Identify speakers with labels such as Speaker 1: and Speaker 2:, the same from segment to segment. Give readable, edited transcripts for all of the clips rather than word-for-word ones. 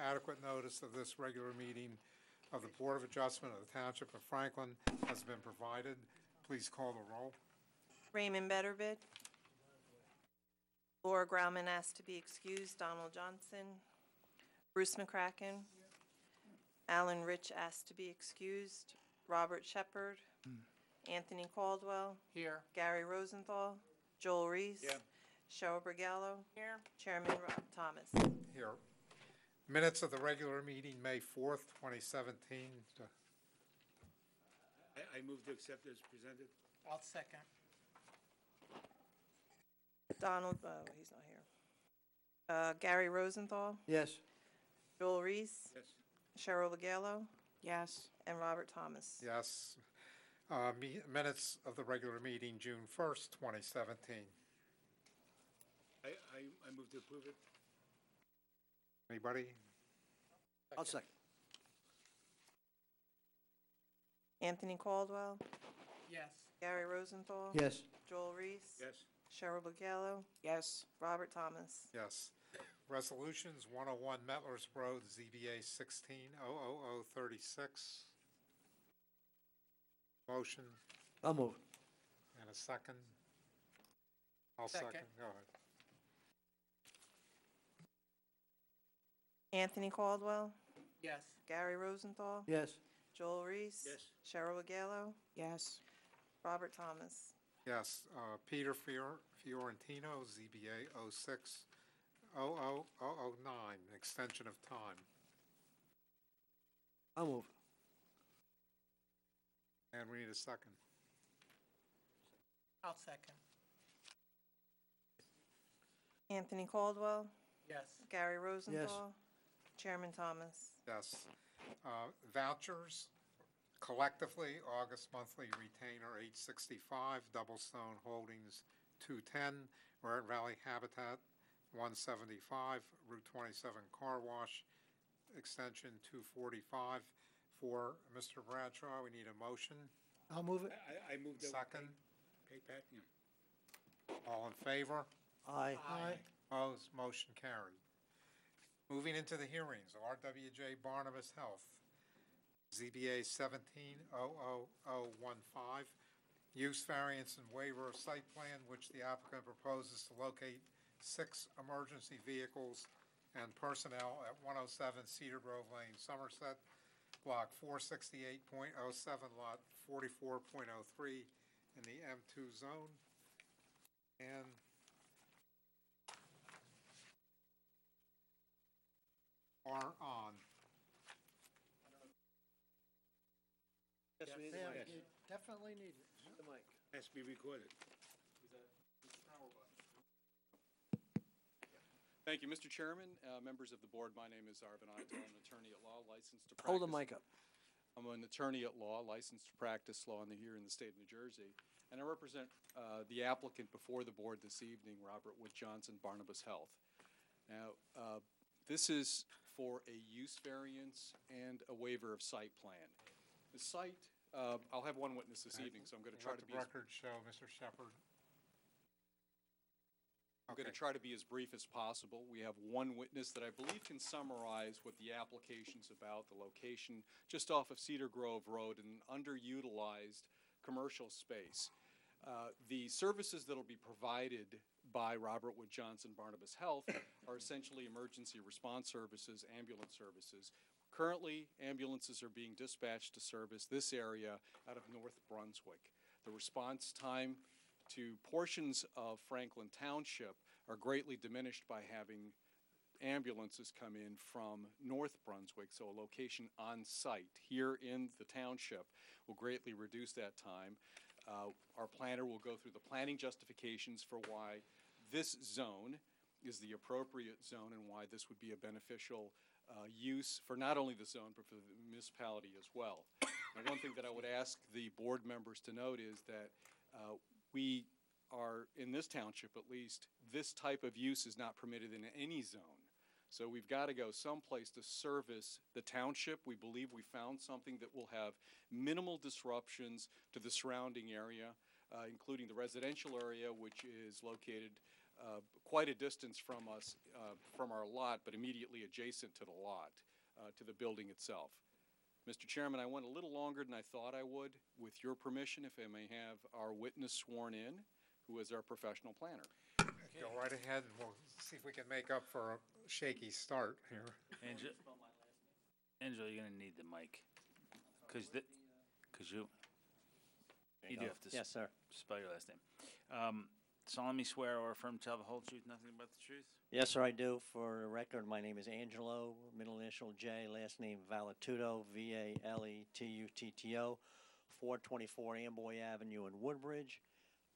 Speaker 1: adequate notice of this regular meeting of the Board of Adjustment of the Township of Franklin has been provided. Please call the roll.
Speaker 2: Raymond Betterbid. Laura Grauman asked to be excused. Donald Johnson. Bruce McCracken. Alan Rich asked to be excused. Robert Shepard. Anthony Caldwell.
Speaker 3: Here.
Speaker 2: Gary Rosenthal. Joel Reese.
Speaker 3: Yeah.
Speaker 2: Cheryl Brigallo.
Speaker 3: Here.
Speaker 2: Chairman Rob Thomas.
Speaker 1: Here. Minutes of the regular meeting, May 4th, 2017.
Speaker 4: I move to accept as presented.
Speaker 3: I'll second.
Speaker 2: Donald, he's not here. Gary Rosenthal.
Speaker 5: Yes.
Speaker 2: Joel Reese.
Speaker 4: Yes.
Speaker 2: Cheryl Brigallo.
Speaker 3: Yes.
Speaker 2: And Robert Thomas.
Speaker 1: Yes. Minutes of the regular meeting, June 1st, 2017.
Speaker 4: I move to approve it.
Speaker 1: Anybody?
Speaker 5: I'll second.
Speaker 2: Anthony Caldwell.
Speaker 3: Yes.
Speaker 2: Gary Rosenthal.
Speaker 5: Yes.
Speaker 2: Joel Reese.
Speaker 4: Yes.
Speaker 2: Cheryl Brigallo.
Speaker 3: Yes.
Speaker 2: Robert Thomas.
Speaker 1: Yes. Resolutions, 101 Metlers Road, ZBA 16-00036. Motion
Speaker 5: I'll move.
Speaker 1: and a second. I'll
Speaker 3: Second.
Speaker 1: second. Go ahead.
Speaker 2: Anthony Caldwell.
Speaker 3: Yes.
Speaker 2: Gary Rosenthal.
Speaker 5: Yes.
Speaker 2: Joel Reese.
Speaker 4: Yes.
Speaker 2: Cheryl Brigallo.
Speaker 3: Yes.
Speaker 2: Robert Thomas.
Speaker 1: Yes. Peter Fiorentino, ZBA 06-00009, extension of time.
Speaker 5: I'll move.
Speaker 1: And we need a second.
Speaker 3: I'll second.
Speaker 2: Anthony Caldwell.
Speaker 3: Yes.
Speaker 2: Gary Rosenthal. Chairman Thomas.
Speaker 1: Yes. Vouchers, collectively, August monthly retainer 865, Doublestone Holdings 210, Red Valley Habitat 175, Route 27 Car Wash, extension 245. For Mr. Bradshaw, we need a motion.
Speaker 5: I'll move it.
Speaker 4: I move that.
Speaker 1: Second.
Speaker 4: Pay Pat, yeah.
Speaker 1: All in favor?
Speaker 5: Aye.
Speaker 3: Aye.
Speaker 1: Opposed? Motion carried. Moving into the hearings, RWJ Barnabas Health, ZBA 17-00015, use variance and waiver of site plan, which the applicant proposes to locate 6 emergency vehicles and personnel at 107 Cedar Grove Lane, Somerset, Block 468.07, Lot 44.03 in the M2 zone. And are on.
Speaker 5: Yes, we need
Speaker 4: Yes.
Speaker 5: it. Definitely need it. The mic.
Speaker 4: Has to be recorded.
Speaker 6: Thank you, Mr. Chairman, members of the board. My name is Arvin Eitel. I'm an attorney at law, licensed to practice.
Speaker 5: Hold the mic up.
Speaker 6: I'm an attorney at law, licensed to practice law here in the state of New Jersey, and I represent the applicant before the board this evening, Robert Wood Johnson, Barnabas Health. Now, this is for a use variance and a waiver of site plan. The site, I'll have one witness this evening, so I'm going to try
Speaker 1: Let
Speaker 6: to
Speaker 1: the
Speaker 6: be.
Speaker 1: record show, Mr. Shepard.
Speaker 6: I'm going to try to be as brief as possible. We have one witness that I believe can summarize what the application's about, the location just off of Cedar Grove Road, an underutilized commercial space. The services that will be provided by Robert Wood Johnson Barnabas Health are essentially emergency response services, ambulance services. Currently, ambulances are being dispatched to service this area out of North Brunswick. The response time to portions of Franklin Township are greatly diminished by having ambulances come in from North Brunswick, so a location on site here in the township will greatly reduce that time. Our planner will go through the planning justifications for why this zone is the appropriate zone and why this would be a beneficial use for not only the zone but for the municipality as well. And one thing that I would ask the board members to note is that we are, in this township at least, this type of use is not permitted in any zone. So we've got to go someplace to service the township. We believe we found something that will have minimal disruptions to the surrounding area, including the residential area, which is located quite a distance from us, from our lot, but immediately adjacent to the lot, to the building itself. Mr. Chairman, I went a little longer than I thought I would. With your permission, if I may have our witness sworn in, who is our professional planner.
Speaker 1: Go right ahead, and we'll see if we can make up for a shaky start here.
Speaker 7: Angela, you're gonna need the mic, cause you do have to
Speaker 5: Yes, sir.
Speaker 7: spell your last name. Solemnly swear or affirm to tell the whole truth, nothing but the truth?
Speaker 5: Yes, sir, I do. For the record, my name is Angelo, middle initial J, last name Valetuto, Valetutto, 424 Amboy Avenue in Woodbridge.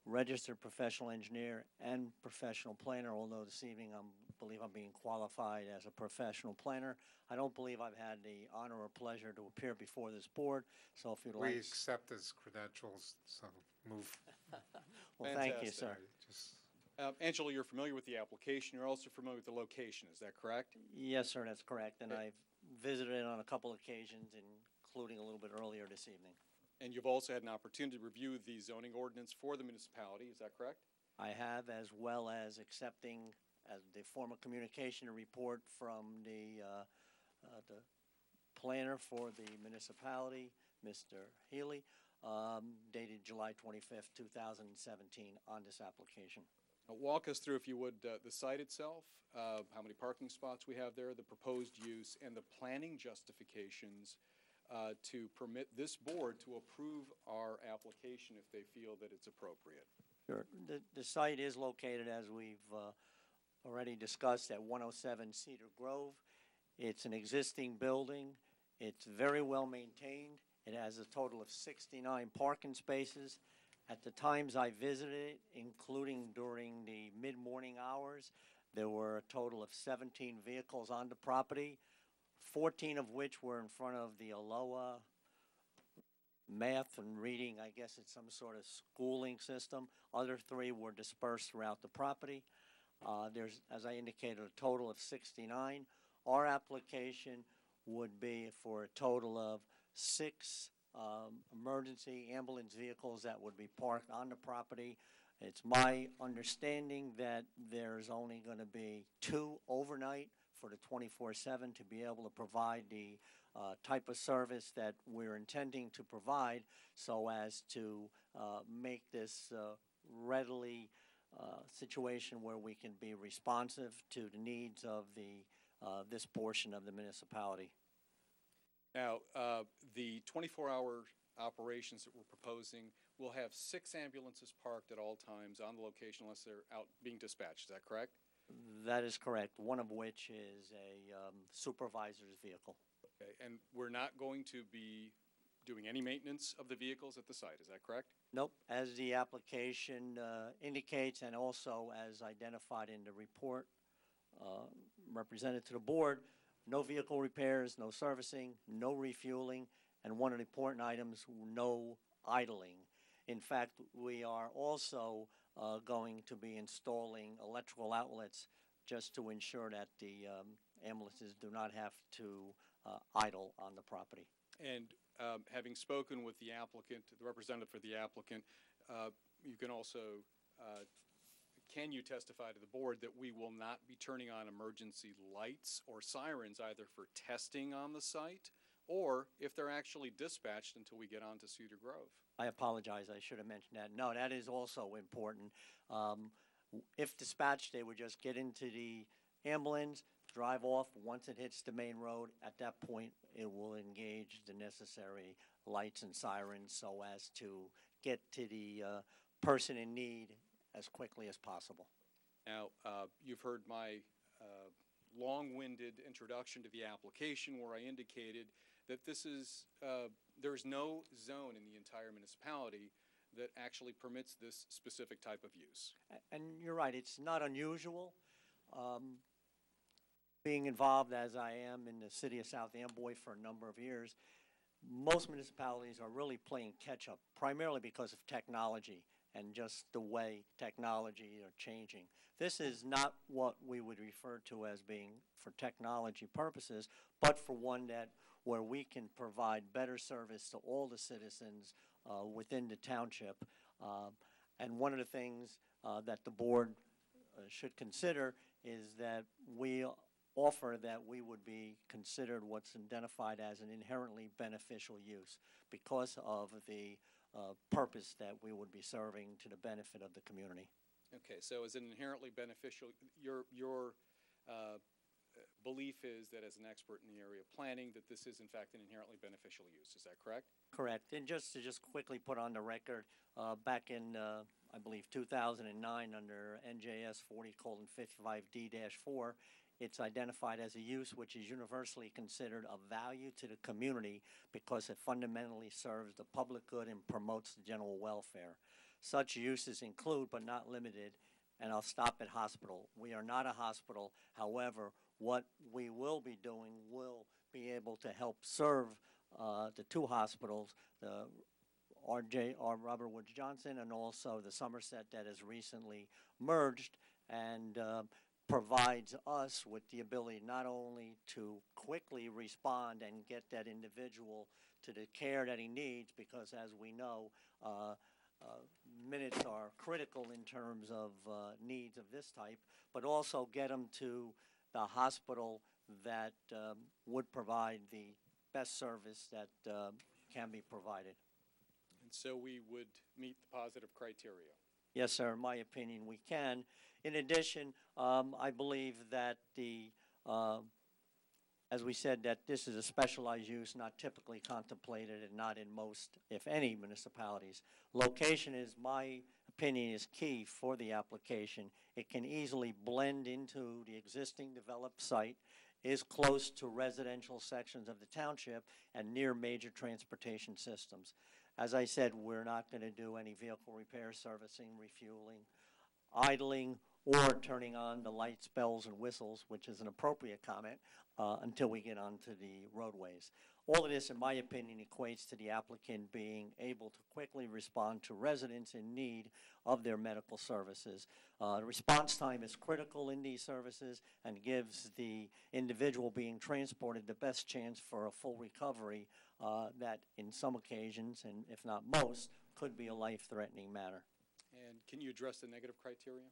Speaker 5: Registered professional engineer and professional planner, although this evening I believe I'm being qualified as a professional planner. I don't believe I've had the honor or pleasure to appear before this board, so if you'd
Speaker 1: We
Speaker 5: like.
Speaker 1: accept his credentials, so move.
Speaker 5: Well, thank you,
Speaker 6: Fantastic.
Speaker 5: sir.
Speaker 1: Just
Speaker 6: Angela, you're familiar with the application. You're also familiar with the location. Is that correct?
Speaker 5: Yes, sir, that's correct, and
Speaker 6: Okay.
Speaker 5: I've visited it on a couple occasions, including a little bit earlier this evening.
Speaker 6: And you've also had an opportunity to review the zoning ordinance for the municipality. Is that correct?
Speaker 5: I have, as well as accepting the formal communication report from the planner for the municipality, Mr. Healy, dated July 25th, 2017, on this application.
Speaker 6: Now, walk us through, if you would, the site itself, how many parking spots we have there, the proposed use, and the planning justifications to permit this board to approve our application if they feel that it's appropriate.
Speaker 5: Sure. The site is located, as we've already discussed, at 107 Cedar Grove. It's an existing building. It's very well maintained. It has a total of 69 parking spaces. At the times I visited it, including during the mid-morning hours, there were a total of 17 vehicles on the property, 14 of which were in front of the Aloha math and reading, I guess it's some sort of schooling system. Other 3 were dispersed throughout the property. There's, as I indicated, a total of 69. Our application would be for a total of 6 emergency ambulance vehicles that would be parked on the property. It's my understanding that there's only going to be 2 overnight for the 24/7 to be able to provide the type of service that we're intending to provide, so as to make this readily situation where we can be responsive to the needs of this portion of the municipality.
Speaker 6: Now, the 24-hour operations that we're proposing will have 6 ambulances parked at all times on the location unless they're out being dispatched. Is that correct?
Speaker 5: That is correct, one of which is a supervisor's vehicle.
Speaker 6: Okay, and we're not going to be doing any maintenance of the vehicles at the site. Is that correct?
Speaker 5: Nope, as the application indicates, and also as identified in the report represented to the board, no vehicle repairs, no servicing, no refueling, and one of the important items, no idling. In fact, we are also going to be installing electrical outlets just to ensure that the ambulances do not have to idle on the property.
Speaker 6: And having spoken with the applicant, the representative for the applicant, you can also, can you testify to the board that we will not be turning on emergency lights or sirens either for testing on the site or if they're actually dispatched until we get on to Cedar Grove?
Speaker 5: I apologize, I should have mentioned that. No, that is also important. If dispatched, they would just get into the ambulance, drive off. Once it hits the main road, at that point, it will engage the necessary lights and sirens so as to get to the person in need as quickly as possible.
Speaker 6: Now, you've heard my long-winded introduction to the application where I indicated that this is, there is no zone in the entire municipality that actually permits this specific type of use.
Speaker 5: And you're right, it's not unusual. Being involved as I am in the city of South Amboy for a number of years, most municipalities are really playing catch-up, primarily because of technology and just the way technology are changing. This is not what we would refer to as being for technology purposes, but for one that where we can provide better service to all the citizens within the township. And one of the things that the board should consider is that we offer that we would be considered what's identified as an inherently beneficial use because of the purpose that we would be serving to the benefit of the community.
Speaker 6: Okay, so as an inherently beneficial, your belief is that as an expert in the area of planning, that this is in fact an inherently beneficial use, is that correct?
Speaker 5: Correct. And just to quickly put on the record, back in, I believe, 2009, under NJS 40:55D-4, it's identified as a use which is universally considered of value to the community because it fundamentally serves the public good and promotes the general welfare. Such uses include, but not limited, and I'll stop at hospital. We are not a hospital. However, what we will be doing will be able to help serve the two hospitals, the Robert Woods Johnson and also the Somerset that has recently merged, and provides us with the ability not only to quickly respond and get that individual to the care that he needs, because as we know, minutes are critical in terms of needs of this type, but also get them to the hospital that would provide the best service that can be provided.
Speaker 6: And so we would meet the positive criteria.
Speaker 5: Yes, sir. In my opinion, we can. In addition, I believe that as we said, that this is a specialized use not typically contemplated and not in most, if any, municipalities. Location is, my opinion, is key for the application. It can easily blend into the existing developed site, is close to residential sections of the township, and near major transportation systems. As I said, we're not going to do any vehicle repair, servicing, refueling, idling, or turning on the lights, bells, and whistles, which is an appropriate comment, until we get onto the roadways. All of this, in my opinion, equates to the applicant being able to quickly respond to residents in need of their medical services. The response time is critical in these services and gives the individual being transported the best chance for a full recovery that in some occasions, and if not most, could be a life-threatening matter.
Speaker 6: And can you address the negative criteria?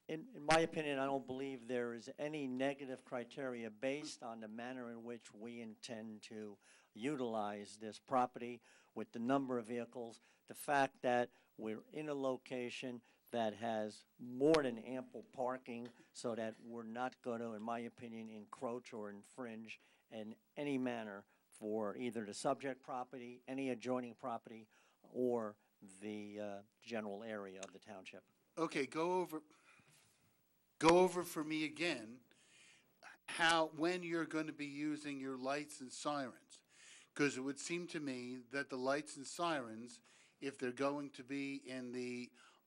Speaker 5: In my opinion, I don't believe there is any negative criteria based on the manner in which we intend to utilize this property with the number of vehicles, the fact that we're in a location that has more than ample parking so that we're not going to, in my opinion, encroach or infringe in any manner for either the subject property, any adjoining property, or the general area of the township.
Speaker 8: Okay, go over for me again when you're going to be using your lights and sirens. Because it would seem to me that the lights and sirens, if they're going to be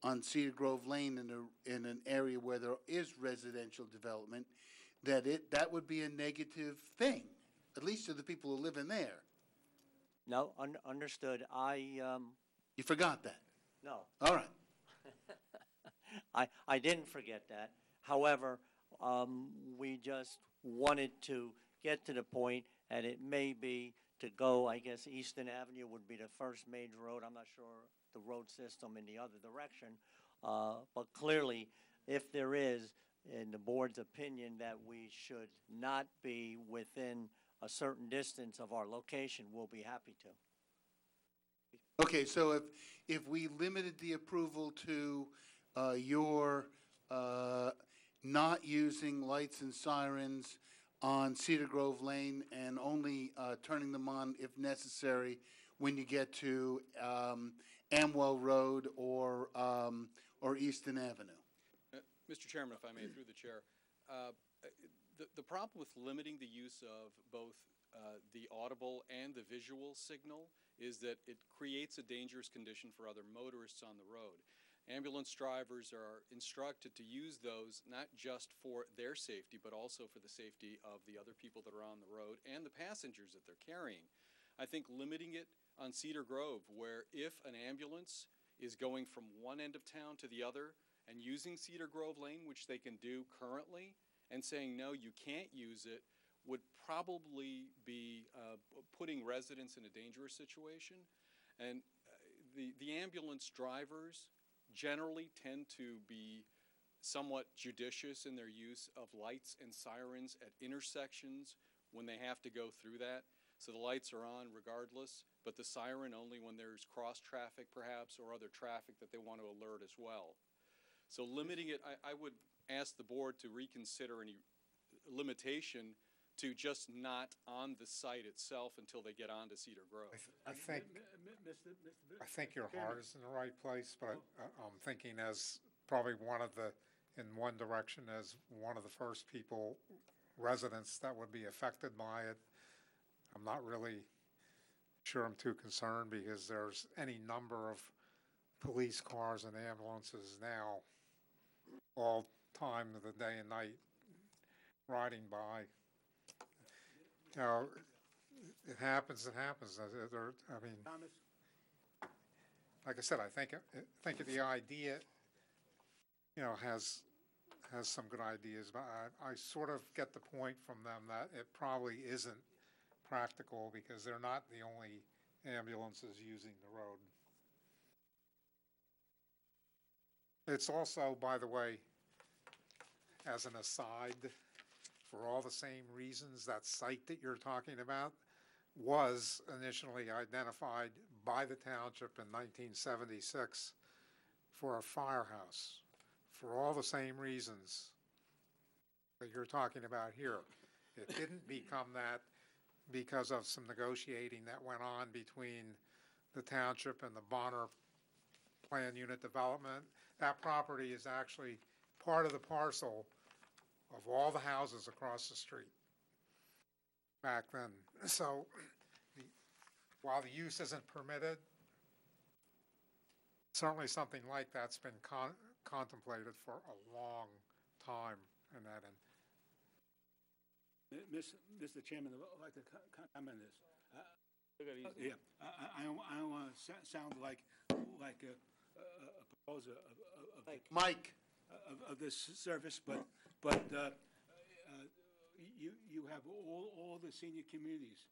Speaker 8: on Cedar Grove Lane in an area where there is residential development, that would be a negative thing, at least to the people who live in there.
Speaker 5: No, understood.
Speaker 8: You forgot that?
Speaker 5: No.
Speaker 8: All right.
Speaker 5: I didn't forget that. However, we just wanted to get to the point, and it may be to go, I guess, Easton Avenue would be the first major road. I'm not sure the road system in the other direction. But clearly, if there is, in the board's opinion, that we should not be within a certain distance of our location, we'll be happy to.
Speaker 8: Okay, so if we limited the approval to your not using lights and sirens on Cedar Grove Lane and only turning them on if necessary when you get to Amwell Road or Easton Avenue.
Speaker 6: Mr. Chairman, if I may, through the chair, the problem with limiting the use of both the audible and the visual signal is that it creates a dangerous condition for other motorists on the road. Ambulance drivers are instructed to use those not just for their safety, but also for the safety of the other people that are on the road and the passengers that they're carrying. I think limiting it on Cedar Grove, where if an ambulance is going from one end of town to the other and using Cedar Grove Lane, which they can do currently, and saying, no, you can't use it, would probably be putting residents in a dangerous situation. And the ambulance drivers generally tend to be somewhat judicious in their use of lights and sirens at intersections when they have to go through that. So the lights are on regardless, but the siren only when there's cross traffic perhaps or other traffic that they want to alert as well. So limiting it, I would ask the board to reconsider any limitation to just not on the site itself until they get on to Cedar Grove.
Speaker 1: I think, I think your heart is in the right place, but I'm thinking as probably in one direction, as one of the first people, residents that would be affected by it. I'm not really sure I'm too concerned because there's any number of police cars and ambulances now all time of the day and night riding by. You know, it happens. I mean,
Speaker 4: Thomas?
Speaker 1: like I said, I think the idea, you know, has some good ideas, but I sort of get the point from them that it probably isn't practical because they're not the only ambulances using the road. It's also, by the way, as an aside, for all the same reasons, that site that you're talking about was initially identified by the township in 1976 for a firehouse, for all the same reasons that you're talking about here. It didn't become that because of some negotiating that went on between the township and the Bonner Plan Unit Development. That property is actually part of the parcel of all the houses across the street back then. So while the use isn't permitted, certainly something like that's been contemplated for a long time in that end.
Speaker 4: Mr. Chairman, I'd like to comment on this. Yeah, I don't want to sound like a proposer
Speaker 8: Mike,
Speaker 4: of this service, but you have all the senior communities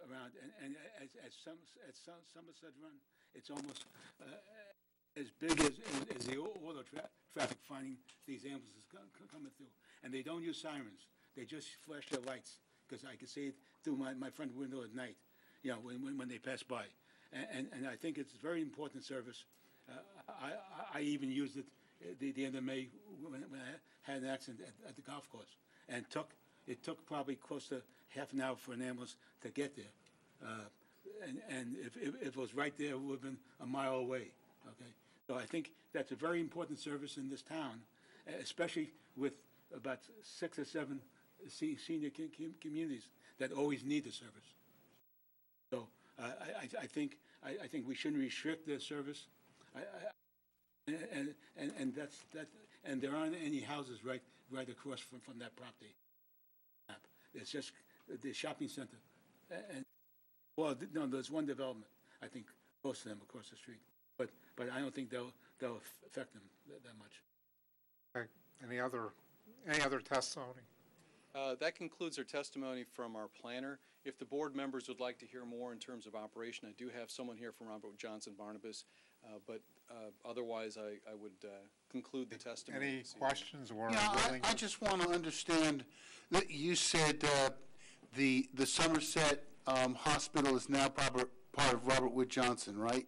Speaker 4: around, and as Somerset run, it's almost as big as the auto traffic finding these ambulances coming through, and they don't use sirens. They just flash their lights because I can see it through my front window at night, you know, when they pass by, and I think it's a very important service. I even used it the end of May when I had an accident at the golf course, and it took probably close to half an hour for an ambulance to get there, and if it was right there, it would have been a mile away. Okay, so I think that's a very important service in this town, especially with about 6 or 7 senior communities that always need the service. So I think we shouldn't restrict their service. And that's that. And there aren't any houses right across from that property. It's just the shopping center. And well, no, there's one development I think close to them across the street. But I don't think they'll affect them that much.
Speaker 1: Okay. Any other testimony?
Speaker 6: That concludes our testimony from our planner. If the board members would like to hear more in terms of operation, I do have someone here from Robert Johnson Barnabas, but otherwise I would conclude the testimony.
Speaker 1: Any questions or
Speaker 8: yeah,
Speaker 1: willing?
Speaker 8: I just want to understand that you said the Somerset Hospital is now part of Robert Wood Johnson, right?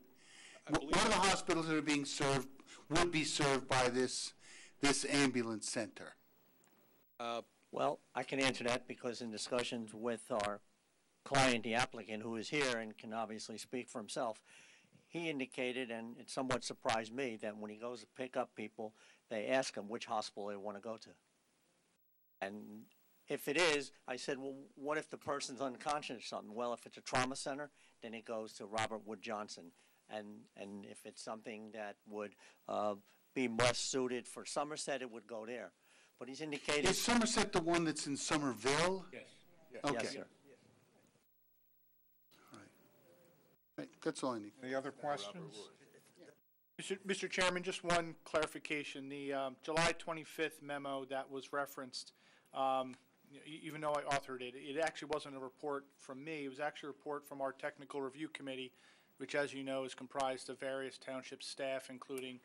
Speaker 8: What are the hospitals that are being served, would be served by this ambulance center?
Speaker 5: Well, I can answer that because in discussions with our client, the applicant, who is here and can obviously speak for himself, he indicated, and it somewhat surprised me, that when he goes to pick up people, they ask him which hospital they want to go to. And if it is, I said, well, what if the person's unconscious or something? Well, if it's a trauma center, then it goes to Robert Wood Johnson. And if it's something that would be more suited for Somerset, it would go there. But he's indicated...
Speaker 8: Is Somerset the one that's in Somerville?
Speaker 4: Yes.
Speaker 8: Okay.
Speaker 5: Yes, sir.
Speaker 8: All right, that's all I need.
Speaker 1: Any other questions?
Speaker 9: Mr. Chairman, just one clarification. The July 25th memo that was referenced, even though I authored it, it actually wasn't a report from me. It was actually a report from our Technical Review Committee, which, as you know, is comprised of various township staff, including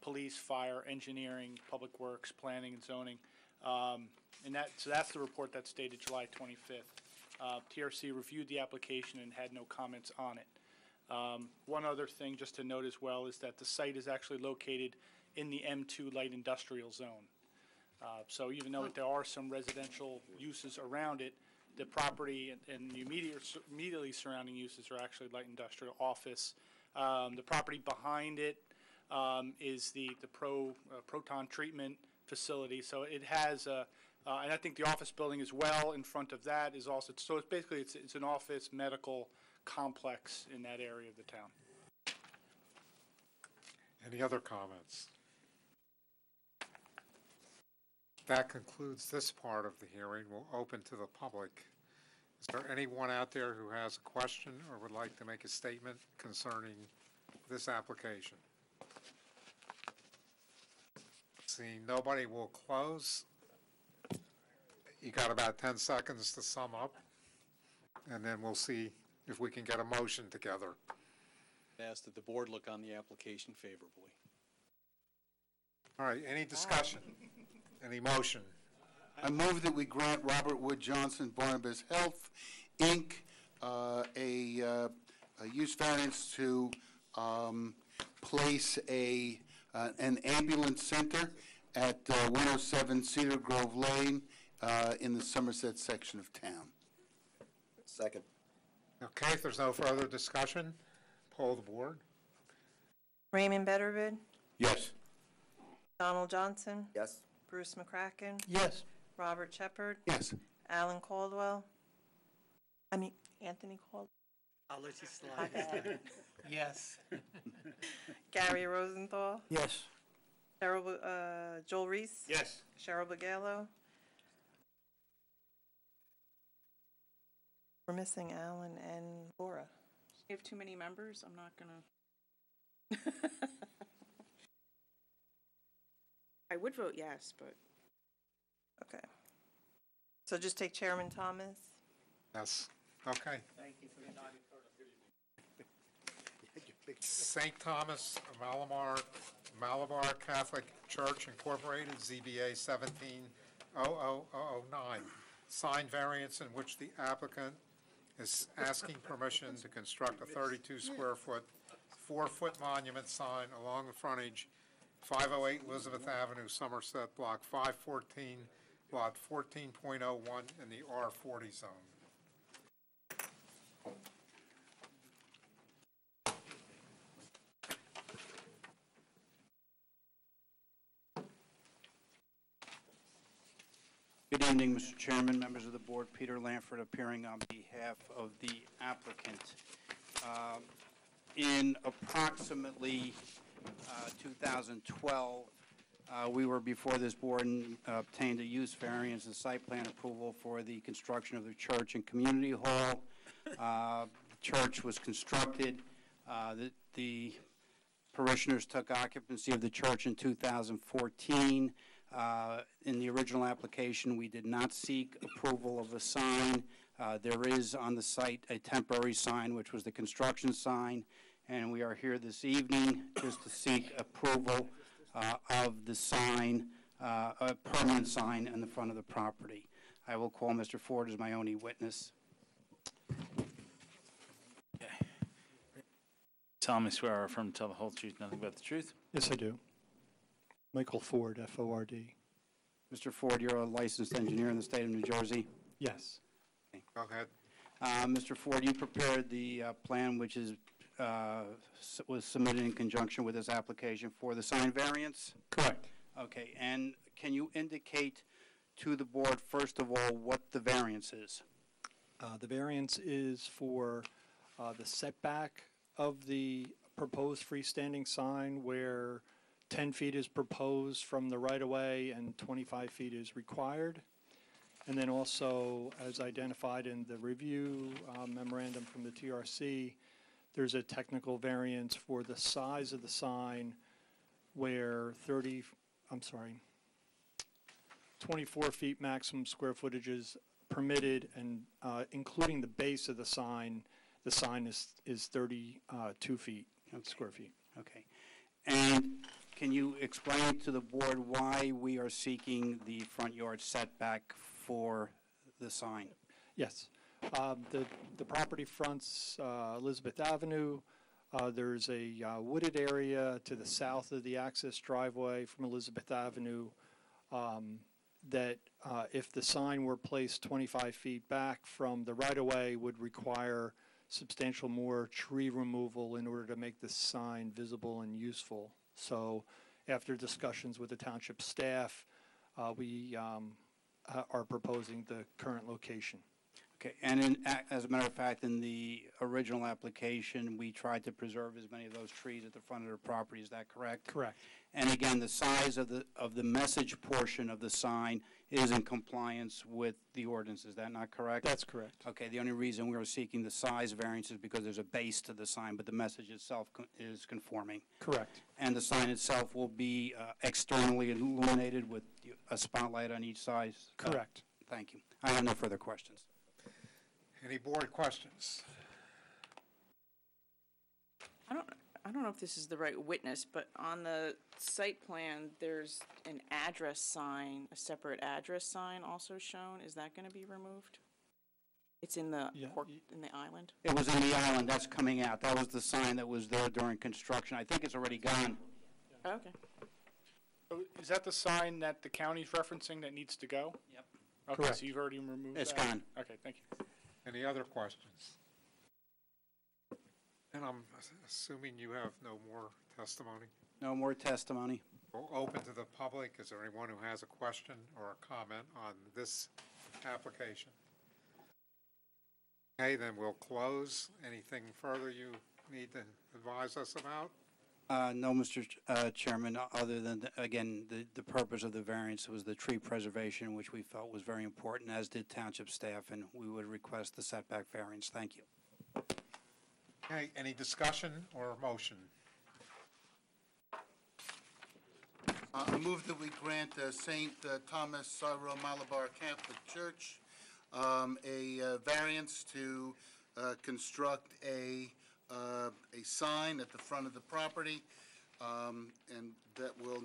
Speaker 9: police, fire, engineering, public works, planning and zoning. So that's the report that's dated July 25th. TRC reviewed the application and had no comments on it. One other thing just to note as well is that the site is actually located in the M2 light industrial zone. So even though there are some residential uses around it, the property and the immediately surrounding uses are actually light industrial office. The property behind it is the proton treatment facility. So it has, and I think the office building as well in front of that is also, so it's basically, it's an office medical complex in that area of the town.
Speaker 1: Any other comments? That concludes this part of the hearing. We'll open to the public. Is there anyone out there who has a question or would like to make a statement concerning this application? Seeing nobody, will close. You got about 10 seconds to sum up, and then we'll see if we can get a motion together.
Speaker 6: Ask that the board look on the application favorably.
Speaker 1: All right, any discussion? Any motion?
Speaker 8: I move that we grant Robert Wood Johnson Barnabas Health, Inc., a use variance to place an ambulance center at 107 Cedar Grove Lane in the Somerset section of town.
Speaker 10: Second.
Speaker 1: Okay, if there's no further discussion, poll the board.
Speaker 2: Raymond Bettervid,
Speaker 8: Yes.
Speaker 2: Donald Johnson,
Speaker 10: Yes.
Speaker 2: Bruce McCracken,
Speaker 4: Yes.
Speaker 2: Robert Shepherd,
Speaker 8: Yes.
Speaker 2: Alan Caldwell, Anthony Caldwell.
Speaker 3: I'll let you slide. Yes.
Speaker 2: Gary Rosenthal,
Speaker 4: Yes.
Speaker 2: Joel Reese.
Speaker 4: Yes.
Speaker 2: Cheryl Bagallo. We're missing Alan and Laura.
Speaker 3: You have too many members, I'm not gonna. I would vote yes, but.
Speaker 2: Okay. So just take Chairman Thomas.
Speaker 1: Yes, okay.
Speaker 9: Thank you for the
Speaker 1: St. Thomas Malabar Catholic Church Incorporated, ZBA 17-00009. Sign variance in which the applicant is asking permission to construct a 32-square-foot, 4-foot monument sign along the frontage, 508 Elizabeth Avenue, Somerset, Block 514, Lot 14.01 in the R40 zone.
Speaker 11: Good evening, Mr. Chairman, members of the board. Peter Lanford appearing on behalf of the applicant. In approximately 2012, we were before this board and obtained a use variance and site plan approval for the construction of the church and community hall. The church was constructed. The parishioners took occupancy of the church in 2014. In the original application, we did not seek approval of a sign. There is on the site a temporary sign, which was the construction sign, and we are here this evening just to seek approval of the sign, a permanent sign in the front of the property. I will call Mr. Ford as my only witness.
Speaker 7: Solemnly swear or affirm to tell the whole truth, nothing but the truth.
Speaker 12: Yes, I do. Michael Ford, F-O-R-D.
Speaker 11: Mr. Ford, you're a licensed engineer in the state of New Jersey.
Speaker 12: Yes.
Speaker 1: Go ahead.
Speaker 11: Mr. Ford, you prepared the plan which is was submitted in conjunction with this application for the sign variance?
Speaker 12: Correct.
Speaker 11: Okay, and can you indicate to the board, first of all, what the variance is?
Speaker 12: The variance is for the setback of the proposed freestanding sign where 10 feet is proposed from the right-of-way and 25 feet is required. And then also, as identified in the review memorandum from the TRC, there's a technical variance for the size of the sign where 24 feet maximum square footage is permitted, and including the base of the sign is 32 feet,
Speaker 11: Okay.
Speaker 12: square feet.
Speaker 11: Okay. And Can you explain to the board why we are seeking the front yard setback for the sign?
Speaker 12: Yes. The property fronts Elizabeth Avenue. There's a wooded area to the south of the access driveway from Elizabeth Avenue that if the sign were placed 25 feet back from the right-of-way would require substantial more tree removal in order to make the sign visible and useful. So after discussions with the township staff, we are proposing the current location.
Speaker 11: Okay, and as a matter of fact, in the original application, we tried to preserve as many of those trees at the front of the property, is that correct?
Speaker 12: Correct.
Speaker 11: And again, the size of the message portion of the sign is in compliance with the ordinance, is that not correct?
Speaker 12: That's correct.
Speaker 11: Okay, the only reason we are seeking the size variance is because there's a base to the sign, but the message itself is conforming.
Speaker 12: Correct.
Speaker 11: And the sign itself will be externally illuminated with a spotlight on each side?
Speaker 12: Correct.
Speaker 11: Thank you. I have no further questions.
Speaker 1: Any board questions?
Speaker 3: I don't know if this is the right witness, but on the site plan, there's an address sign, a separate address sign also shown. Is that going to be removed? It's in the
Speaker 12: Yeah,
Speaker 3: in the island?
Speaker 11: It was in the island, that's coming out. That was the sign that was there during construction. I think it's already gone.
Speaker 3: Okay.
Speaker 9: So is that the sign that the county's referencing that needs to go?
Speaker 11: Yep.
Speaker 9: Okay,
Speaker 12: Correct.
Speaker 9: so you've already removed that?
Speaker 11: It's gone.
Speaker 9: Okay, thank you.
Speaker 1: Any other questions? And I'm assuming you have no more testimony?
Speaker 11: No more testimony.
Speaker 1: We'll open to the public. Is there anyone who has a question or a comment on this application? Okay, then we'll close. Anything further you need to advise us about?
Speaker 11: No, Mr. Chairman, other than, again, the purpose of the variance was the tree preservation, which we felt was very important, as did township staff, and we would request the setback variance. Thank you.
Speaker 1: Okay, any discussion or motion?
Speaker 8: I move that we grant St. Thomas Syro Malabar Catholic Church a variance to construct a sign at the front of the property, and that will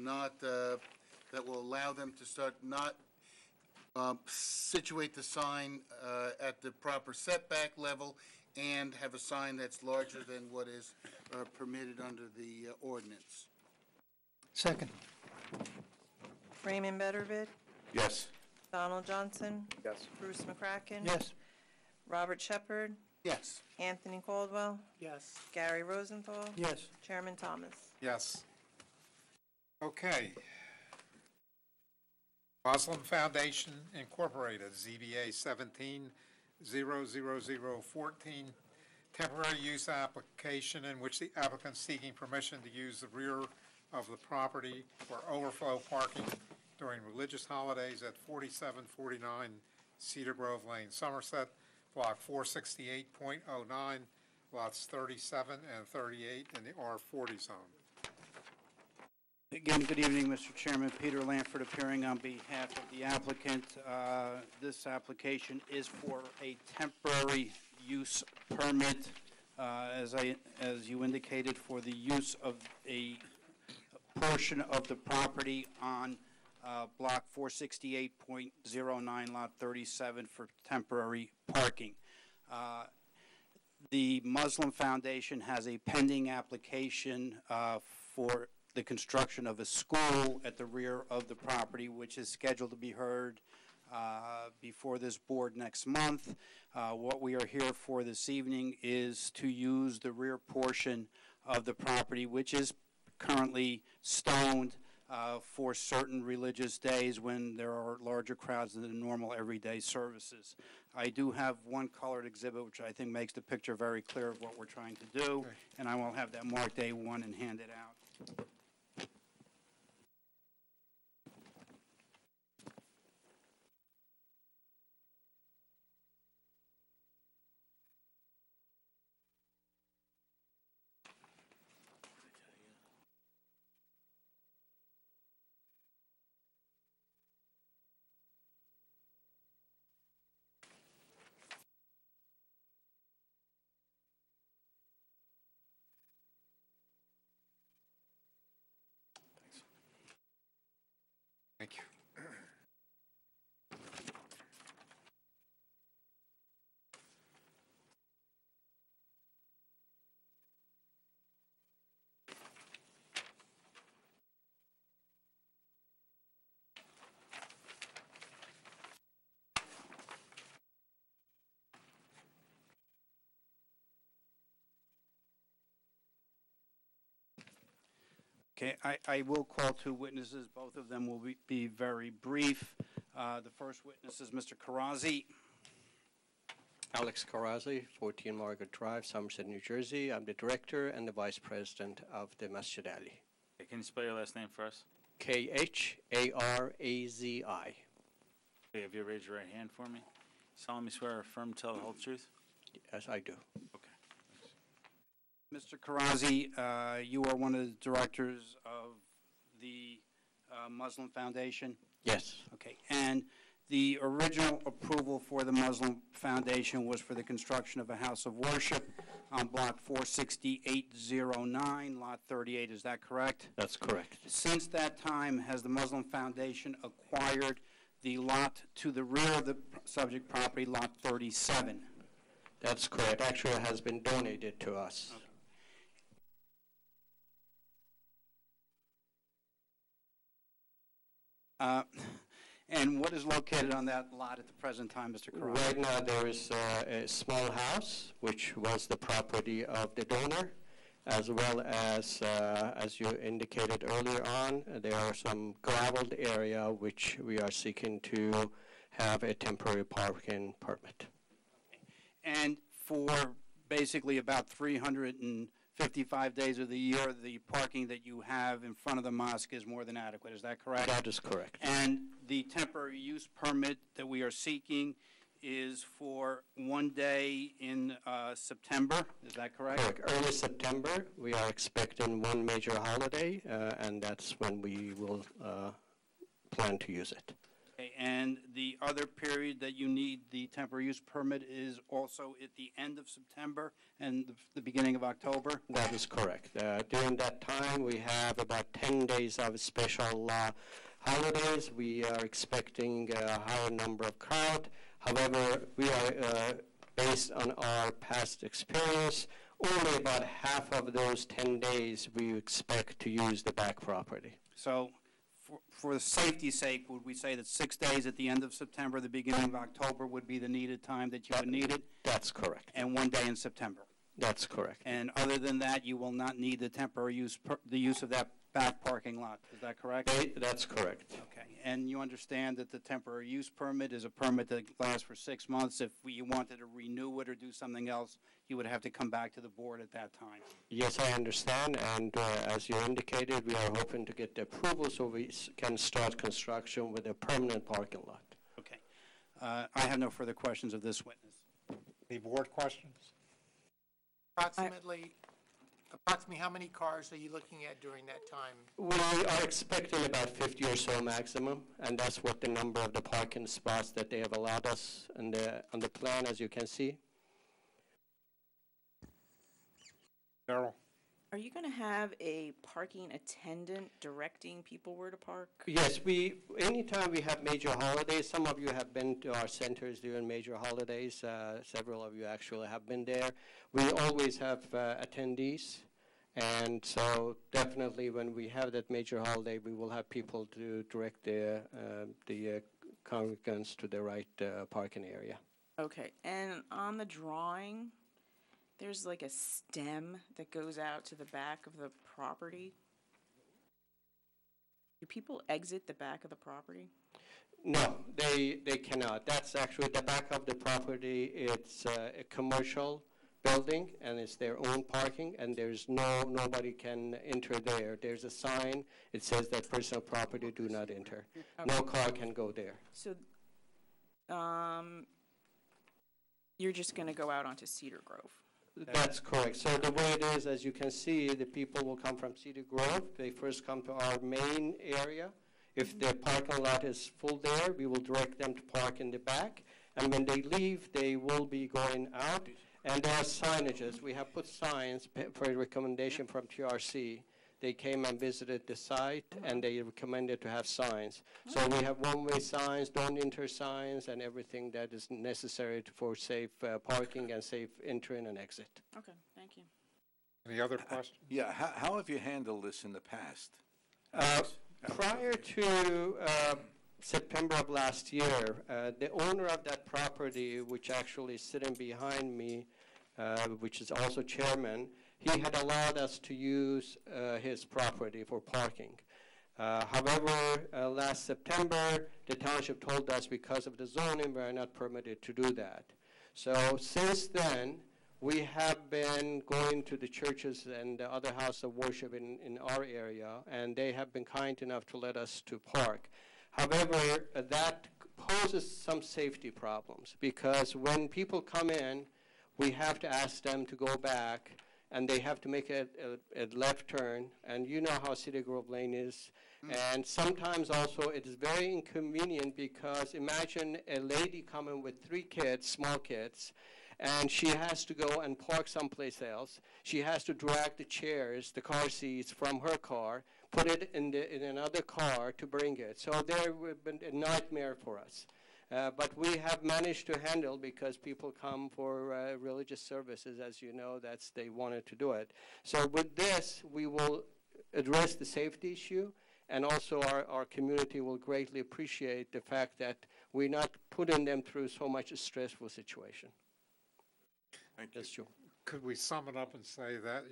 Speaker 8: allow them to start not situate the sign at the proper setback level and have a sign that's larger than what is permitted under the ordinance.
Speaker 12: Second.
Speaker 2: Raymond Bettervid,
Speaker 10: Yes.
Speaker 2: Donald Johnson,
Speaker 10: Yes.
Speaker 2: Bruce McCracken.
Speaker 12: Yes.
Speaker 2: Robert Shepherd,
Speaker 8: Yes.
Speaker 2: Anthony Caldwell,
Speaker 9: Yes.
Speaker 2: Gary Rosenthal,
Speaker 12: Yes.
Speaker 2: Chairman Thomas.
Speaker 1: Yes. Okay. Muslim Foundation Incorporated, ZBA 17-00014, temporary use application in which the applicant seeking permission to use the rear of the property for overflow parking during religious holidays at 4749 Cedar Grove Lane, Somerset, Block 468.09, lots 37 and 38 in the R40 zone.
Speaker 11: Again, good evening, Mr. Chairman. Peter Lanford appearing on behalf of the applicant. This application is for a temporary use permit, as you indicated, for the use of a portion of the property on Block 468.09, Lot 37, for temporary parking. The Muslim Foundation has a pending application for the construction of a school at the rear of the property, which is scheduled to be heard before this board next month. What we are here for this evening is to use the rear portion of the property, which is currently stoned for certain religious days when there are larger crowds than the normal everyday services. I do have one colored exhibit, which I think makes the picture very clear of what we're trying to do, and I will have that marked A1 and hand it out. Okay, I will call two witnesses. Both of them will be very brief. The first witness is Mr. Karazi.
Speaker 5: Alex Karazi, 14 Margaret Drive, Somerset, New Jersey. I'm the director and the vice president of the Masjid Ali.
Speaker 7: Okay, can you spell your last name for us?
Speaker 5: Kharazi.
Speaker 7: Okay, have you raised your right hand for me? Solemnly swear or affirm to tell the whole truth?
Speaker 5: Yes, I do.
Speaker 7: Okay.
Speaker 11: Mr. Karazi, you are one of the directors of the Muslim Foundation?
Speaker 5: Yes.
Speaker 11: Okay, and the original approval for the Muslim Foundation was for the construction of a house of worship on block 46809, lot 38, is that correct?
Speaker 5: That's correct.
Speaker 11: Since that time, has the Muslim Foundation acquired the lot to the rear of the subject property, lot 37?
Speaker 5: That's correct. Actually, it has been donated to us.
Speaker 11: And what is located on that lot at the present time, Mr. Karazi?
Speaker 5: Right now, there is a small house, which was the property of the donor, as well as you indicated earlier on, there are some graveled area which we are seeking to have a temporary parking permit.
Speaker 11: And for basically about 355 days of the year, the parking that you have in front of the mosque is more than adequate, is that correct?
Speaker 5: That is correct.
Speaker 11: And the temporary use permit that we are seeking is for one day in September, is that correct?
Speaker 5: Correct. Early September, we are expecting one major holiday, and that's when we will plan to use it.
Speaker 11: Okay, and the other period that you need the temporary use permit is also at the end of September and the beginning of October?
Speaker 5: That is correct. During that time, we have about 10 days of special holidays. We are expecting a higher number of crowd. However, we are, based on our past experience, only about half of those 10 days we expect to use the back property.
Speaker 11: So for the safety's sake, would we say that 6 days at the end of September, the beginning of October would be the needed time that you would need it?
Speaker 5: That's correct.
Speaker 11: And 1 day in September?
Speaker 5: That's correct.
Speaker 11: And other than that, you will not need the temporary use, the use of that back parking lot, is that correct?
Speaker 5: That's correct.
Speaker 11: Okay, and you understand that the temporary use permit is a permit that lasts for 6 months. If you wanted to renew it or do something else, you would have to come back to the board at that time.
Speaker 5: Yes, I understand, and as you indicated, we are hoping to get the approval so we can start construction with a permanent parking lot.
Speaker 11: Okay. I have no further questions of this witness.
Speaker 1: Any board questions? Approximately how many cars are you looking at during that time?
Speaker 5: We are expecting about 50 or so maximum, and that's what the number of the parking spots that they have allowed us on the plan, as you can see.
Speaker 1: Darrell?
Speaker 3: Are you going to have a parking attendant directing people where to park?
Speaker 5: Yes, anytime we have major holidays, some of you have been to our centers during major holidays. Several of you actually have been there. We always have attendees, and so definitely when we have that major holiday, we will have people to direct the congregants to the right parking area.
Speaker 3: Okay, and on the drawing, there's like a stem that goes out to the back of the property. Do people exit the back of the property?
Speaker 5: No, they cannot. That's actually the back of the property. It's a commercial building, and it's their own parking, and there's nobody can enter there. There's a sign. It says that personal property do not enter. Okay. No car can go there.
Speaker 3: So, you're just going to go out onto Cedar Grove?
Speaker 5: That's correct. So the way it is, as you can see, the people will come from Cedar Grove. They first come to our main area. If their parking lot is full there, we will direct them to park in the back. And when they leave, they will be going out. And there are signages. We have put signs for a recommendation from TRC. They came and visited the site, and they recommended to have signs. So we have one-way signs, don't enter signs, and everything that is necessary for safe parking and safe entry and exit.
Speaker 3: Okay, thank you.
Speaker 1: Any other questions?
Speaker 13: Yeah, how have you handled this in the past?
Speaker 5: Prior to September of last year, the owner of that property, which actually is sitting behind me, which is also chairman,
Speaker 14: he had allowed us to use his property for parking. However, last September, the township told us because of the zoning, we are not permitted to do that. So since then, we have been going to the churches and the other house of worship in our area, and they have been kind enough to let us to park. However, that poses some safety problems, because when people come in, we have to ask them to go back, and they have to make a left turn, and you know how Cedar Grove Lane is. And sometimes also it is very inconvenient, because imagine a lady coming with 3 kids, small kids, and she has to go and park someplace else. She has to drag the chairs, the car seats from her car, put it in another car to bring it. So there would been a nightmare for us. But we have managed to handle, because people come for religious services, as you know, they wanted to do it. So with this, we will address the safety issue, and also our community will greatly appreciate the fact that we're not putting them through so much a stressful situation.
Speaker 13: Thank you.
Speaker 14: That's true.
Speaker 1: Could we sum it up and say that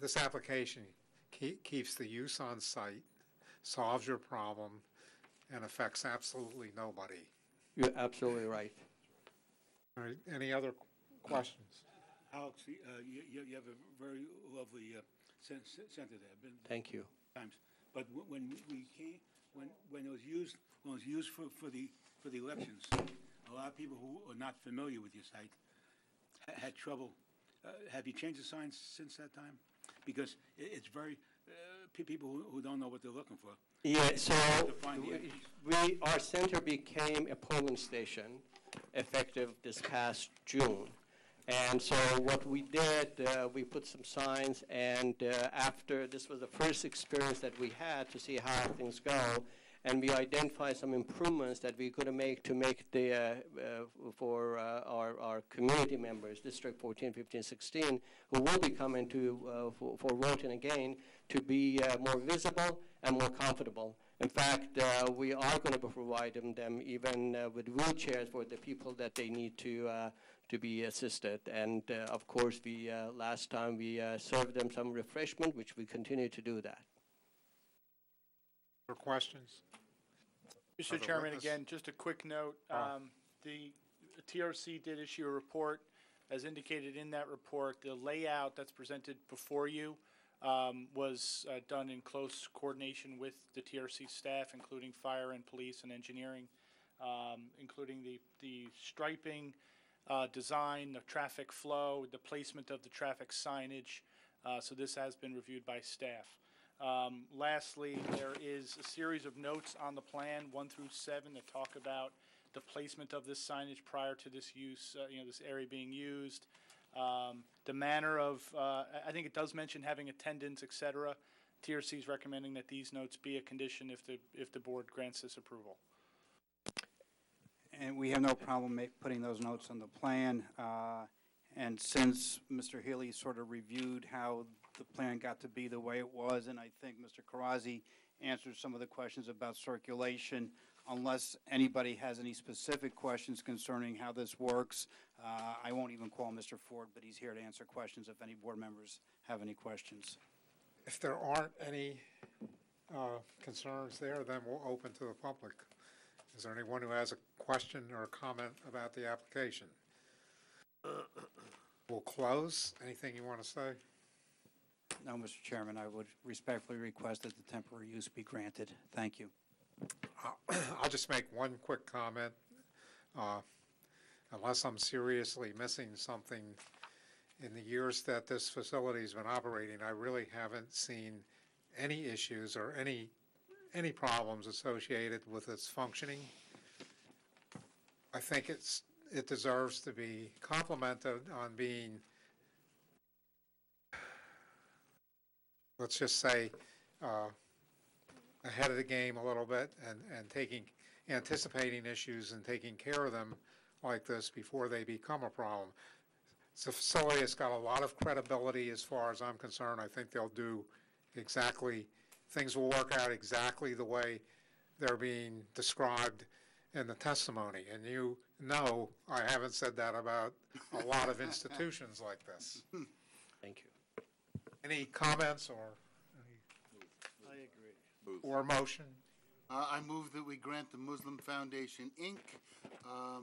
Speaker 1: this application keeps the use on site, solves your problem, and affects absolutely nobody?
Speaker 14: You're absolutely right.
Speaker 1: All right, any other questions?
Speaker 4: Alex, you have a very lovely center there.
Speaker 14: Thank you.
Speaker 4: Times. But when it was used for the elections, a lot of people who are not familiar with your site had trouble. Have you changed the signs since that time? Because it's very people who don't know what they're looking for.
Speaker 14: Yeah, so our center became a polling station effective this past June. And so what we did, we put some signs, and after, this was the first experience that we had to see how things go, and we identified some improvements that we could make the, for our community members, District 14, 15, 16, who will be coming to, for voting again, to be more visible and more comfortable. In fact, we are going to provide them even with wheelchairs for the people that they need to be assisted. And of course, we last time we served them some refreshment, which we continue to do that.
Speaker 1: Other questions?
Speaker 9: Mr. Chairman, again, just a quick note. The TRC did issue a report. As indicated in that report, the layout that's presented before you was done in close coordination with the TRC staff, including fire and police and engineering, including the striping, design, the traffic flow, the placement of the traffic signage. So this has been reviewed by staff. Lastly, there is a series of notes on the plan, 1 through 7, that talk about the placement of this signage prior to this use, this area being used. The manner of, I think it does mention having attendance, et cetera. TRC is recommending that these notes be a condition if the board grants this approval.
Speaker 11: And we have no problem putting those notes on the plan. And since Mr. Healy sort of reviewed how the plan got to be the way it was, and I think Mr. Karazi answered some of the questions about circulation, unless anybody has any specific questions concerning how this works, I won't even call Mr. Ford, but he's here to answer questions if any board members have any questions.
Speaker 1: If there aren't any concerns there, then we'll open to the public. Is there anyone who has a question or a comment about the application? We'll close. Anything you want to say?
Speaker 11: No, Mr. Chairman, I would respectfully request that the temporary use be granted. Thank you.
Speaker 1: I'll just make one quick comment. Unless I'm seriously missing something, in the years that this facility has been operating, I really haven't seen any issues or any problems associated with its functioning. I think it deserves to be complimented on being, let's just say, ahead of the game a little bit and anticipating issues and taking care of them like this before they become a problem. It's a facility that's got a lot of credibility as far as I'm concerned. I think they'll do exactly, things will work out exactly the way they're being described in the testimony. And you know I haven't said that about a lot of institutions like this.
Speaker 14: Thank you.
Speaker 1: Any comments or,
Speaker 9: I agree.
Speaker 1: or motion?
Speaker 8: I move that we grant the Muslim Foundation, Inc. A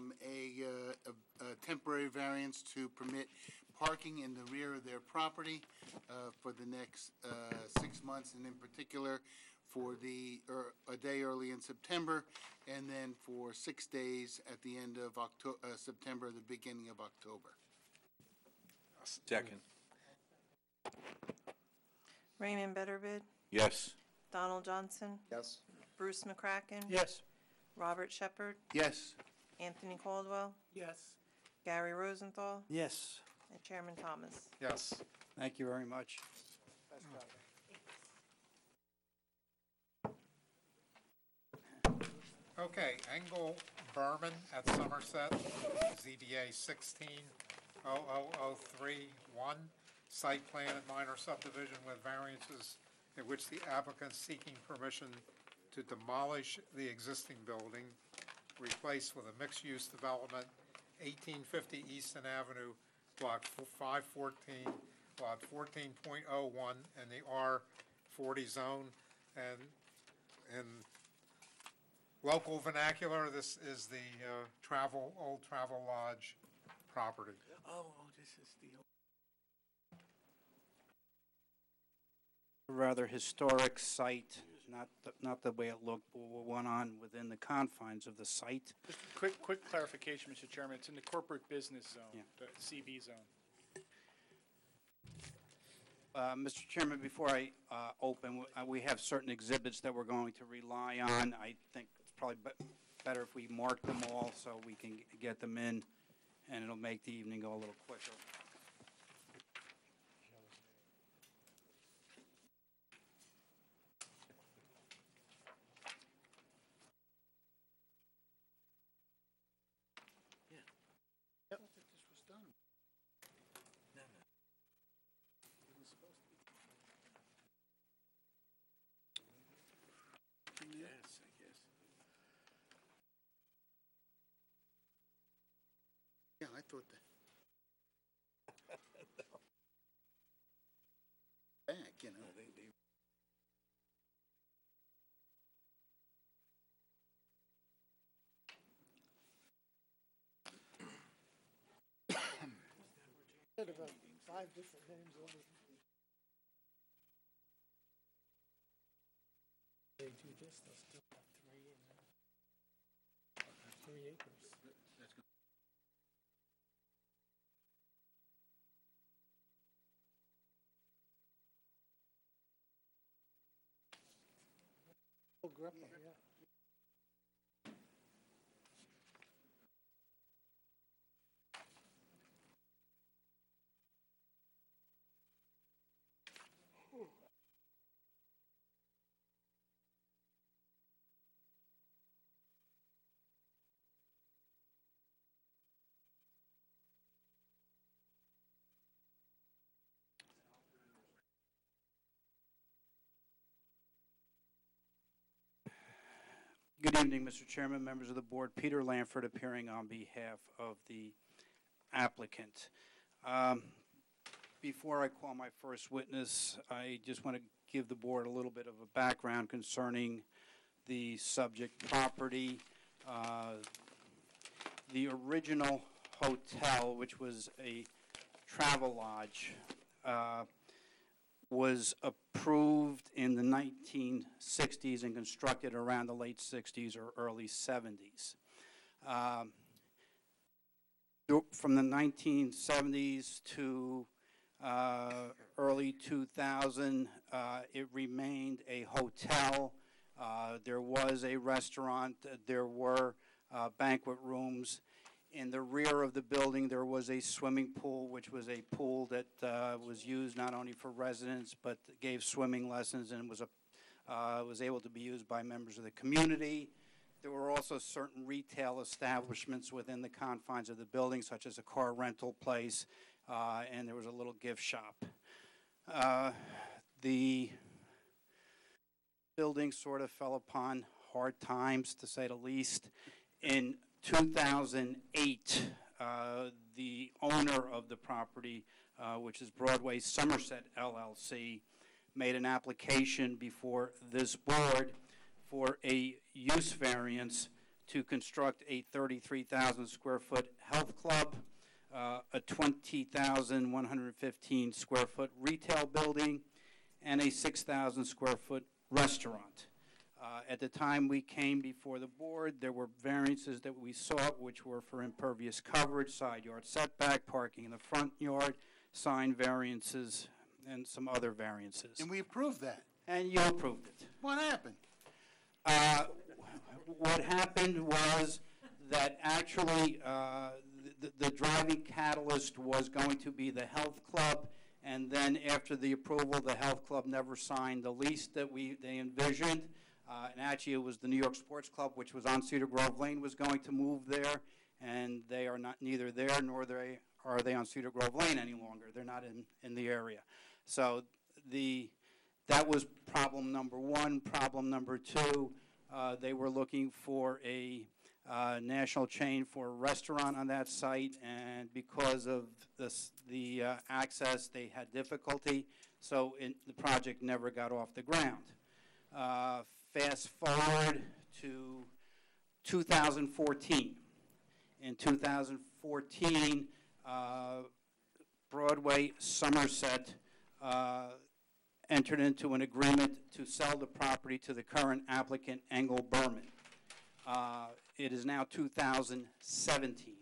Speaker 8: temporary variance to permit parking in the rear of their property for the next 6 months, and in particular for a day early in September, and then for 6 days at the end of September, the beginning of October.
Speaker 13: Second.
Speaker 2: Raymond Betterbid,
Speaker 13: Yes.
Speaker 2: Donald Johnson,
Speaker 10: Yes.
Speaker 2: Bruce McCracken.
Speaker 9: Yes.
Speaker 2: Robert Shepherd,
Speaker 8: Yes.
Speaker 2: Anthony Caldwell,
Speaker 9: Yes.
Speaker 2: Gary Rosenthal,
Speaker 12: Yes.
Speaker 2: and Chairman Thomas.
Speaker 1: Yes.
Speaker 11: Thank you very much.
Speaker 1: Okay, Engel Berman at Somerset, ZBA 16-00031, site plan and minor subdivision with variances in which the applicant seeking permission to demolish the existing building, replace with a mixed-use development, 1850 Easton Avenue, Block 514, Lot 14.01, in the R40 zone, and in local vernacular, this is the old Travel Lodge property.
Speaker 13: This is the.
Speaker 11: Rather historic site, not the way it looked, but what went on within the confines of the site.
Speaker 9: Just quick clarification, Mr. Chairman. It's in the corporate business zone, the CB zone.
Speaker 11: Mr. Chairman, before I open, we have certain exhibits that we're going to rely on. I think it's probably better if we mark them all so we can get them in, and it'll make the evening go a little quicker.
Speaker 13: Yes, I guess.
Speaker 8: Yeah, I thought that. Back, you know.
Speaker 15: Said about 5 different names on it. They do this, they'll still have 3 in there. 3 acres. Oh, Grandpa, yeah.
Speaker 11: Good evening, Mr. Chairman, members of the board. Peter Lanford appearing on behalf of the applicant. Before I call my first witness, I just want to give the board a little bit of a background concerning the subject property. The original hotel, which was a travel lodge, was approved in the 1960s and constructed around the late 60s or early 70s. From the 1970s to early 2000, it remained a hotel. There was a restaurant. There were banquet rooms. In the rear of the building, there was a swimming pool, which was a pool that was used not only for residents, but gave swimming lessons and was able to be used by members of the community. There were also certain retail establishments within the confines of the building, such as a car rental place, and there was a little gift shop. The building sort of fell upon hard times, to say the least. In 2008, the owner of the property, which is Broadway Somerset LLC, made an application before this board for a use variance to construct a 33,000 square foot health club, a 20,115 square foot retail building, and a 6,000 square foot restaurant. At the time we came before the board, there were variances that we sought, which were for impervious coverage, side yard setback, parking in the front yard, sign variances, and some other variances.
Speaker 8: And we approved that.
Speaker 11: And you approved it.
Speaker 8: What happened?
Speaker 11: What happened was that actually the driving catalyst was going to be the health club, and then after the approval, the health club never signed the lease that they envisioned. And actually, it was the New York Sports Club, which was on Cedar Grove Lane, was going to move there, and they are neither there nor are they on Cedar Grove Lane any longer. They're not in the area. So that was problem number one. Problem number two, they were looking for a national chain for a restaurant on that site, and because of the access, they had difficulty, so the project never got off the ground. Fast forward to 2014. In 2014, Broadway Somerset entered into an agreement to sell the property to the current applicant, Engel Berman. It is now 2017.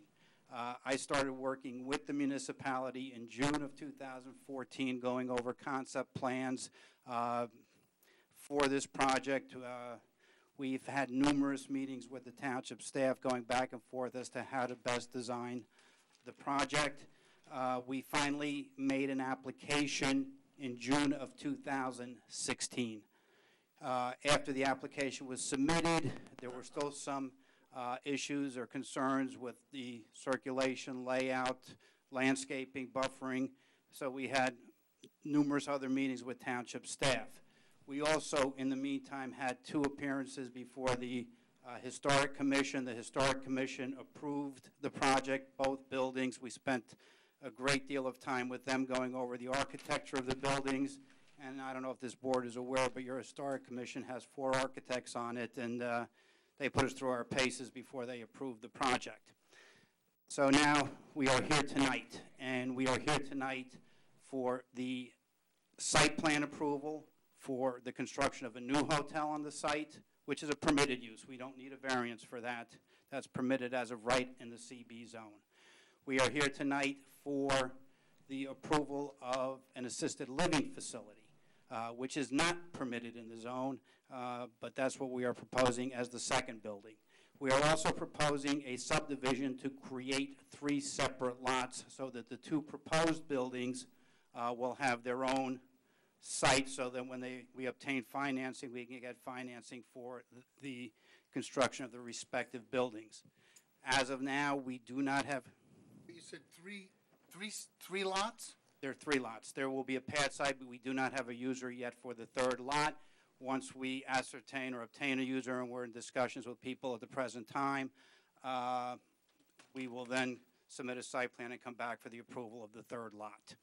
Speaker 11: I started working with the municipality in June of 2014, going over concept plans for this project. We've had numerous meetings with the township staff going back and forth as to how to best design the project. We finally made an application in June of 2016. After the application was submitted, there were still some issues or concerns with the circulation, layout, landscaping, buffering, so we had numerous other meetings with township staff. We also, in the meantime, had two appearances before the Historic Commission. The Historic Commission approved the project, both buildings. We spent a great deal of time with them going over the architecture of the buildings, and I don't know if this board is aware, but your Historic Commission has 4 architects on it, and they put us through our paces before they approved the project. So now we are here tonight, and we are here tonight for the site plan approval for the construction of a new hotel on the site, which is a permitted use. We don't need a variance for that. That's permitted as of right in the CB zone. We are here tonight for the approval of an assisted living facility, which is not permitted in the zone, but that's what we are proposing as the second building. We are also proposing a subdivision to create 3 separate lots so that the 2 proposed buildings will have their own site, so that when we obtain financing, we can get financing for the construction of the respective buildings. As of now, we do not have...
Speaker 8: You said three lots?
Speaker 11: There are 3 lots. There will be a pad site, but we do not have a user yet for the 3rd lot. Once we ascertain or obtain a user, and we're in discussions with people at the present time, we will then submit a site plan and come back for the approval of the 3rd lot.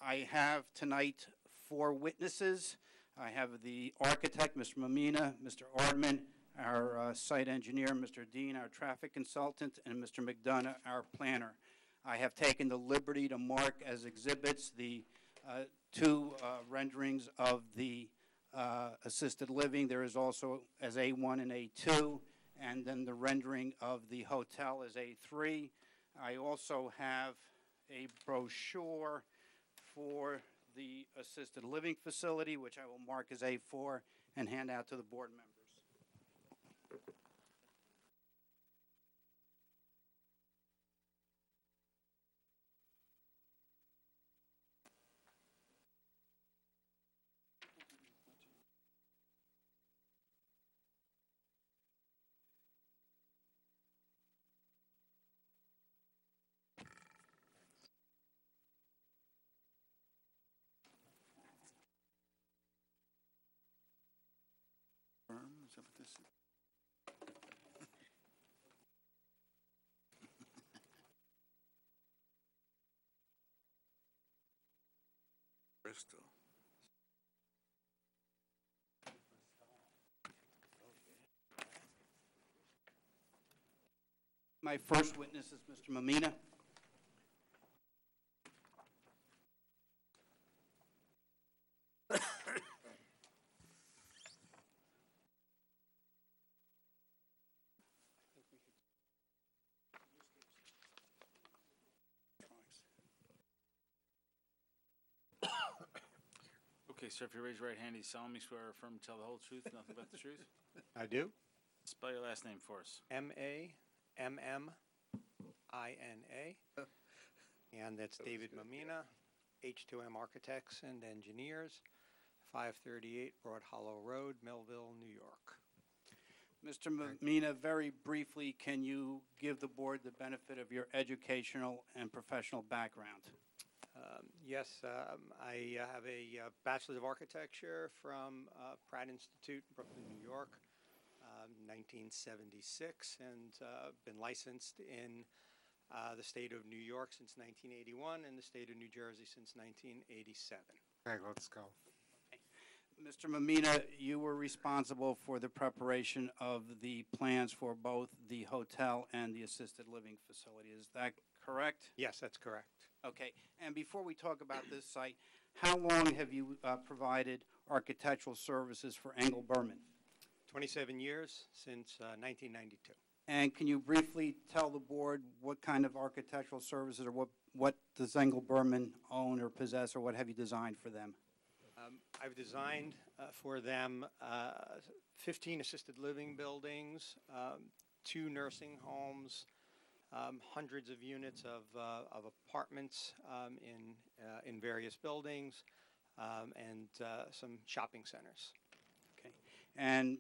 Speaker 11: I have tonight 4 witnesses. I have the architect, Mr. Mamina, Mr. Ardman, our site engineer, Mr. Dean, our traffic consultant, and Mr. McDonough, our planner. I have taken the liberty to mark as exhibits the 2 renderings of the assisted living. There is also as A1 and A2, and then the rendering of the hotel is A3. I also have a brochure for the assisted living facility, which I will mark as A4 and hand out to the board members.
Speaker 8: Is that what this is?
Speaker 13: Bristol.
Speaker 11: My first witness is Mr. Mamina.
Speaker 7: Okay, sir, if you raise your right hand, you solemnly swear or affirm to tell the whole truth, nothing but the truth?
Speaker 16: I do.
Speaker 7: Spell your last name for us.
Speaker 16: Mammina. And that's David Mamina, H2M Architects and Engineers, 538 Broad Hollow Road, Millville, New York.
Speaker 11: Mr. Mamina, very briefly, can you give the board the benefit of your educational and professional background?
Speaker 16: Yes, I have a Bachelor's of Architecture from Pratt Institute, Brooklyn, New York, 1976, and been licensed in the state of New York since 1981 and the state of New Jersey since 1987.
Speaker 1: Okay, let's go.
Speaker 11: Mr. Mamina, you were responsible for the preparation of the plans for both the hotel and the assisted living facility. Is that correct?
Speaker 16: Yes, that's correct.
Speaker 11: Okay. And before we talk about this site, how long have you provided architectural services for Engel Berman?
Speaker 16: 27 years since 1992.
Speaker 11: And can you briefly tell the board what kind of architectural services or what does Engel Berman own or possess, or what have you designed for them?
Speaker 16: I've designed for them 15 assisted living buildings, 2 nursing homes, hundreds of units of apartments in various buildings, and some shopping centers.
Speaker 11: Okay. And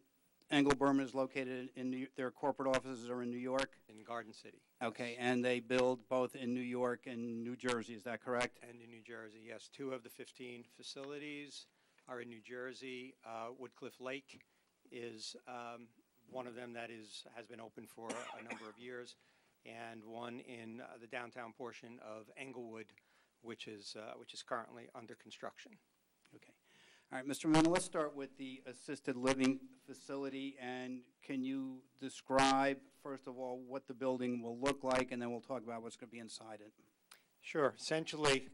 Speaker 11: Engel Berman is located in their corporate offices are in New York?
Speaker 16: In Garden City.
Speaker 11: Okay,
Speaker 16: Yes.
Speaker 11: and they build both in New York and New Jersey, is that correct?
Speaker 16: And in New Jersey, yes. 2 of the 15 facilities are in New Jersey. Woodcliff Lake is one of them that has been open for a number of years, and one in the downtown portion of Englewood, which is currently under construction.
Speaker 11: Okay. All right, Mr. Mamina, let's start with the assisted living facility, and can you describe, first of all, what the building will look like, and then we'll talk about what's going to be inside it.
Speaker 16: Sure. Essentially,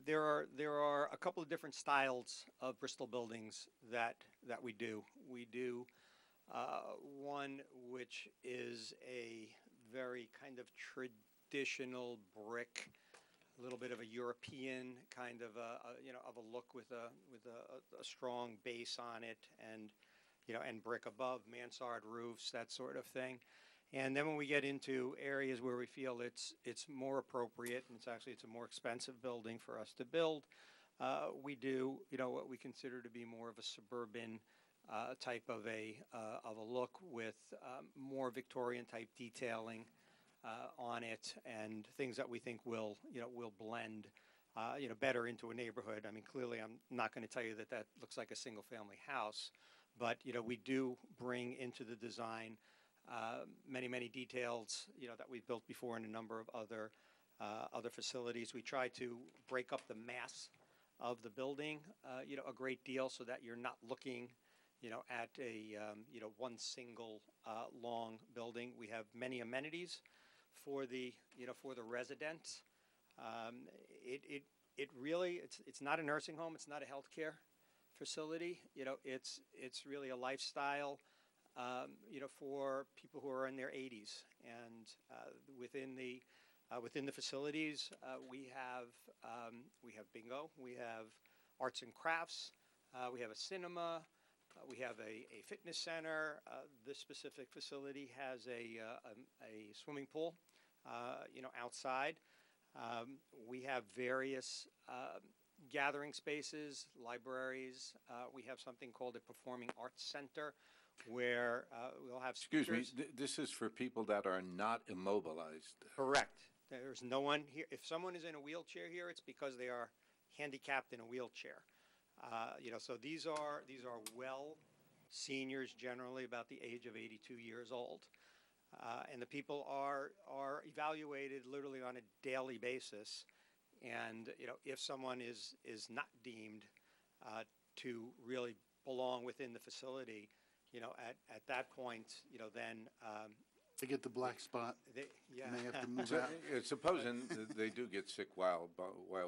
Speaker 16: there are a couple of different styles of Bristol buildings that we do. We do one which is a very kind of traditional brick, a little bit of a European kind of a look with a strong base on it, and brick above, mansard roofs, that sort of thing. And then when we get into areas where we feel it's more appropriate, and it's a more expensive building for us to build, we do what we consider to be more of a suburban type of a look with more Victorian type detailing on it, and things that we think will blend better into a neighborhood. I mean, clearly, I'm not going to tell you that looks like a single family house, but we do bring into the design many details that we've built before in a number of other facilities. We try to break up the mass of the building a great deal, so that you're not looking at a one single long building. We have many amenities for the residents. It really it's not a nursing home. It's not a healthcare facility. It's really a lifestyle. For people who are in their 80s, and within the facilities, we have bingo, we have arts and crafts, we have a cinema, we have a fitness center. This specific facility has a swimming pool, outside. We have various gathering spaces, libraries. We have something called a performing arts center, where we'll have
Speaker 13: Excuse me,
Speaker 16: speakers.
Speaker 13: this is for people that are not immobilized.
Speaker 16: Correct. There's no one here. If someone is in a wheelchair here, it's because they are handicapped in a wheelchair. So these are well seniors, generally about the age of 82 years old, and the people are evaluated literally on a daily basis And, if someone is not deemed to really belong within the facility, at that point, then
Speaker 8: They get the black spot,
Speaker 16: yeah.
Speaker 8: and they have to move
Speaker 13: So,
Speaker 8: out.
Speaker 13: supposing they do get sick while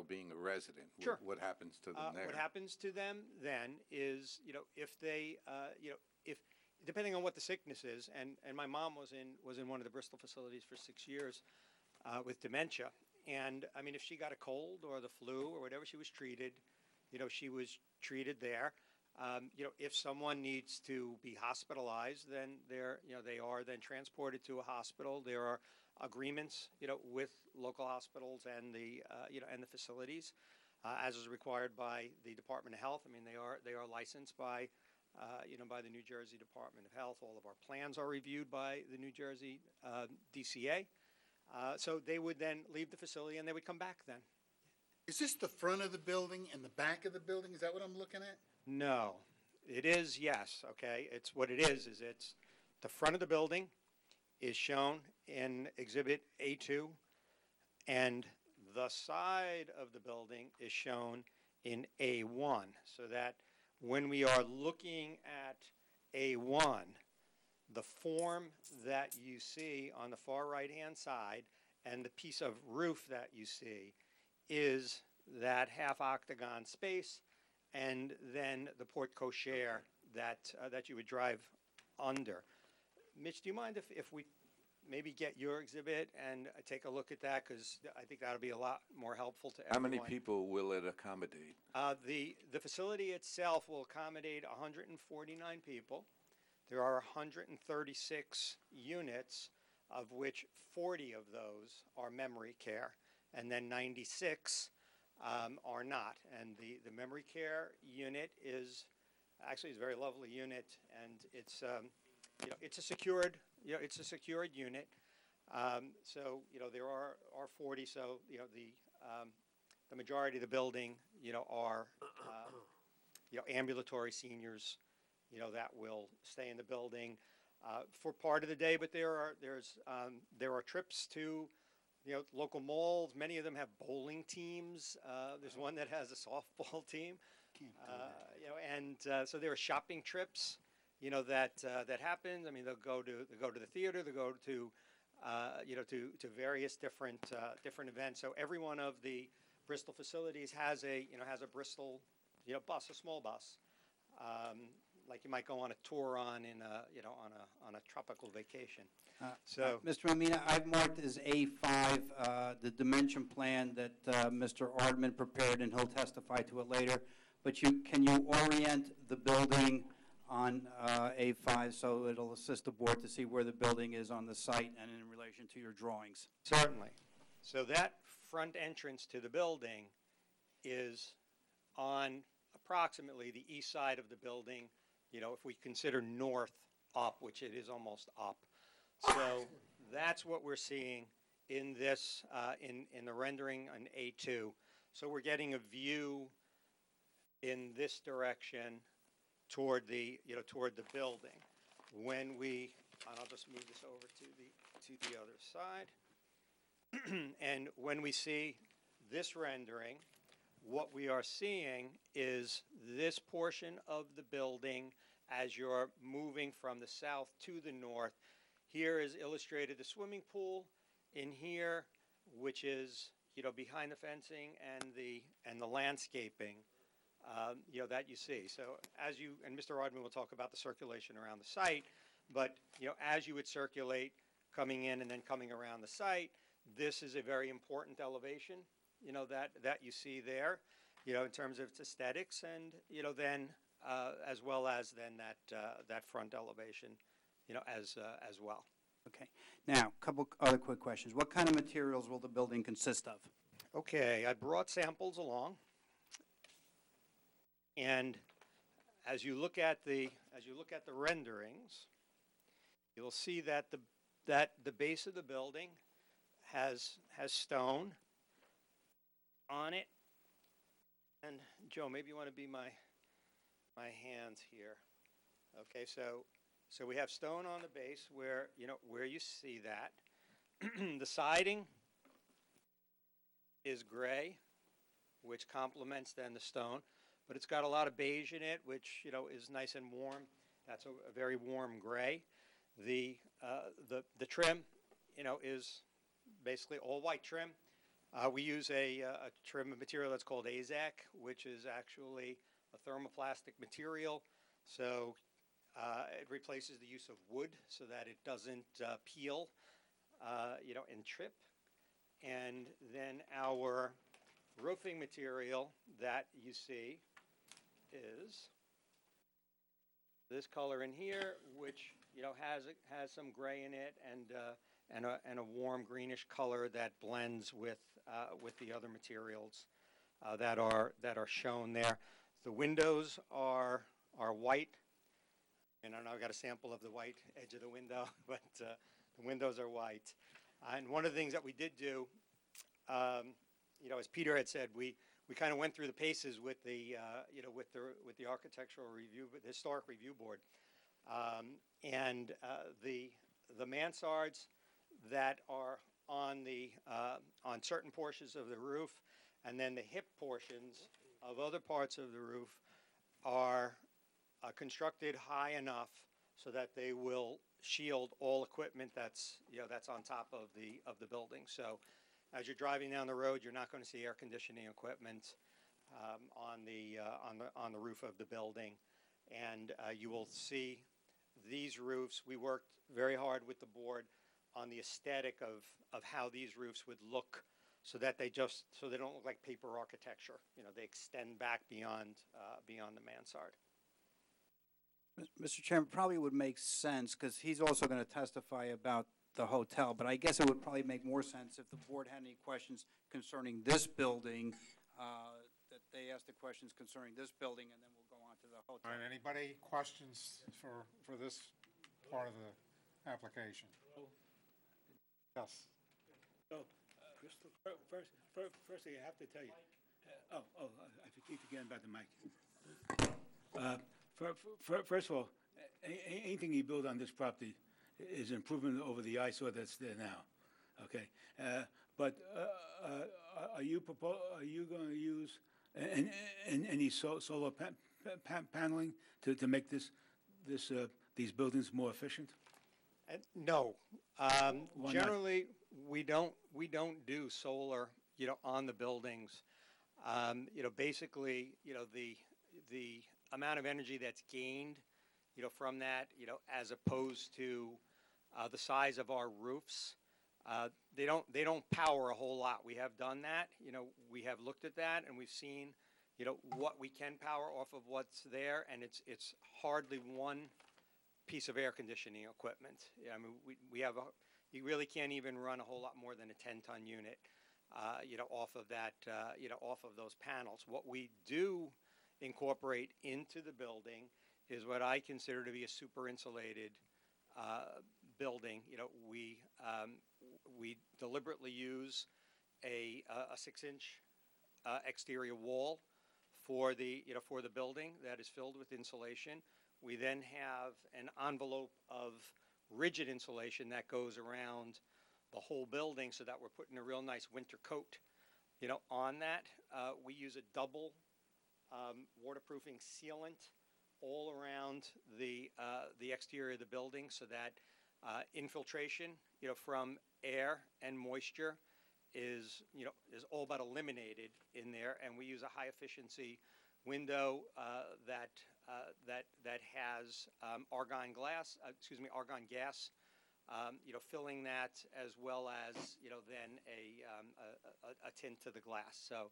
Speaker 13: being a resident,
Speaker 16: Sure.
Speaker 13: what happens to them there?
Speaker 16: What happens to them then is, if they, if, depending on what the sickness is, and my mom was in one of the Bristol facilities for 6 years with dementia. And, I mean, if she got a cold or the flu or whatever, she was treated there. If someone needs to be hospitalized, then they are then transported to a hospital. There are agreements, with local hospitals and and the facilities, as is required by the Department of Health. I mean, they are licensed by, by the New Jersey Department of Health. All of our plans are reviewed by the New Jersey DCA. So they would then leave the facility and they would come back then.
Speaker 8: Is this the front of the building and the back of the building? Is that what I'm looking at?
Speaker 16: No, it is, yes, okay. It's what it is it's the front of the building is shown in Exhibit A2, and the side of the building is shown in A1, so that when we are looking at A1, the form that you see on the far right-hand side and the piece of roof that you see is that half octagon space, and then the porte cochere that you would drive under. Mitch, do you mind if we maybe get your exhibit and take a look at that? Because I think that'll be a lot more helpful to
Speaker 13: How
Speaker 16: everyone.
Speaker 13: many people will it accommodate?
Speaker 16: The facility itself will accommodate 149 people. There are 136 units, of which 40 of those are memory care, and then 96 are not. And the memory care unit is actually a very lovely unit, and it's it's a secured unit. So there are 40. So the majority of the building are ambulatory seniors that will stay in the building for part of the day. But there are trips to local malls. Many of them have bowling teams. There's one that has a softball team. So there are shopping trips, that happen. I mean, they'll go to the theater. They'll go to, to various different events. So every one of the Bristol facilities has a Bristol, bus, a small bus, like you might go on a tour on a tropical vacation.
Speaker 11: Mr. Mamina, I've marked as A5 the dimension plan that Mr. Ardman prepared, and he'll testify to it later. But can you orient the building on A5 so it'll assist the board to see where the building is on the site and in relation to your drawings?
Speaker 16: Certainly. So that front entrance to the building is on approximately the east side of the building, if we consider north up, which it is almost up. So that's what we're seeing in this, in the rendering on A2. So we're getting a view in this direction toward the building. And I'll just move this over to the other side. And when we see this rendering, what we are seeing is this portion of the building as you're moving from the south to the north. Here is illustrated the swimming pool in here, which is behind the fencing and the landscaping that you see. So and Mr. Rodman will talk about the circulation around the site, but as you would circulate coming in and then coming around the site, this is a very important elevation that you see there, in terms of its aesthetics, and then as well as then that front elevation, as well.
Speaker 11: Okay. Now, a couple other quick questions. What kind of materials will the building consist of?
Speaker 16: Okay, I brought samples along, and as you look at the renderings, you'll see that the base of the building has stone on it. And Joe, maybe you want to be my hands here. Okay, so we have stone on the base where you see that. The siding is gray, which complements then the stone, but it's got a lot of beige in it, which, you know, is nice and warm. That's a very warm gray. The trim, you know, is basically all white trim. We use a trim material that's called AZAC, which is actually a thermoplastic material. So it replaces the use of wood so that it doesn't peel, you know, and trip. And then our roofing material that you see is this color in here, which, you know, has some gray in it and a warm greenish color that blends with the other materials that are shown there. The windows are white, and I know I got a sample of the white edge of the window, but the windows are white. And one of the things that we did do, you know, as Peter had said, we kind of went through the paces with the you know, with the architectural review, with the historic review board, and the mansards that are on certain portions of the roof, and then the hip portions of other parts of the roof are constructed high enough so that they will shield all equipment that's, you know, that's on top of the building. So as you're driving down the road, you're not going to see air conditioning equipment on the roof of the building, and you will see these roofs. We worked very hard with the board on the aesthetic of how these roofs would look, so that they don't look like paper architecture. You know, they extend back beyond the mansard.
Speaker 11: Mr. Chairman, probably would make sense, because he's also going to testify about the hotel, but I guess it would probably make more sense if the board had any questions concerning this building, that they ask the questions concerning this building, and then we'll go on to the hotel.
Speaker 1: All right, anybody questions for this part of the application? Yes.
Speaker 4: So, firstly, I have to tell you, I keep forgetting about the mic. First of all, anything you build on this property is improvement over the eyesore that's there now, okay? But are you going to use any solar paneling to make these buildings more efficient?
Speaker 16: No.
Speaker 4: Why
Speaker 16: Generally, we don't do solar, you know, on the buildings. You know, basically, you know, the amount of energy that's gained, you know, from that, you know, as opposed to the size of our roofs, they don't power a whole lot. We have done that. You know, we have looked at that, and we've seen, you know, what we can power off of what's there, and it's hardly one piece of air conditioning equipment. I mean, we have you really can't even run a whole lot more than a 10-ton unit, you know, off of that, you know, off of those panels. What we do incorporate into the building is what I consider to be a super insulated building. You know, we deliberately use a 6-inch exterior wall for the building that is filled with insulation. We then have an envelope of rigid insulation that goes around the whole building, so that we're putting a real nice winter coat, you know, on that. We use a double waterproofing sealant all around the exterior of the building, so that infiltration, you know, from air and moisture is all but eliminated in there. And we use a high efficiency window that has argon gas, you know, filling that, as well as, you know, then a tint to the glass. So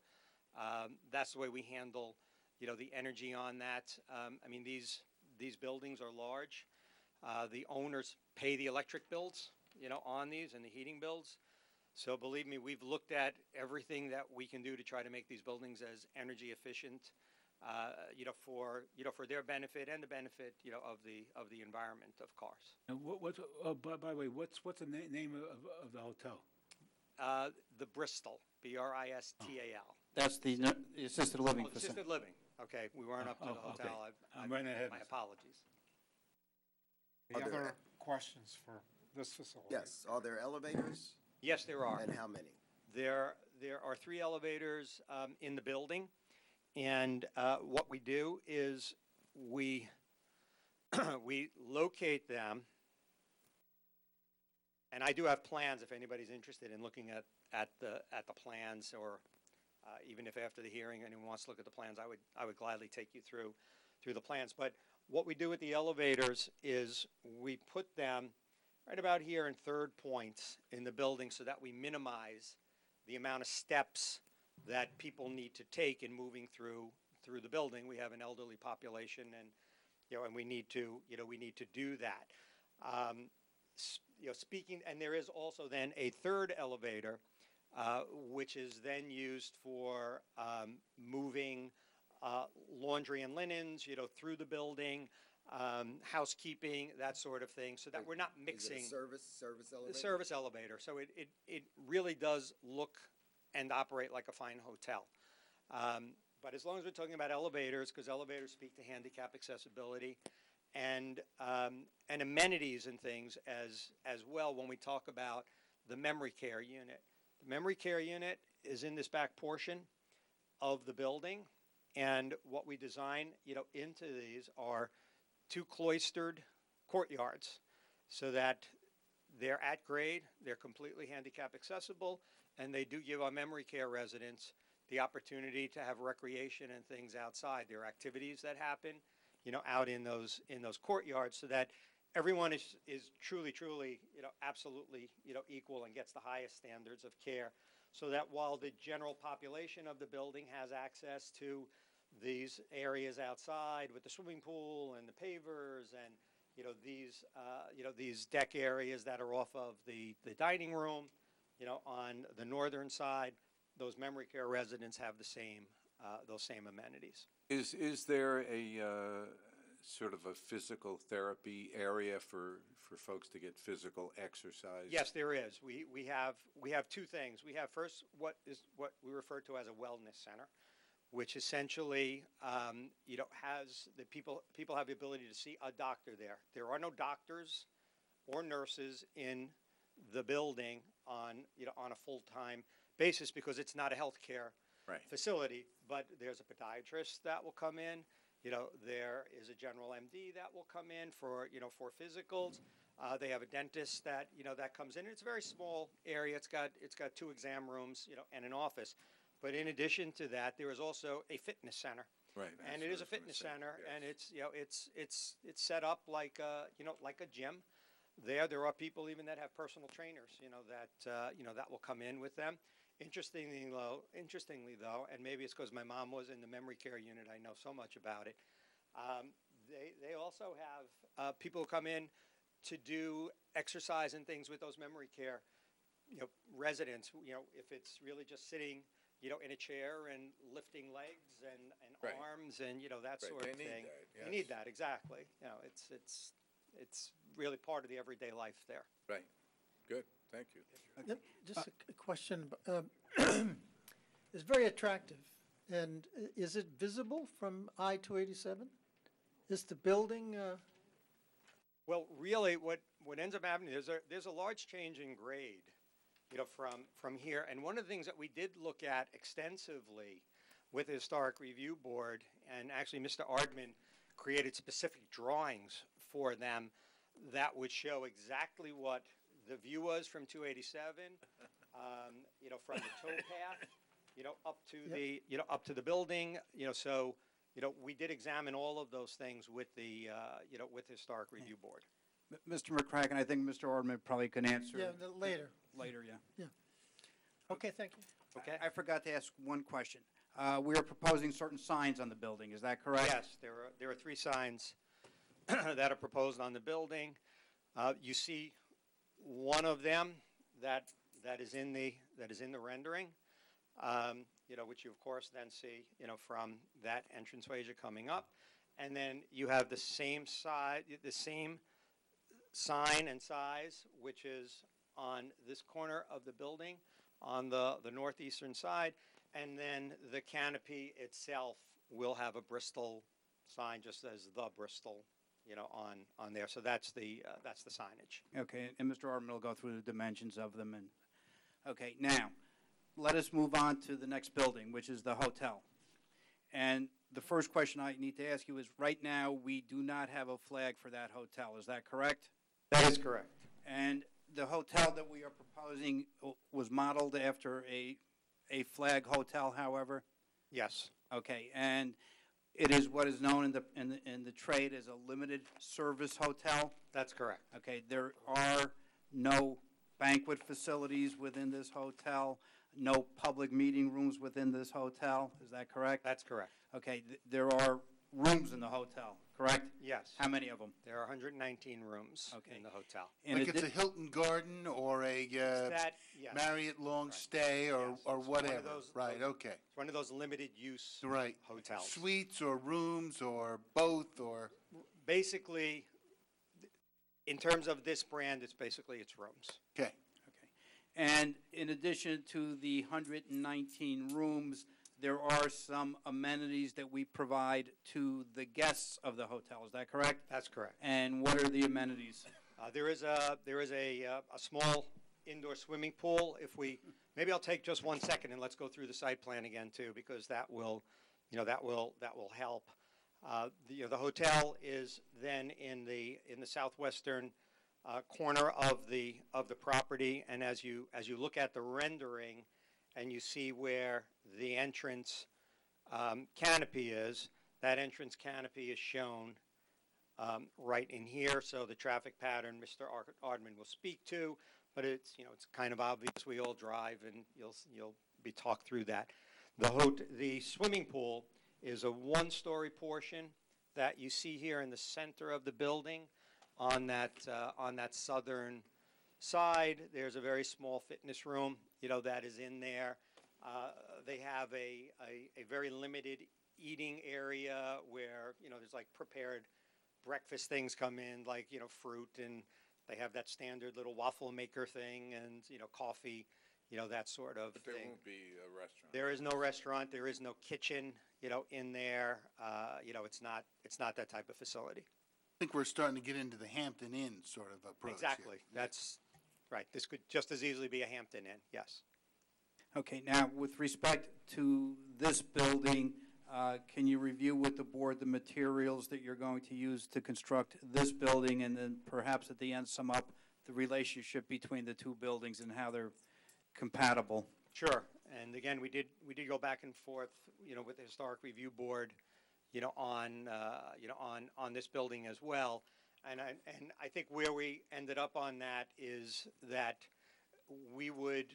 Speaker 16: that's the way we handle, you know, the energy on that. I mean, these buildings are large. The owners pay the electric bills, you know, on these, and the heating bills. So believe me, we've looked at everything that we can do to try to make these buildings as energy efficient, you know, for their benefit and the benefit, you know, of the environment, of course.
Speaker 4: And by the way, what's the name of the hotel?
Speaker 16: The Bristol, Bristal.
Speaker 11: That's the assisted living facility.
Speaker 16: Assisted living. Okay, we weren't up to the hotel.
Speaker 4: Okay. I'm running ahead.
Speaker 16: My apologies.
Speaker 1: Any other questions for this facility?
Speaker 10: Yes. Are there elevators?
Speaker 16: Yes, there are.
Speaker 10: And how many?
Speaker 16: There there are 3 elevators in the building, and what we do is we we locate them, and I do have plans if anybody's interested in looking at the plans, or even if after the hearing anyone wants to look at the plans, I would gladly take you through the plans. But what we do with the elevators is we put them right about here in 3rd points in the building so that we minimize the amount of steps that people need to take in moving through the building. We have an elderly population, and and we need to do that. Speaking, and there is also then a 3rd elevator, which is then used for moving laundry and linens, through the building, housekeeping, that sort of thing, so that we're not mixing.
Speaker 10: Is it a service elevator?
Speaker 16: The service elevator. So it really does look and operate like a fine hotel. But as long as we're talking about elevators, because elevators speak to handicap accessibility and amenities and things as well when we talk about the memory care unit. The memory care unit is in this back portion of the building, and what we design, into these are 2 cloistered courtyards so that they're at grade, they're completely handicap accessible, and they do give our memory care residents the opportunity to have recreation and things outside. There are activities that happen, out in those courtyards, so that everyone is truly, absolutely, equal and gets the highest standards of care, so that while the general population of the building has access to these areas outside with the swimming pool and the pavers and these deck areas that are off of the dining room, on the northern side, those memory care residents have those same amenities.
Speaker 13: Is there a sort of a physical therapy area for folks to get physical exercise?
Speaker 16: Yes, there is. We have 2 things. We have first what we refer to as a wellness center, which essentially has the people have the ability to see a doctor there. There are no doctors or nurses in the building on a full-time basis because it's not a healthcare facility, but there's a podiatrist that will come in. There is a general MD that will come in for physicals. They have a dentist that comes in. It's a very small area. It's got 2 exam rooms, and an office. But in addition to that, there is also a fitness center.
Speaker 13: Right.
Speaker 16: And it is a fitness center, and it's set up like a gym. There are people even that have personal trainers, that will come in with them. Interestingly though, and maybe it's because my mom was in the memory care unit, I know so much about it. They also have people who come in to do exercise and things with those memory care, residents. If it's really just sitting, in a chair and lifting legs and arms and that sort of thing. They need that, exactly. It's really part of the everyday life there.
Speaker 13: Right. Good. Thank you.
Speaker 15: Yep, just a question. It's very attractive. And is it visible from I-287? Is the building,
Speaker 16: Well, really, what ends up happening, there's a large change in grade, from here. And one of the things that we did look at extensively with the Historic Review Board, and actually Mr. Ardman created specific drawings for them that would show exactly what the view was from 287, from the towpath, up to the, up to the building, so, we did examine all of those things with the, with the Historic Review Board.
Speaker 11: Mr. McCracken, I think Mr. Ordman probably can answer.
Speaker 15: later?
Speaker 11: Later, yeah.
Speaker 15: Yeah. Okay, thank you.
Speaker 16: Okay.
Speaker 11: I forgot to ask one question. We are proposing certain signs on the building, is that correct?
Speaker 16: Yes, there are 3 signs that are proposed on the building. You see one of them that is in the rendering, which you of course then see, from that entranceway as you're coming up, and then you have the same sign and size, which is on this corner of the building on the northeastern side, and then the canopy itself will have a Bristol sign, just as the Bristol, on there. So that's the signage.
Speaker 11: Okay, and Mr. Ordman will go through the dimensions of them. Okay, now, let us move on to the next building, which is the hotel. And the first question I need to ask you is, right now, we do not have a flag for that hotel. Is that correct?
Speaker 14: That is correct.
Speaker 11: And the hotel that we are proposing was modeled after a flag hotel, however?
Speaker 16: Yes.
Speaker 11: Okay, and it is what is known in the trade as a limited service hotel?
Speaker 16: That's correct.
Speaker 11: Okay, there are no banquet facilities within this hotel, no public meeting rooms within this hotel, is that correct?
Speaker 16: That's correct.
Speaker 11: Okay, there are rooms in the hotel, correct?
Speaker 16: Yes.
Speaker 11: How many of them?
Speaker 16: There are 119 rooms
Speaker 11: Okay.
Speaker 16: in the hotel.
Speaker 8: Like it's a Hilton Garden or a
Speaker 16: That, yes.
Speaker 8: Marriott long stay or,
Speaker 16: Yes.
Speaker 8: or
Speaker 16: It's one of
Speaker 8: whatever?
Speaker 16: those-
Speaker 8: Right, okay.
Speaker 16: It's one of those limited use
Speaker 8: Right.
Speaker 16: hotels.
Speaker 8: Suites or rooms or both or?
Speaker 16: Basically, in terms of this brand, it's rooms.
Speaker 8: Okay.
Speaker 11: And in addition to the 119 rooms, there are some amenities that we provide to the guests of the hotel, is that correct?
Speaker 16: That's correct.
Speaker 11: And what are the amenities?
Speaker 16: There is a small indoor swimming pool. Maybe I'll take just 1 second and let's go through the site plan again too, because that will help. The hotel is then in the southwestern corner of the property, and as you look at the rendering, and you see where the entrance canopy is, that entrance canopy is shown right in here. So the traffic pattern Mr. Ardman will speak to, but it's kind of obvious. We all drive, and you'll be talked through that. The swimming pool is a one-story portion that you see here in the center of the building. On that southern side, there's a very small fitness room, that is in there. They have a very limited eating area where, there's like prepared breakfast things come in, like, fruit, and they have that standard little waffle maker thing and, coffee, that sort of
Speaker 13: But there
Speaker 16: thing.
Speaker 13: won't be a restaurant.
Speaker 16: There is no restaurant, there is no kitchen, in there. It's not that type of facility.
Speaker 8: I think we're starting to get into the Hampton Inn sort of approach here.
Speaker 16: Exactly. That's right. This could just as easily be a Hampton Inn, yes.
Speaker 11: Okay, now, with respect to this building, can you review with the board the materials that you're going to use to construct this building, and then perhaps at the end sum up the relationship between the two buildings and how they're compatible?
Speaker 16: Sure. And again, we did go back and forth, with the Historic Review Board, on this building as well. And I think where we ended up on that is that we would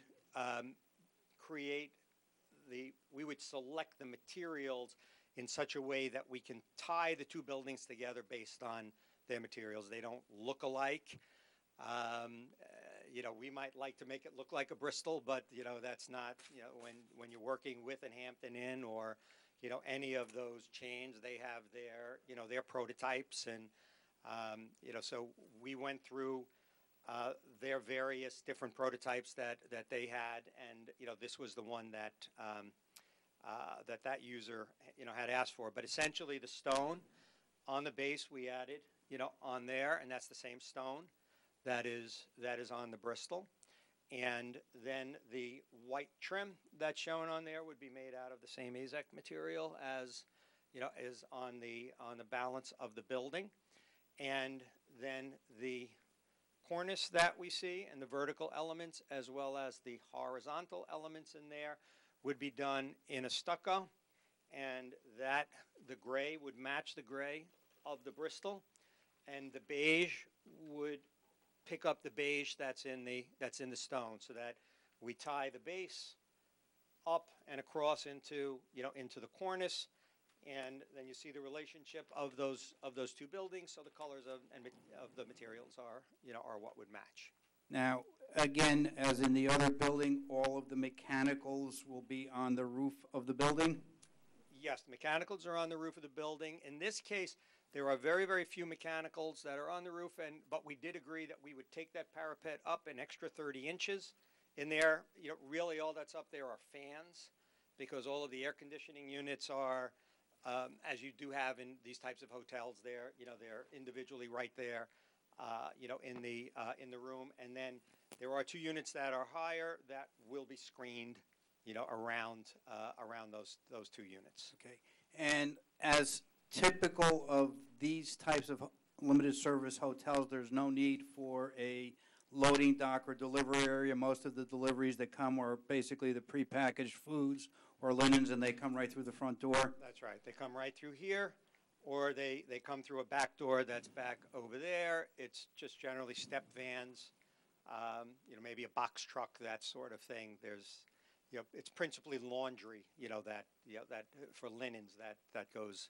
Speaker 16: we would select the materials in such a way that we can tie the two buildings together based on their materials. They don't look alike. We might like to make it look like a Bristol, but, that's not, when you're working with an Hampton Inn or, any of those chains, they have their prototypes. And, so we went through their various different prototypes that they had, and, this was the one that that user, had asked for. But essentially, the stone on the base we added, on there, and that's the same stone that is on the Bristol. And then the white trim that's shown on there would be made out of the same AZEK material as, is on the balance of the building. And then the cornice that we see and the vertical elements, as well as the horizontal elements in there, would be done in a stucco, and that the gray would match the gray of the Bristol, and the beige would pick up the beige that's in the stone, so that we tie the base up and across into the cornice, and then you see the relationship of those two buildings. So the colors of the materials are what would match.
Speaker 11: Now, again, as in the other building, all of the mechanicals will be on the roof of the building?
Speaker 16: Yes, the mechanicals are on the roof of the building. In this case, there are very, very few mechanicals that are on the roof, but we did agree that we would take that parapet up an extra 30 inches. In there, really all that's up there are fans, because all of the air conditioning units are, as you do have in these types of hotels, they're individually right there, in the room. And then there are two units that are higher that will be screened, around those two units.
Speaker 11: Okay. And as typical of these types of limited service hotels, there's no need for a loading dock or delivery area. Most of the deliveries that come are basically the prepackaged foods or linens, and they come right through the front door.
Speaker 16: That's right. They come right through here, or they come through a back door that's back over there. It's just generally step vans, maybe a box truck, that sort of thing. There's, it's principally laundry, that for linens that goes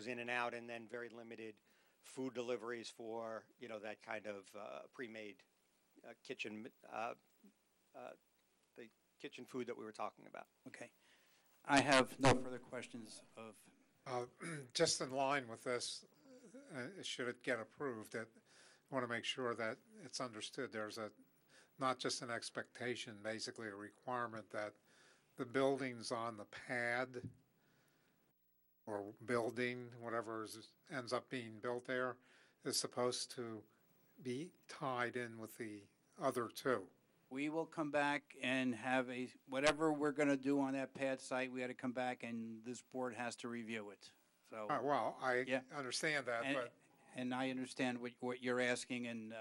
Speaker 16: in and out, and then very limited food deliveries for, that kind of pre-made kitchen, the kitchen food that we were talking about.
Speaker 11: Okay. I have no further questions of.
Speaker 1: Just in line with this, should it get approved, I want to make sure that it's understood there's not just an expectation, basically a requirement that the buildings on the pad or building, whatever ends up being built there, is supposed to be tied in with the other two.
Speaker 11: We will come back and have whatever we're going to do on that pad site, we got to come back and this board has to review it. So.
Speaker 1: Well, I understand that, but.
Speaker 11: And I understand what you're asking, and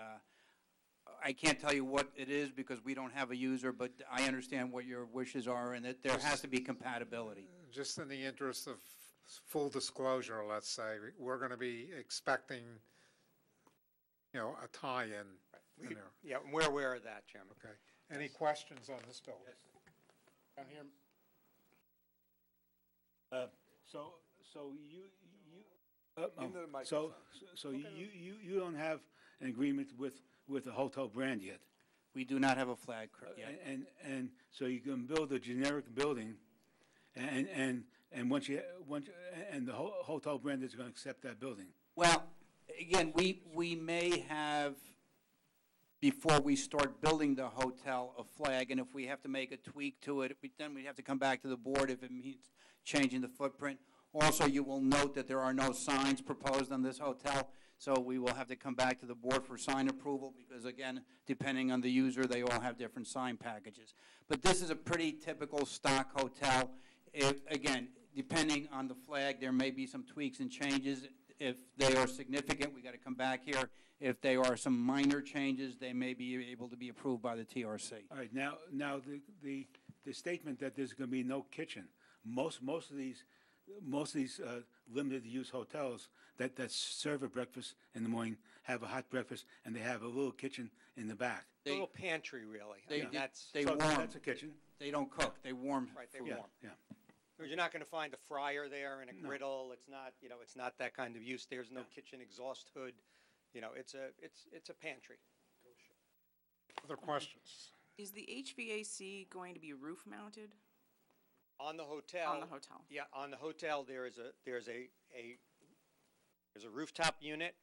Speaker 11: I can't tell you what it is because we don't have a user, but I understand what your wishes are and that there has to be compatibility.
Speaker 1: Just in the interest of full disclosure, let's say, we're going to be expecting, a tie-in in there.
Speaker 16: Yeah, we're aware of that, Chairman.
Speaker 1: Okay. Any questions on this bill?
Speaker 9: Down here.
Speaker 4: You don't have an agreement with the hotel brand yet?
Speaker 11: We do not have a flag yet.
Speaker 4: And so you can build a generic building, and once the hotel brand is going to accept that building.
Speaker 11: Well, again, we may have, before we start building the hotel, a flag, and if we have to make a tweak to it, then we'd have to come back to the board if it means changing the footprint. Also, you will note that there are no signs proposed on this hotel, so we will have to come back to the board for sign approval because, again, depending on the user, they all have different sign packages. But this is a pretty typical stock hotel. Again, depending on the flag, there may be some tweaks and changes. If they are significant, we got to come back here. If they are some minor changes, they may be able to be approved by the TRC.
Speaker 4: All right, now the statement that there's going to be no kitchen. Most of these limited use hotels that serve a breakfast in the morning have a hot breakfast and they have a little kitchen in the back.
Speaker 16: A little pantry, really.
Speaker 11: That's
Speaker 4: a kitchen.
Speaker 11: They don't cook. They warm.
Speaker 16: Right, they
Speaker 11: food.
Speaker 16: warm.
Speaker 4: Yeah.
Speaker 16: Because you're not going to find a fryer there and a griddle. It's not, it's not that kind of use. There's no kitchen exhaust hood. It's a pantry.
Speaker 1: Other questions?
Speaker 3: Is the HVAC going to be roof mounted?
Speaker 16: On the hotel.
Speaker 3: On the hotel.
Speaker 16: Yeah, on the hotel there's a rooftop unit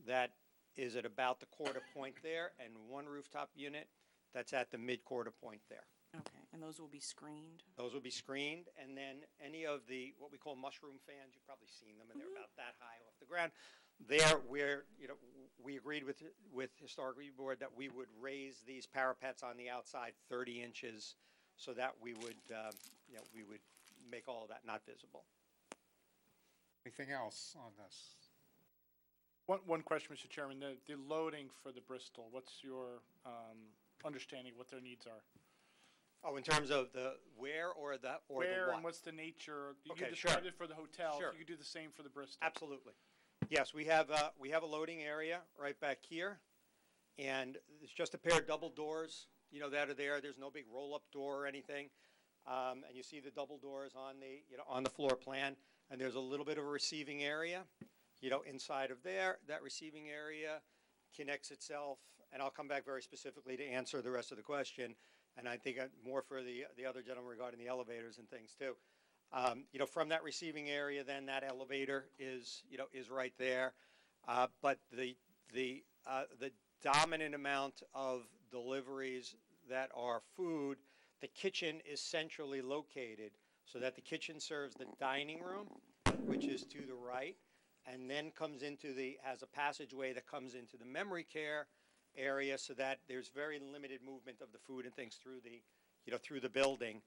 Speaker 16: that is at about the quarter point there, and one rooftop unit that's at the mid-quarter point there.
Speaker 3: Okay, and those will be screened?
Speaker 16: Those will be screened, and then any of the, what we call mushroom fans, you've probably seen them, and they're about that high off the ground. There, we agreed with Historic Review Board that we would raise these parapets on the outside 30 inches so that we would make all of that not visible.
Speaker 1: Anything else on this?
Speaker 9: One question, Mr. Chairman. The loading for the Bristol, what's your understanding what their needs are?
Speaker 16: Oh, in terms of the where or the what?
Speaker 9: And what's the nature? You
Speaker 16: Okay,
Speaker 9: described
Speaker 16: sure.
Speaker 9: it for the hotel.
Speaker 16: Sure.
Speaker 9: So you could do the same for the Bristol.
Speaker 16: Absolutely. Yes, we have a loading area right back here, and it's just a pair of double doors, that are there. There's no big roll-up door or anything, and you see the double doors on the floor plan. And there's a little bit of a receiving area, inside of there. That receiving area connects itself, and I'll come back very specifically to answer the rest of the question. And I think more for the other gentleman regarding the elevators and things too. From that receiving area, then that elevator is right there. But the dominant amount of deliveries that are food, the kitchen is centrally located so that the kitchen serves the dining room, which is to the right, and then has a passageway that comes into the memory care area so that there's very limited movement of the food and things through the building.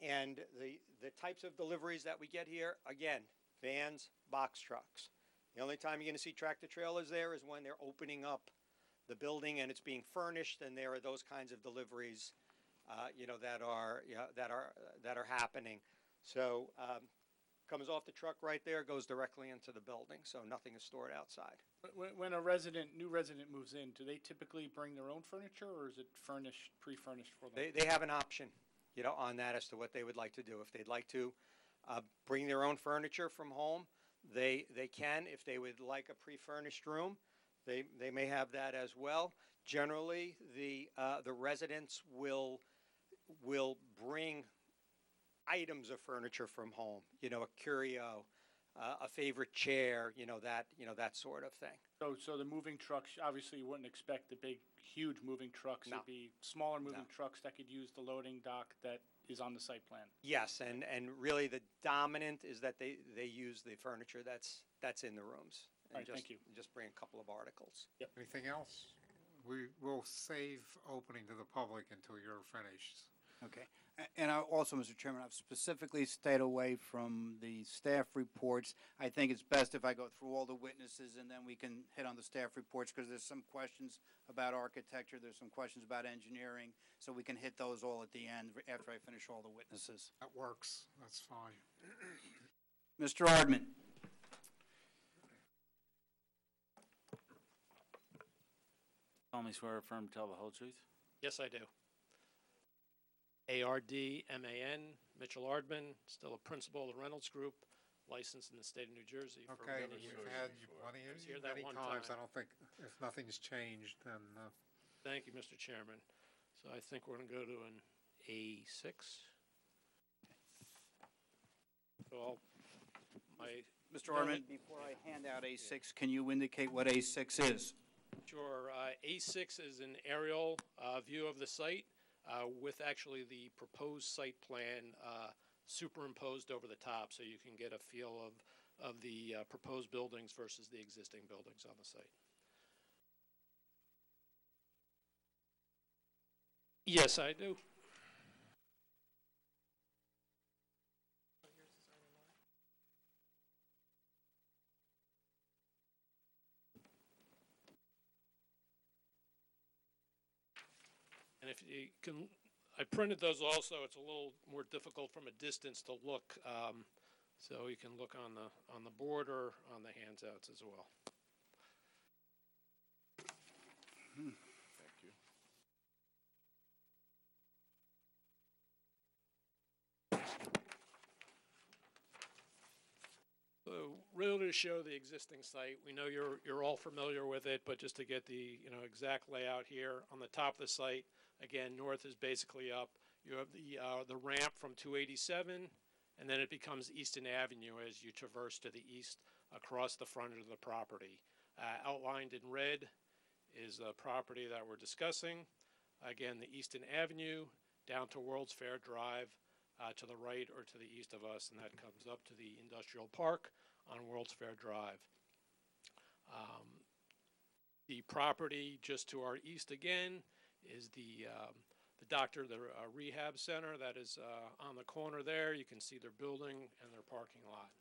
Speaker 16: And the types of deliveries that we get here, again, vans, box trucks. The only time you're going to see tractor trailers there is when they're opening up the building and it's being furnished, and there are those kinds of deliveries, that are happening. So comes off the truck right there, goes directly into the building, so nothing is stored outside.
Speaker 9: When a new resident moves in, do they typically bring their own furniture, or is it pre-furnished for them?
Speaker 16: They have an option, on that as to what they would like to do. If they'd like to bring their own furniture from home, they can. If they would like a pre-furnished room, they may have that as well. Generally, the residents will bring items of furniture from home, a curio, a favorite chair, that sort of thing.
Speaker 9: So the moving trucks, obviously you wouldn't expect the big, huge moving trucks.
Speaker 16: No.
Speaker 9: It'd be smaller moving trucks that could use the loading dock that is on the site plan.
Speaker 16: Yes, and really the dominant is that they use the furniture that's in the rooms. And
Speaker 9: All right, thank you.
Speaker 16: Just bring a couple of articles.
Speaker 1: Anything else? We will save opening to the public until you're finished.
Speaker 11: Okay. And I also, Mr. Chairman, I've specifically stayed away from the staff reports. I think it's best if I go through all the witnesses and then we can hit on the staff reports, because there's some questions about architecture, there's some questions about engineering, so we can hit those all at the end after I finish all the witnesses.
Speaker 1: That works. That's fine.
Speaker 11: Mr. Ardman.
Speaker 7: Solemnly swear or affirm to tell the whole truth?
Speaker 17: Yes, I do. ARDMAN, Mitchell Ardman, still a principal of the Reynolds Group, licensed in the state of New Jersey for
Speaker 1: Okay,
Speaker 17: many years.
Speaker 1: we've had you plenty
Speaker 17: I was here that
Speaker 1: many
Speaker 17: one
Speaker 1: times. I
Speaker 17: time.
Speaker 1: don't think, if nothing's changed, then,
Speaker 17: Thank you, Mr. Chairman. So I think we're going to go to an A6. So
Speaker 11: Mr. Ardman, before I hand out A6, can you indicate what A6 is?
Speaker 17: Sure. A6 is an aerial view of the site with actually the proposed site plan superimposed over the top, so you can get a feel of the proposed buildings versus the existing buildings on the site. Yes, I do. And if you can, I printed those also. It's a little more difficult from a distance to look, so you can look on the board or on the handouts as well.
Speaker 13: Thank you.
Speaker 17: So really to show the existing site, we know you're all familiar with it, but just to get the exact layout here, on the top of the site, again, north is basically up. You have the ramp from 287, and then it becomes Easton Avenue as you traverse to the east across the front of the property. Outlined in red is the property that we're discussing. Again, the Easton Avenue down to World's Fair Drive to the right or to the east of us, and that comes up to the industrial park on World's Fair Drive. The property just to our east again is the rehab center that is on the corner there. You can see their building and their parking lot.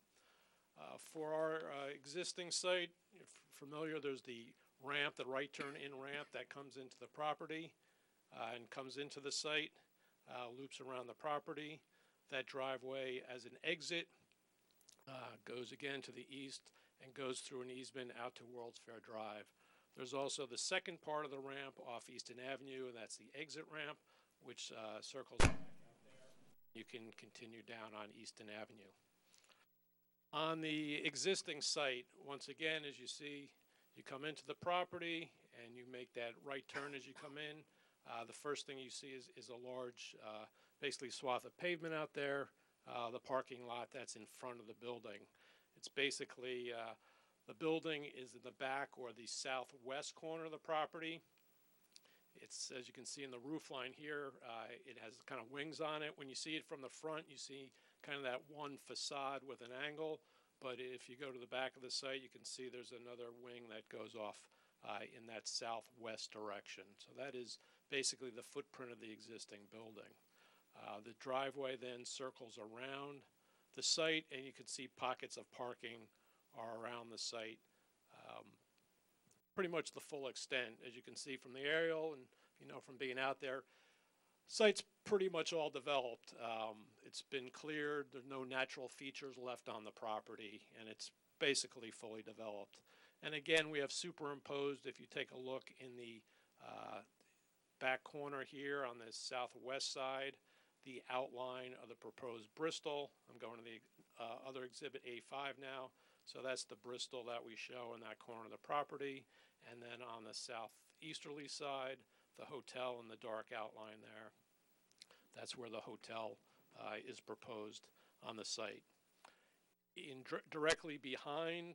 Speaker 17: For our existing site, if you're familiar, there's the ramp, the right turn in ramp that comes into the property and comes into the site, loops around the property. That driveway as an exit goes again to the east and goes through an easement out to World's Fair Drive. There's also the second part of the ramp off Easton Avenue, and that's the exit ramp, which circles back out there. You can continue down on Easton Avenue. On the existing site, once again, as you see, you come into the property and you make that right turn as you come in. The first thing you see is a large, basically swath of pavement out there, the parking lot that's in front of the building. It's basically, the building is in the back or the southwest corner of the property. It's, as you can see in the roof line here, it has kind of wings on it. When you see it from the front, you see kind of that one facade with an angle. But if you go to the back of the site, you can see there's another wing that goes off in that southwest direction. So that is basically the footprint of the existing building. The driveway then circles around the site, and you can see pockets of parking are around the site. Pretty much the full extent, as you can see from the aerial and from being out there. Site's pretty much all developed. It's been cleared. There's no natural features left on the property, and it's basically fully developed. And again, we have superimposed, if you take a look in the back corner here on the southwest side, the outline of the proposed Bristol. I'm going to the other exhibit A5 now. So that's the Bristol that we show in that corner of the property. And then on the southeasterly side, the hotel in the dark outline there. That's where the hotel is proposed on the site. Directly behind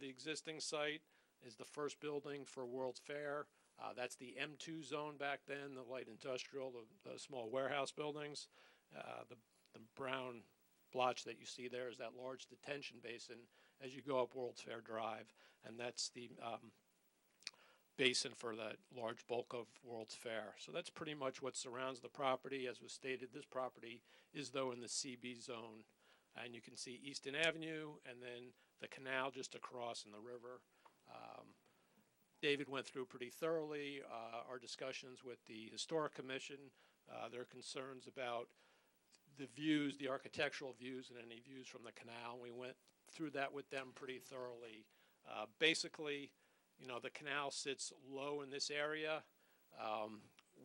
Speaker 17: the existing site is the first building for World's Fair. That's the M2 zone back then, the light industrial, the small warehouse buildings. The brown blotch that you see there is that large detention basin as you go up World's Fair Drive, and that's the basin for that large bulk of World's Fair. So that's pretty much what surrounds the property. As was stated, this property is, though, in the CB zone, and you can see Easton Avenue and then the canal just across in the river. David went through pretty thoroughly our discussions with the Historic Commission, their concerns about the views, the architectural views, and any views from the canal. We went through that with them pretty thoroughly. Basically, the canal sits low in this area,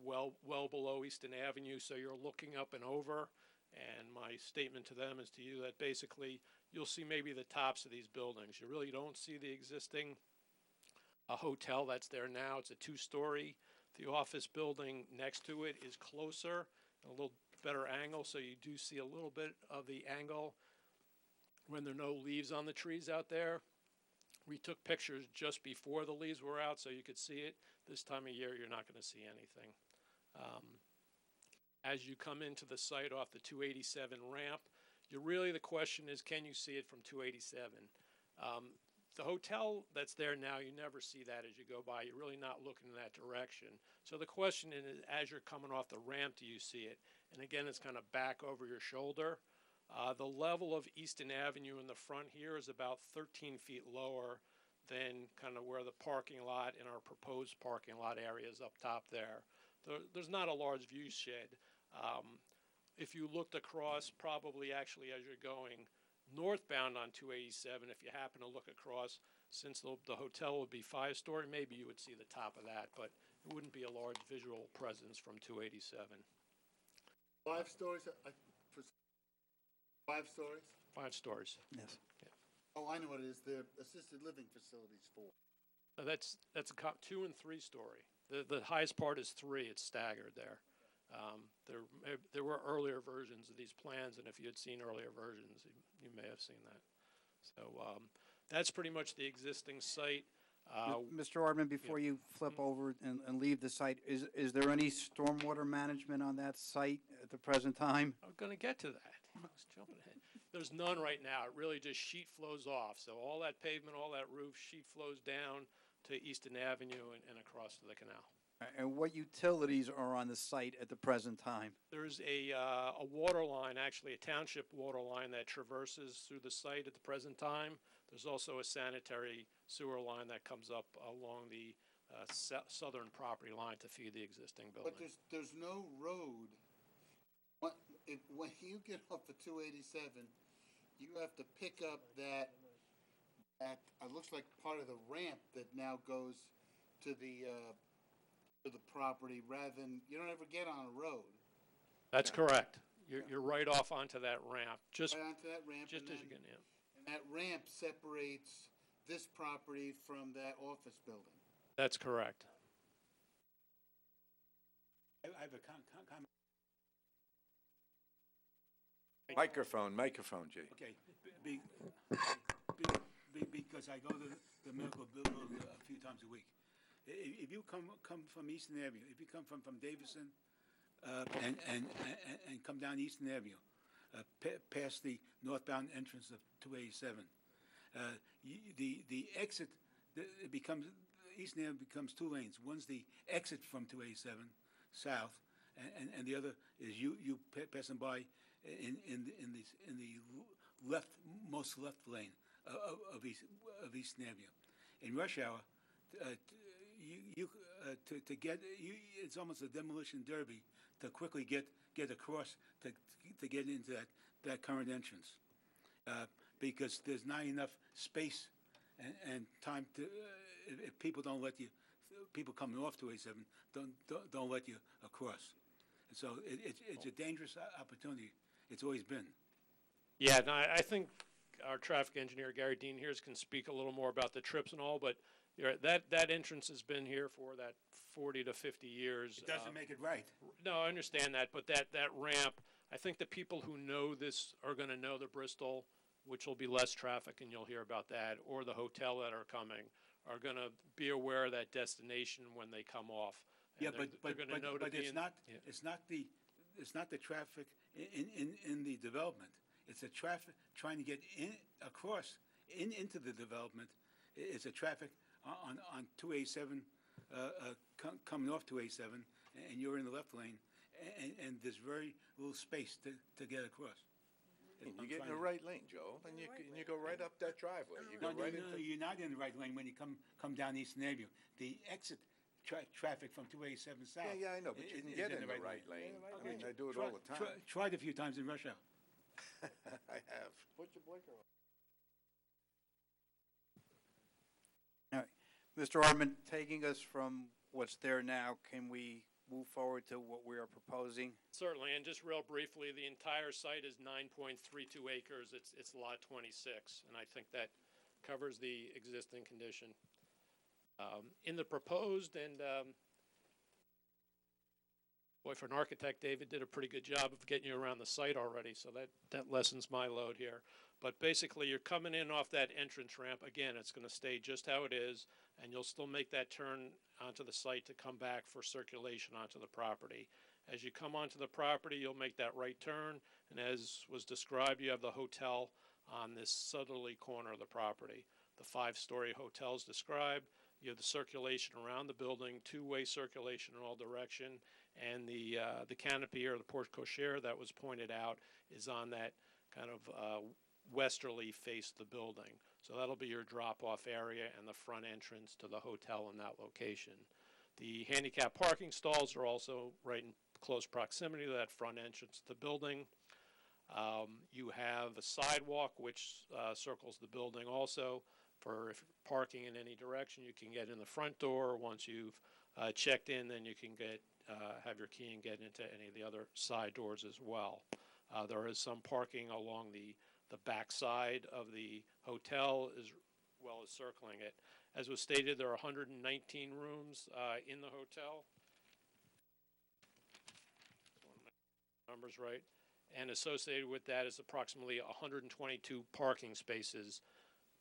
Speaker 17: well below Easton Avenue, so you're looking up and over. And my statement to them is to you that basically you'll see maybe the tops of these buildings. You really don't see the existing hotel that's there now. It's a two-story. The office building next to it is closer, a little better angle, so you do see a little bit of the angle when there are no leaves on the trees out there. We took pictures just before the leaves were out so you could see it. This time of year, you're not going to see anything. As you come into the site off the 287 ramp, the question is, can you see it from 287? The hotel that's there now, you never see that as you go by. You're really not looking in that direction. So the question is, as you're coming off the ramp, do you see it? And again, it's kind of back over your shoulder. The level of Easton Avenue in the front here is about 13 feet lower than kind of where the parking lot and our proposed parking lot area is up top there. There's not a large view shed. If you looked across, probably actually as you're going northbound on 287, if you happen to look across, since the hotel would be 5-story, maybe you would see the top of that, but it wouldn't be a large visual presence from 287.
Speaker 8: 5 stories? 5 stories?
Speaker 17: 5 stories.
Speaker 12: Yes.
Speaker 17: Yeah.
Speaker 8: Oh, I know what it is. The assisted living facilities for.
Speaker 17: That's 2 and 3 story. The highest part is 3. It's staggered there. There were earlier versions of these plans, and if you had seen earlier versions, you may have seen that. So that's pretty much the existing site.
Speaker 11: Mr. Ardman, before you flip over and leave the site, is there any stormwater management on that site at the present time?
Speaker 17: I'm going to get to that. I was jumping ahead. There's none right now. It really just sheet flows off. So all that pavement, all that roof, sheet flows down to Easton Avenue and across to the canal.
Speaker 11: And what utilities are on the site at the present time?
Speaker 17: There's a water line, actually a township water line that traverses through the site at the present time. There's also a sanitary sewer line that comes up along the southern property line to feed the existing building.
Speaker 8: But there's no road. When you get off of 287, you have to pick up that looks like part of the ramp that now goes to the property, rather than, you don't ever get on a road.
Speaker 17: That's correct. You're right off onto that ramp. Just
Speaker 8: right onto that ramp.
Speaker 17: Just as you get in.
Speaker 8: And that ramp separates this property from that office building.
Speaker 17: That's correct.
Speaker 4: I have a comment.
Speaker 13: Microphone, Jay.
Speaker 4: Okay, because I go to the medical building a few times a week. If you come from Easton Avenue, if you come from Davison and come down Easton Avenue, past the northbound entrance of 287, the exit Easton Avenue becomes 2 lanes. One's the exit from 287 south, and the other is you passing by in the most left lane of East Navia. In rush hour, to get it's almost a demolition derby to quickly get across to get into that current entrance, because there's not enough space and time to if people don't let you, people coming off 287 don't let you across. And so it's a dangerous opportunity. It's always been.
Speaker 17: Yeah, no, I think our traffic engineer, Gary Dean, here can speak a little more about the trips and all, but that entrance has been here for that 40 to 50 years.
Speaker 4: It doesn't make it right.
Speaker 17: No, I understand that, but that ramp, I think the people who know this are going to know the Bristol, which will be less traffic, and you'll hear about that, or the hotel that are coming, are going to be aware of that destination when they come off.
Speaker 4: Yeah, but it's not the traffic in the development. It's the traffic trying to get across into the development. It's a traffic on 287 coming off 287, and you're in the left lane, and there's very little space to get across.
Speaker 13: You get in the right lane, Joe, and you go right up that driveway. You go right into.
Speaker 4: You're not in the right lane when you come down East Navy. The exit traffic from 287 south.
Speaker 13: Yeah, I know, but you can get in the right lane. I mean, I do it all the time.
Speaker 4: Tried a few times in rush hour.
Speaker 13: I have.
Speaker 10: Put your blinker on.
Speaker 11: All right. Mr. Arman, taking us from what's there now, can we move forward to what we are proposing?
Speaker 17: Certainly, and just real briefly, the entire site is 9.32 acres. It's lot 26, and I think that covers the existing condition. In the proposed, and boy, for an architect, David did a pretty good job of getting you around the site already, so that lessens my load here. But basically, you're coming in off that entrance ramp. Again, it's going to stay just how it is, and you'll still make that turn onto the site to come back for circulation onto the property. As you come onto the property, you'll make that right turn, and as was described, you have the hotel on this southerly corner of the property. The 5-story hotel is described. You have the circulation around the building, two-way circulation in all direction, and the canopy or the porte cochere that was pointed out is on that kind of westerly face of the building. So that'll be your drop-off area and the front entrance to the hotel in that location. The handicap parking stalls are also right in close proximity to that front entrance to the building. You have a sidewalk which circles the building also. For if parking in any direction, you can get in the front door. Once you've checked in, then you can have your key and get into any of the other side doors as well. There is some parking along the back side of the hotel as well as circling it. As was stated, there are 119 rooms in the hotel. Numbers right. And associated with that is approximately 122 parking spaces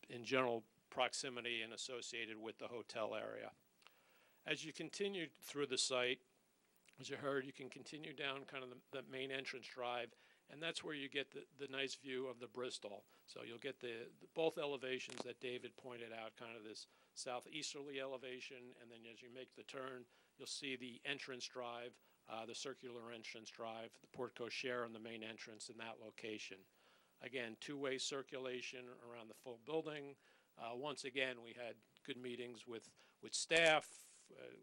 Speaker 17: in general proximity and associated with the hotel area. As you continue through the site, as you heard, you can continue down kind of the main entrance drive, and that's where you get the nice view of the Bristol. So you'll get both elevations that David pointed out, kind of this southeasterly elevation, and then as you make the turn, you'll see the entrance drive, the circular entrance drive, the porte cochere and the main entrance in that location. Again, two-way circulation around the full building. Once again, we had good meetings with staff,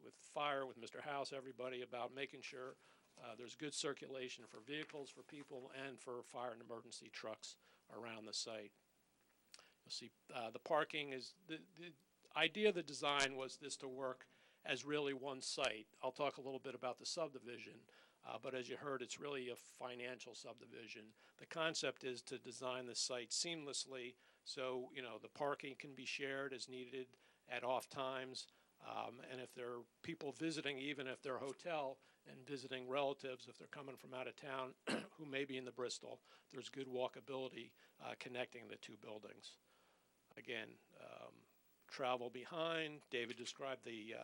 Speaker 17: with fire, with Mr. House, everybody about making sure there's good circulation for vehicles, for people, and for fire and emergency trucks around the site. You'll see the parking is, the idea of the design was this to work as really one site. I'll talk a little bit about the subdivision, but as you heard, it's really a financial subdivision. The concept is to design the site seamlessly so, the parking can be shared as needed at off times. And if there are people visiting, even if they're a hotel, and visiting relatives, if they're coming from out of town who may be in the Bristol, there's good walkability connecting the two buildings. Again, travel behind. David described the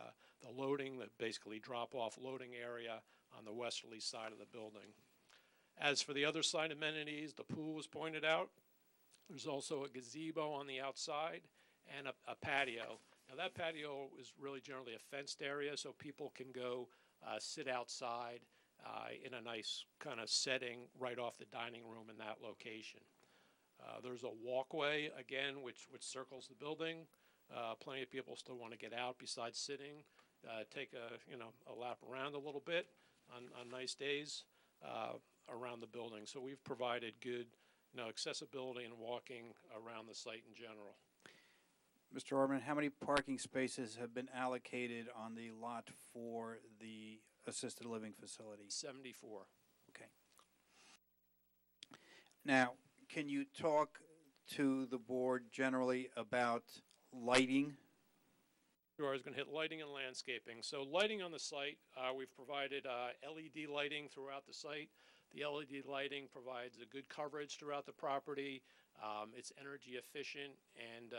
Speaker 17: loading, the basically drop-off loading area on the westerly side of the building. As for the other side amenities, the pool was pointed out. There's also a gazebo on the outside and a patio. Now that patio is really generally a fenced area, so people can go sit outside in a nice kind of setting right off the dining room in that location. There's a walkway, again, which circles the building. Plenty of people still want to get out besides sitting, take a lap around a little bit on nice days around the building. So we've provided good accessibility and walking around the site in general.
Speaker 11: Mr. Orban, how many parking spaces have been allocated on the lot for the assisted living facility?
Speaker 17: 74.
Speaker 11: Okay. Now, can you talk to the board generally about lighting?
Speaker 17: Sure, I was going to hit lighting and landscaping. So lighting on the site, we've provided LED lighting throughout the site. The LED lighting provides a good coverage throughout the property. It's energy efficient, and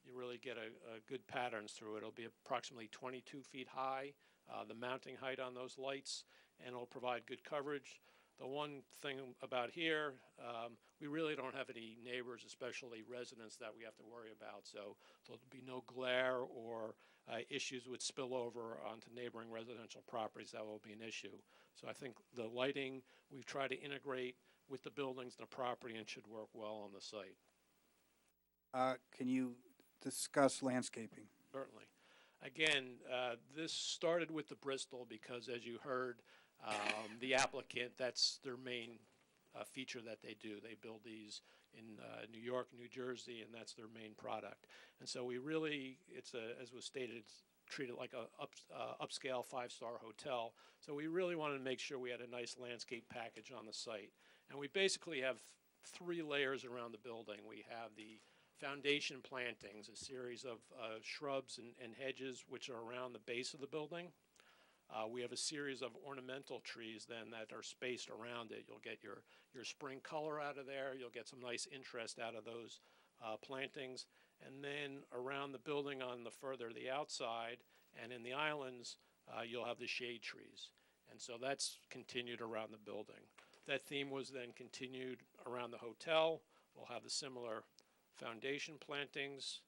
Speaker 17: you really get a good patterns through it. It'll be approximately 22 feet high, the mounting height on those lights, and it'll provide good coverage. The one thing about here, we really don't have any neighbors, especially residents, that we have to worry about. So there'll be no glare or issues with spillover onto neighboring residential properties. That will be an issue. So I think the lighting, we've tried to integrate with the buildings and the property, and should work well on the site.
Speaker 11: Can you discuss landscaping?
Speaker 17: Certainly. Again, this started with the Bristol because, as you heard, the applicant, that's their main feature that they do. They build these in New York, New Jersey, and that's their main product. And so we really, as was stated, it's treated like a upscale five-star hotel. So we really wanted to make sure we had a nice landscape package on the site. And we basically have 3 layers around the building. We have the foundation plantings, a series of shrubs and hedges which are around the base of the building. We have a series of ornamental trees then that are spaced around it. You'll get your spring color out of there. You'll get some nice interest out of those plantings. And then around the building on the outside and in the islands, you'll have the shade trees. And so that's continued around the building. That theme was then continued around the hotel. We'll have the similar foundation plantings,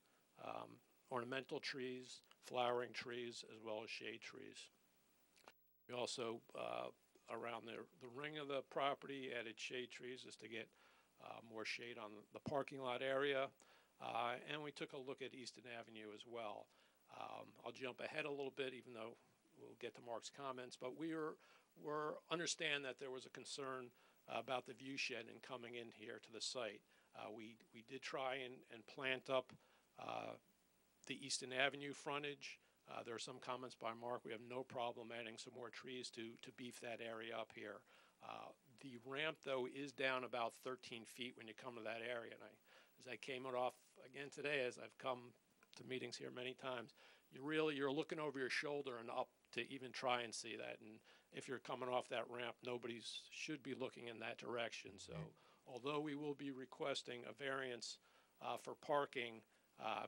Speaker 17: ornamental trees, flowering trees, as well as shade trees. We also, around the ring of the property, added shade trees just to get more shade on the parking lot area. And we took a look at Easton Avenue as well. I'll jump ahead a little bit, even though we'll get to Mark's comments, but we understand that there was a concern about the view shed and coming in here to the site. We did try and plant up the Easton Avenue frontage. There are some comments by Mark. We have no problem adding some more trees to beef that area up here. The ramp, though, is down about 13 feet when you come to that area. And as I came it off again today, as I've come to meetings here many times, you're looking over your shoulder and up to even try and see that. And if you're coming off that ramp, nobody should be looking in that direction. So although we will be requesting a variance for parking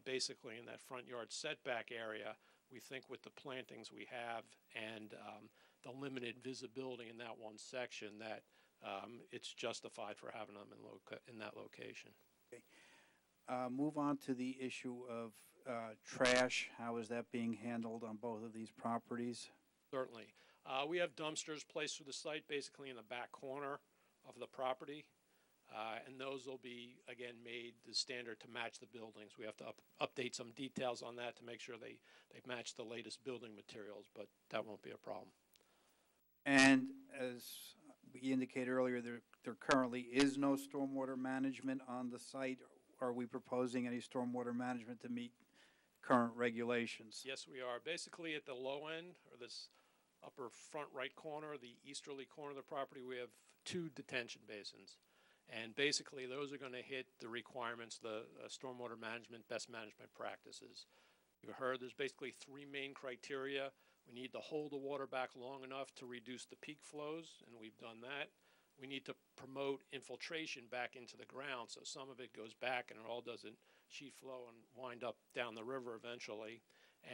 Speaker 17: basically in that front yard setback area, we think with the plantings we have and the limited visibility in that one section that it's justified for having them in that location.
Speaker 11: Okay. Move on to the issue of trash. How is that being handled on both of these properties?
Speaker 17: Certainly. We have dumpsters placed through the site basically in the back corner of the property. And those will be, again, made the standard to match the buildings. We have to update some details on that to make sure they match the latest building materials, but that won't be a problem.
Speaker 11: And as we indicated earlier, there currently is no stormwater management on the site. Are we proposing any stormwater management to meet current regulations?
Speaker 17: Yes, we are. Basically at the low end, or this upper front right corner, the easterly corner of the property, we have 2 detention basins. And basically, those are going to hit the requirements, the stormwater management, best management practices. You've heard there's basically 3 main criteria. We need to hold the water back long enough to reduce the peak flows, and we've done that. We need to promote infiltration back into the ground, so some of it goes back and it all doesn't sheet flow and wind up down the river eventually.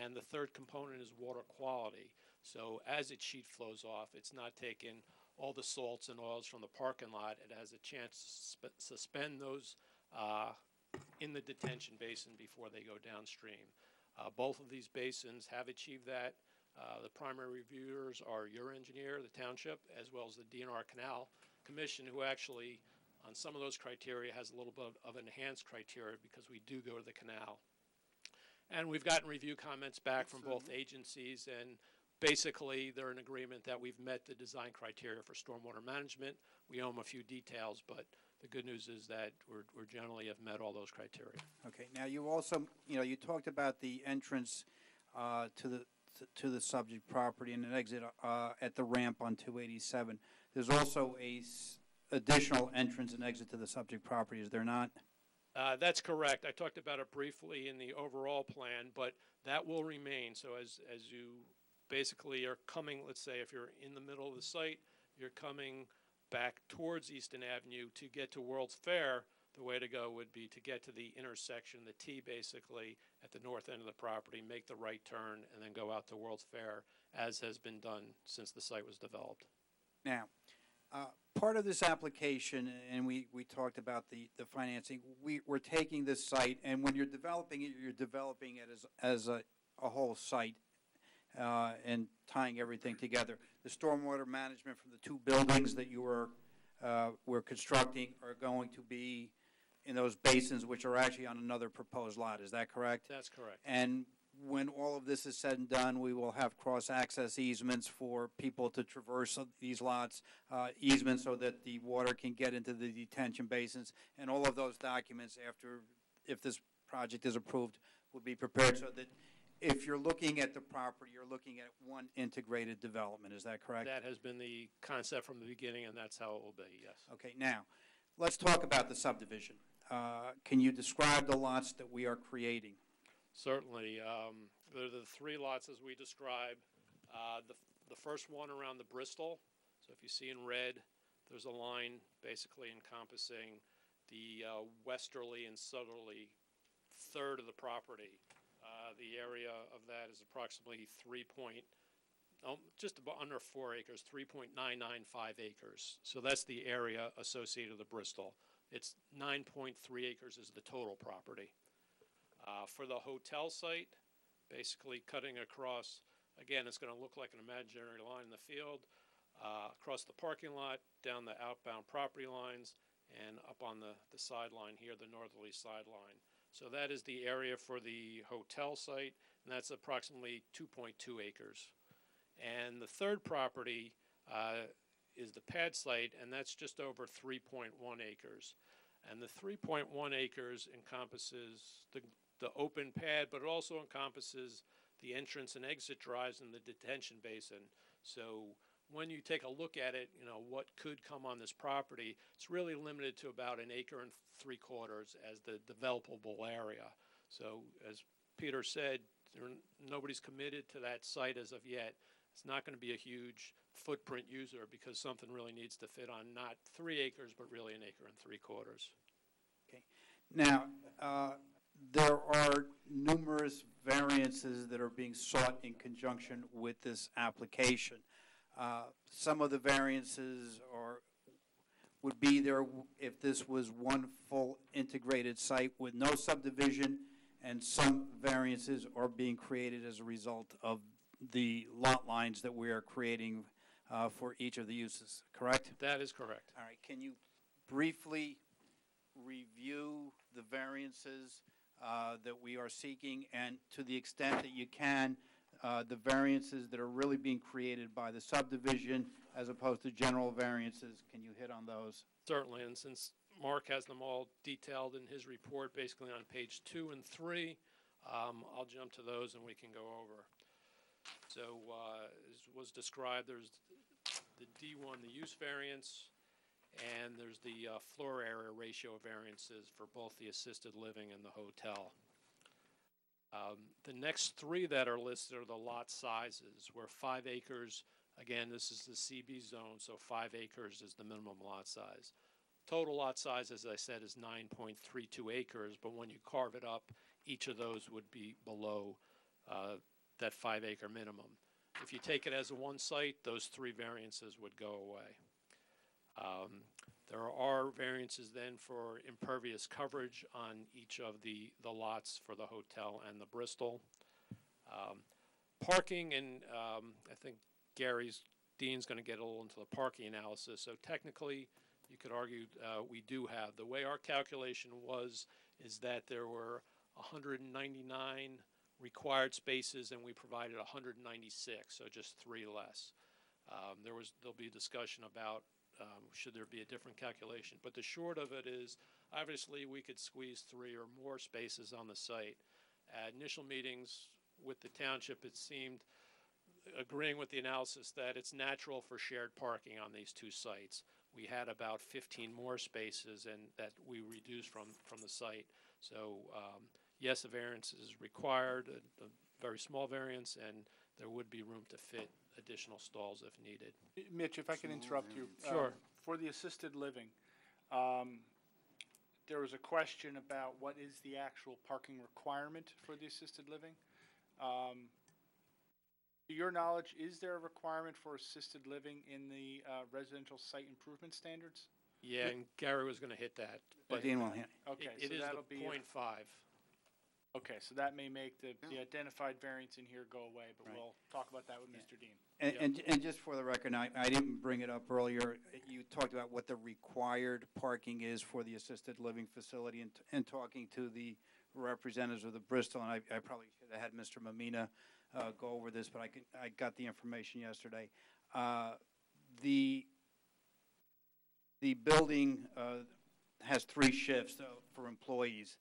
Speaker 17: And the third component is water quality. So as it sheet flows off, it's not taking all the salts and oils from the parking lot. It has a chance to suspend those in the detention basin before they go downstream. Both of these basins have achieved that. The primary reviewers are your engineer, the township, as well as the DNR Canal Commission, who actually, on some of those criteria, has a little bit of enhanced criteria because we do go to the canal. And we've gotten review comments back from both agencies, and basically they're in agreement that we've met the design criteria for stormwater management. We owe them a few details, but the good news is that we're generally have met all those criteria.
Speaker 11: Okay, now you also, you talked about the entrance to the subject property and an exit at the ramp on 287. There's also a additional entrance and exit to the subject property, is there not?
Speaker 17: That's correct. I talked about it briefly in the overall plan, but that will remain. So as you basically are coming, let's say if you're in the middle of the site, you're coming back towards Easton Avenue to get to World's Fair, the way to go would be to get to the intersection, the T basically, at the north end of the property, make the right turn, and then go out to World's Fair, as has been done since the site was developed.
Speaker 11: Now, part of this application, and we talked about the financing, we're taking this site, and when you're developing it as a whole site and tying everything together. The stormwater management from the two buildings that you were constructing are going to be in those basins, which are actually on another proposed lot. Is that correct?
Speaker 17: That's correct.
Speaker 11: And when all of this is said and done, we will have cross-access easements for people to traverse these lots, easements so that the water can get into the detention basins, and all of those documents after, if this project is approved, will be prepared so that if you're looking at the property, you're looking at one integrated development. Is that correct?
Speaker 17: That has been the concept from the beginning, and that's how it will be, yes.
Speaker 11: Okay, now, let's talk about the subdivision. Can you describe the lots that we are creating?
Speaker 17: Certainly. There are the three lots as we described. The first one around the Bristol, so if you see in red, there's a line basically encompassing the westerly and southerly third of the property. The area of that is approximately just about under 4 acres, 3.995 acres. So that's the area associated with the Bristol. It's 9.3 acres is the total property. For the hotel site, basically cutting across, again, it's going to look like an imaginary line in the field, across the parking lot, down the outbound property lines, and up on the sideline here, the northerly sideline. So that is the area for the hotel site, and that's approximately 2.2 acres. And the third property is the pad site, and that's just over 3.1 acres. And the 3.1 acres encompasses the open pad, but it also encompasses the entrance and exit drives in the detention basin. So when you take a look at it, what could come on this property, it's really limited to about 1.75 acres as the developable area. So as Peter said, nobody's committed to that site as of yet. It's not going to be a huge footprint user because something really needs to fit on not 3 acres, but really 1.75 acres.
Speaker 11: Okay. Now, there are numerous variances that are being sought in conjunction with this application. Some of the variances would be there if this was one full integrated site with no subdivision, and some variances are being created as a result of the lot lines that we are creating for each of the uses, correct?
Speaker 17: That is correct.
Speaker 11: All right. Can you briefly review the variances that we are seeking, and to the extent that you can, the variances that are really being created by the subdivision as opposed to general variances? Can you hit on those?
Speaker 17: Certainly, and since Mark has them all detailed in his report, basically on page 2 and 3, I'll jump to those and we can go over. So as was described, there's the D1, the use variance, and there's the floor area ratio variances for both the assisted living and the hotel. The next 3 that are listed are the lot sizes, where 5 acres, again, this is the CB zone, so 5 acres is the minimum lot size. Total lot size, as I said, is 9.32 acres, but when you carve it up, each of those would be below that 5 acre minimum. If you take it as a one site, those 3 variances would go away. There are variances then for impervious coverage on each of the lots for the hotel and the Bristol. Parking, and I think Dean's going to get a little into the parking analysis. So technically, you could argue we do have. The way our calculation is that there were 199 required spaces, and we provided 196, so just 3 less. There'll be a discussion about should there be a different calculation. But the short of it is, obviously, we could squeeze 3 or more spaces on the site. At initial meetings with the township, it seemed, agreeing with the analysis, that it's natural for shared parking on these 2 sites. We had about 15 more spaces and that we reduced from the site. So yes, a variance is required, a very small variance, and there would be room to fit additional stalls if needed.
Speaker 9: Mitch, if I can interrupt you.
Speaker 17: Sure.
Speaker 9: For the assisted living, there was a question about what is the actual parking requirement for the assisted living. To your knowledge, is there a requirement for assisted living in the residential site improvement standards?
Speaker 17: Yeah, and Gary was going to hit that.
Speaker 11: But Dean will hit.
Speaker 9: Okay,
Speaker 17: It
Speaker 9: so
Speaker 17: is
Speaker 9: that'll
Speaker 17: the
Speaker 9: be.
Speaker 17: 0.5.
Speaker 9: Okay, so that may make the identified variance in here go away, but
Speaker 11: Right.
Speaker 9: we'll talk about that with Mr. Dean.
Speaker 11: And just for the record, I didn't bring it up earlier, you talked about what the required parking is for the assisted living facility, and talking to the representatives of the Bristol, and I probably should have had Mr. Mamina go over this, but I got the information yesterday. The building has 3 shifts for employees,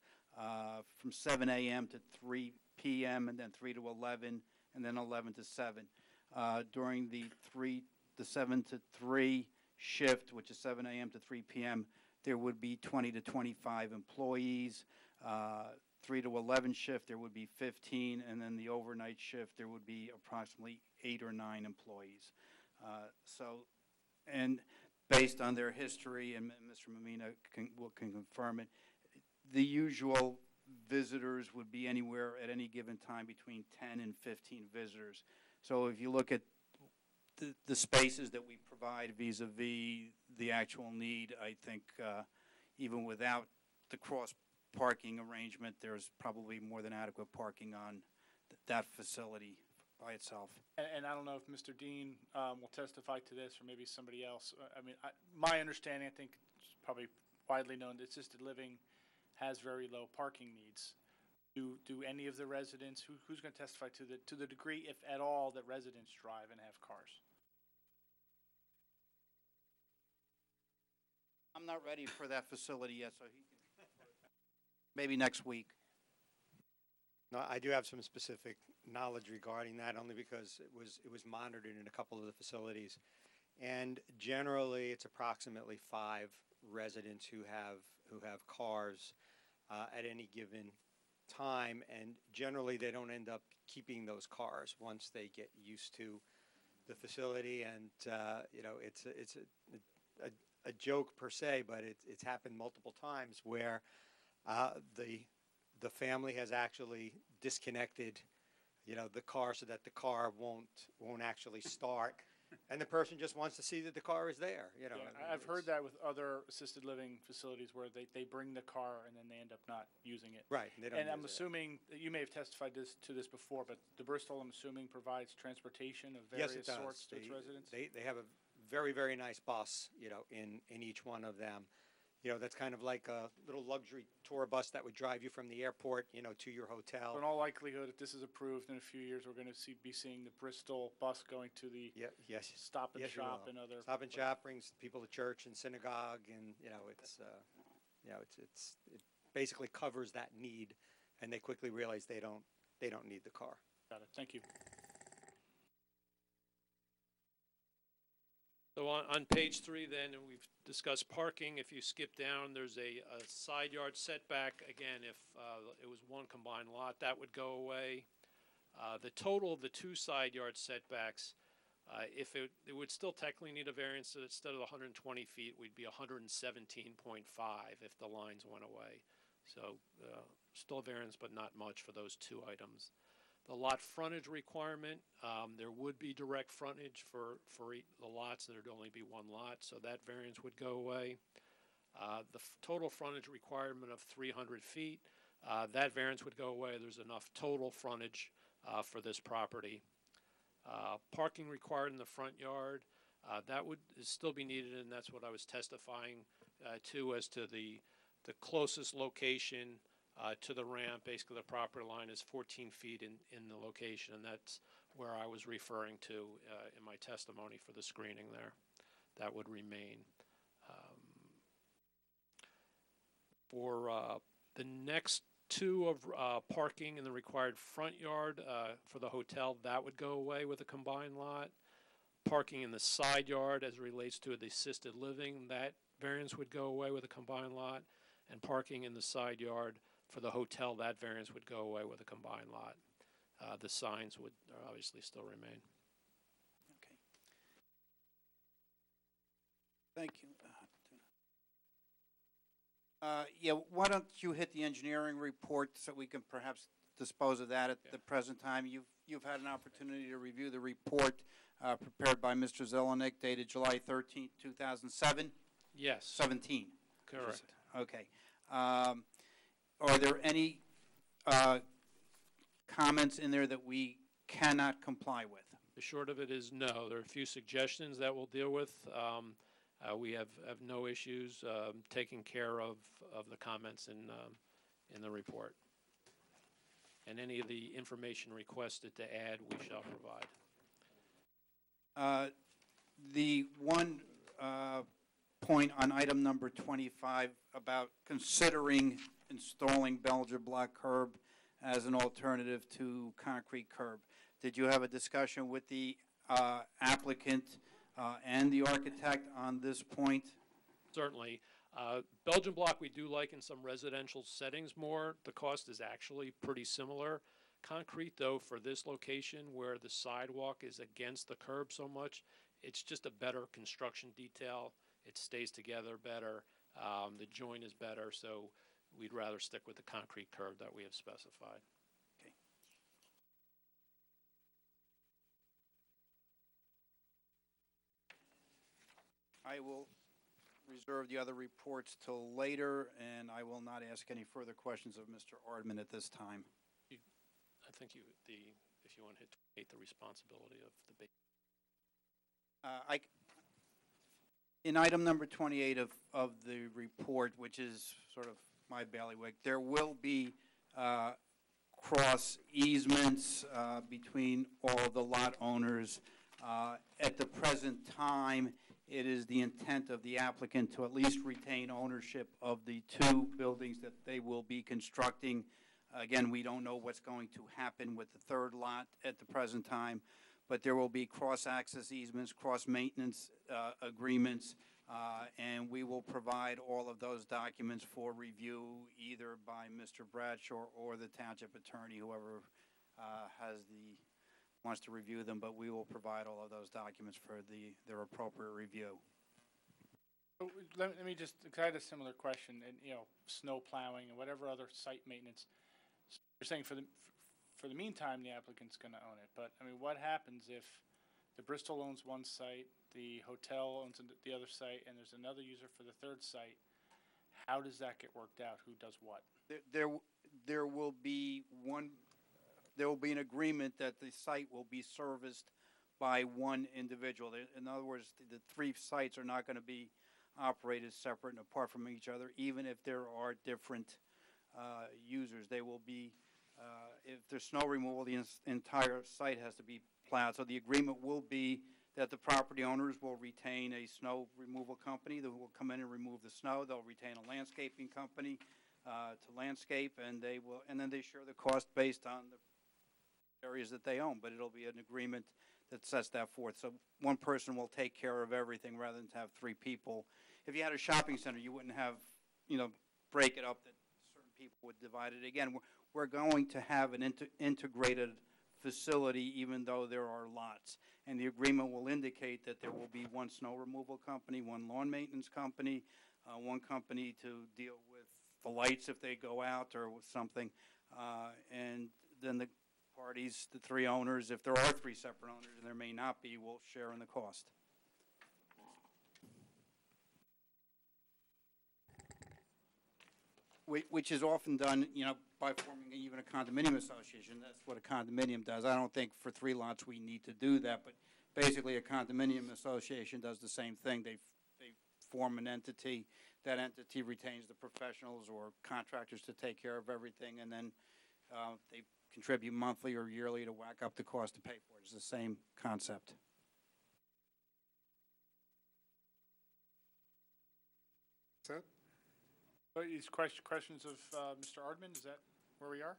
Speaker 11: from 7 a.m. to 3 p.m., and then 3 to 11, and then 11 to 7. During the 7 to 3 shift, which is 7 a.m. to 3 p.m., there would be 20 to 25 employees. 3 to 11 shift, there would be 15, and then the overnight shift, there would be approximately 8 or 9 employees. And based on their history, and Mr. Mamina can confirm it, the usual visitors would be anywhere at any given time between 10 and 15 visitors. So if you look at the spaces that we provide vis-a-vis the actual need, I think even without the cross parking arrangement, there's probably more than adequate parking on that facility by itself.
Speaker 9: And I don't know if Mr. Dean will testify to this, or maybe somebody else. I mean, my understanding, I think it's probably widely known, that assisted living has very low parking needs. Do any of the residents, who's going to testify to the degree, if at all, that residents drive and have cars?
Speaker 11: I'm not ready for that facility yet, so maybe next week.
Speaker 16: No, I do have some specific knowledge regarding that, only because it was monitored in a couple of the facilities. And generally, it's approximately 5 residents who have cars at any given time, and generally they don't end up keeping those cars once they get used to the facility. And it's a joke per se, but it's happened multiple times where the family has actually disconnected the car so that the car won't actually start, and the person just wants to see that the car is there.
Speaker 9: Yeah, I've heard that with other assisted living facilities where they bring the car and then they end up not using it.
Speaker 16: Right.
Speaker 9: And I'm assuming that you may have testified to this before, but the Bristol, I'm assuming, provides transportation of various sorts to its residents?
Speaker 16: They have a very, very nice bus, in each one of them. That's kind of like a little luxury tour bus that would drive you from the airport, to your hotel.
Speaker 9: So in all likelihood, if this is approved in a few years, we're going to be seeing the Bristol bus going to the
Speaker 16: yes,
Speaker 9: Stop and
Speaker 16: yes, you
Speaker 9: Shop
Speaker 16: will.
Speaker 9: and other.
Speaker 16: Stop and Shop brings people to church and synagogue, and it basically covers that need, and they quickly realize they don't need the car.
Speaker 9: Got it. Thank you.
Speaker 17: So on page 3 then, and we've discussed parking. If you skip down, there's a side yard setback. Again, if it was one combined lot, that would go away. The total of the 2 side yard setbacks, if it would still technically need a variance, so instead of 120 feet, we'd be 117.5 if the lines went away. So still a variance, but not much for those 2 items. The lot frontage requirement, there would be direct frontage for the lots. There'd only be 1 lot, so that variance would go away. The total frontage requirement of 300 feet, that variance would go away. There's enough total frontage for this property. Parking required in the front yard, that would still be needed, and that's what I was testifying to as to the closest location to the ramp. Basically, the property line is 14 feet in the location, and that's where I was referring to in my testimony for the screening there. That would remain. For the next two of parking in the required front yard for the hotel, that would go away with a combined lot. Parking in the side yard as it relates to the assisted living, that variance would go away with a combined lot. And parking in the side yard for the hotel, that variance would go away with a combined lot. The signs would obviously still remain.
Speaker 11: Okay. Thank you. Yeah, why don't you hit the engineering report so we can perhaps dispose of that at the present time? You've had an opportunity to review the report prepared by Mr. Zelenik dated July 13th, 2007?
Speaker 17: Yes.
Speaker 11: 17?
Speaker 17: Correct.
Speaker 11: Okay. Are there any comments in there that we cannot comply with?
Speaker 17: The short of it is no. There are a few suggestions that we'll deal with. We have no issues taking care of the comments in the report. And any of the information requested to add, we shall provide.
Speaker 11: The one point on item number 25 about considering installing Belgian block curb as an alternative to concrete curb. Did you have a discussion with the applicant and the architect on this point?
Speaker 17: Certainly. Belgian block we do like in some residential settings more. The cost is actually pretty similar. Concrete, though, for this location where the sidewalk is against the curb so much, it's just a better construction detail. It stays together better. The joint is better, so we'd rather stick with the concrete curb that we have specified.
Speaker 11: Okay. I will reserve the other reports till later, and I will not ask any further questions of Mr. Ardman at this time.
Speaker 17: I think if you want to hit the responsibility of the big.
Speaker 11: In item number 28 of the report, which is sort of my bailiwick, there will be cross easements between all the lot owners. At the present time, it is the intent of the applicant to at least retain ownership of the two buildings that they will be constructing. Again, we don't know what's going to happen with the third lot at the present time, but there will be cross-access easements, cross-maintenance agreements, and we will provide all of those documents for review either by Mr. Bradshaw or the township attorney, whoever wants to review them, but we will provide all of those documents for their appropriate review.
Speaker 9: Let me just, because I had a similar question, and snow plowing and whatever other site maintenance. You're saying for the meantime, the applicant's going to own it, but I mean, what happens if the Bristol owns one site, the hotel owns the other site, and there's another user for the third site? How does that get worked out? Who does what?
Speaker 11: There will be an agreement that the site will be serviced by one individual. In other words, the three sites are not going to be operated separate and apart from each other, even if there are different users. They will be, if there's snow removal, the entire site has to be plowed. So the agreement will be that the property owners will retain a snow removal company that will come in and remove the snow. They'll retain a landscaping company to landscape, and then they share the cost based on the areas that they own. But it'll be an agreement that sets that forth. So one person will take care of everything rather than to have three people. If you had a shopping center, you wouldn't have, break it up that certain people would divide it. Again, we're going to have an integrated facility even though there are lots. And the agreement will indicate that there will be one snow removal company, one lawn maintenance company, one company to deal with the lights if they go out or with something. And then the parties, the three owners, if there are three separate owners, and there may not be, will share in the cost. which is often done, by forming even a condominium association. That's what a condominium does. I don't think for 3 lots we need to do that, but basically a condominium association does the same thing. They form an entity. That entity retains the professionals or contractors to take care of everything, and then they contribute monthly or yearly to whack up the cost to pay for it. It's the same concept.
Speaker 1: That's it?
Speaker 9: These questions of Mr. Ardman, is that where we are?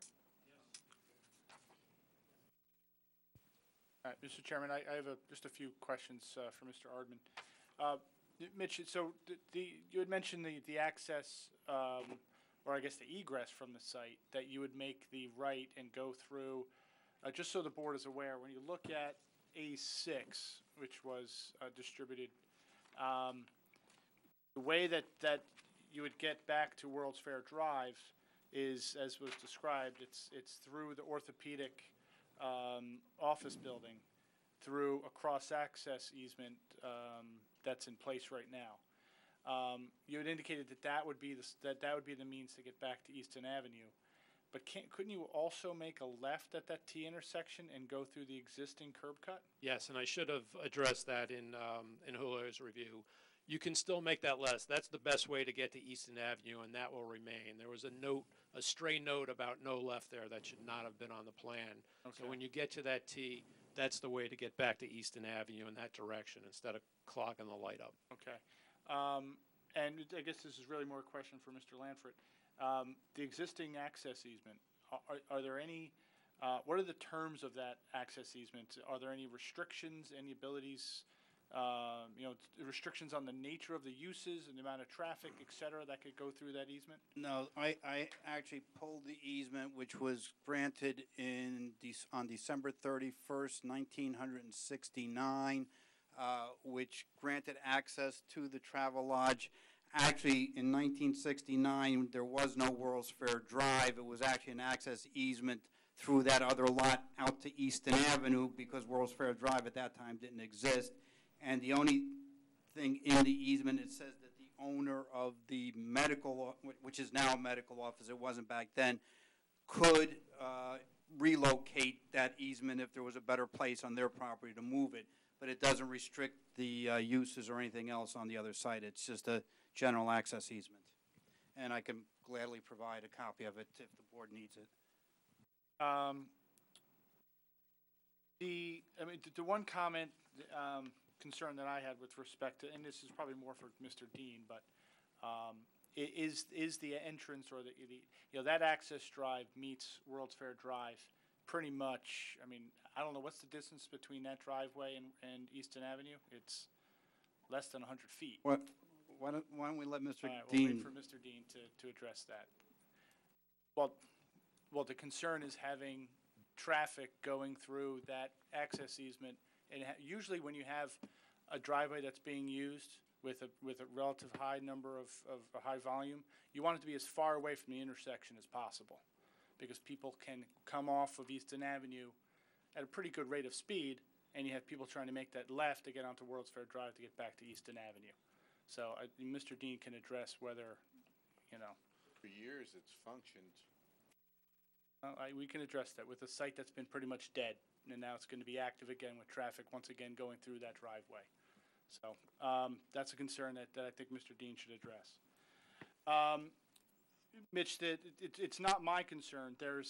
Speaker 9: All right, Mr. Chairman, I have just a few questions for Mr. Ardman. Mitch, so you had mentioned the access, or I guess the egress from the site, that you would make the right and go through, just so the board is aware, when you look at A6, which was distributed, the way that you would get back to World's Fair Drive is, as was described, it's through the orthopedic office building, through a cross-access easement that's in place right now. You had indicated that would be the means to get back to Easton Avenue, but couldn't you also make a left at that T intersection and go through the existing curb cut?
Speaker 17: Yes, and I should have addressed that in Julio's review. You can still make that left. That's the best way to get to Easton Avenue, and that will remain. There was a stray note about no left there that should not have been on the plan.
Speaker 9: Okay.
Speaker 17: So when you get to that T, that's the way to get back to Easton Avenue in that direction instead of clogging the light up.
Speaker 9: Okay. And I guess this is really more a question for Mr. Lanford. The existing access easement, are there any, what are the terms of that access easement? Are there any restrictions, any abilities, restrictions on the nature of the uses and the amount of traffic, et cetera, that could go through that easement?
Speaker 11: No, I actually pulled the easement, which was granted on December 31st, 1969, which granted access to the travel lodge. Actually, in 1969, there was no World's Fair Drive. It was actually an access easement through that other lot out to Easton Avenue because World's Fair Drive at that time didn't exist. And the only thing in the easement, it says that the owner of the medical, which is now a medical office, it wasn't back then, could relocate that easement if there was a better place on their property to move it. But it doesn't restrict the uses or anything else on the other side. It's just a general access easement. And I can gladly provide a copy of it if the board needs it.
Speaker 9: The one comment, concern that I had with respect to, and this is probably more for Mr. Dean, but is the entrance or that access drive meets World's Fair Drive pretty much. I don't know, what's the distance between that driveway and Easton Avenue? It's less than 100 feet.
Speaker 11: Why don't we let Mr.
Speaker 9: All right,
Speaker 11: Dean?
Speaker 9: we'll wait for Mr. Dean to address that. Well, the concern is having traffic going through that access easement, and usually when you have a driveway that's being used with a relative high number of a high volume, you want it to be as far away from the intersection as possible, because people can come off of Easton Avenue at a pretty good rate of speed, and you have people trying to make that left to get onto World's Fair Drive to get back to Easton Avenue. So Mr. Dean can address whether,
Speaker 13: For years, it's functioned.
Speaker 9: we can address that with a site that's been pretty much dead, and now it's going to be active again with traffic once again going through that driveway. So that's a concern that I think Mr. Dean should address. Mitch, it's not my concern. The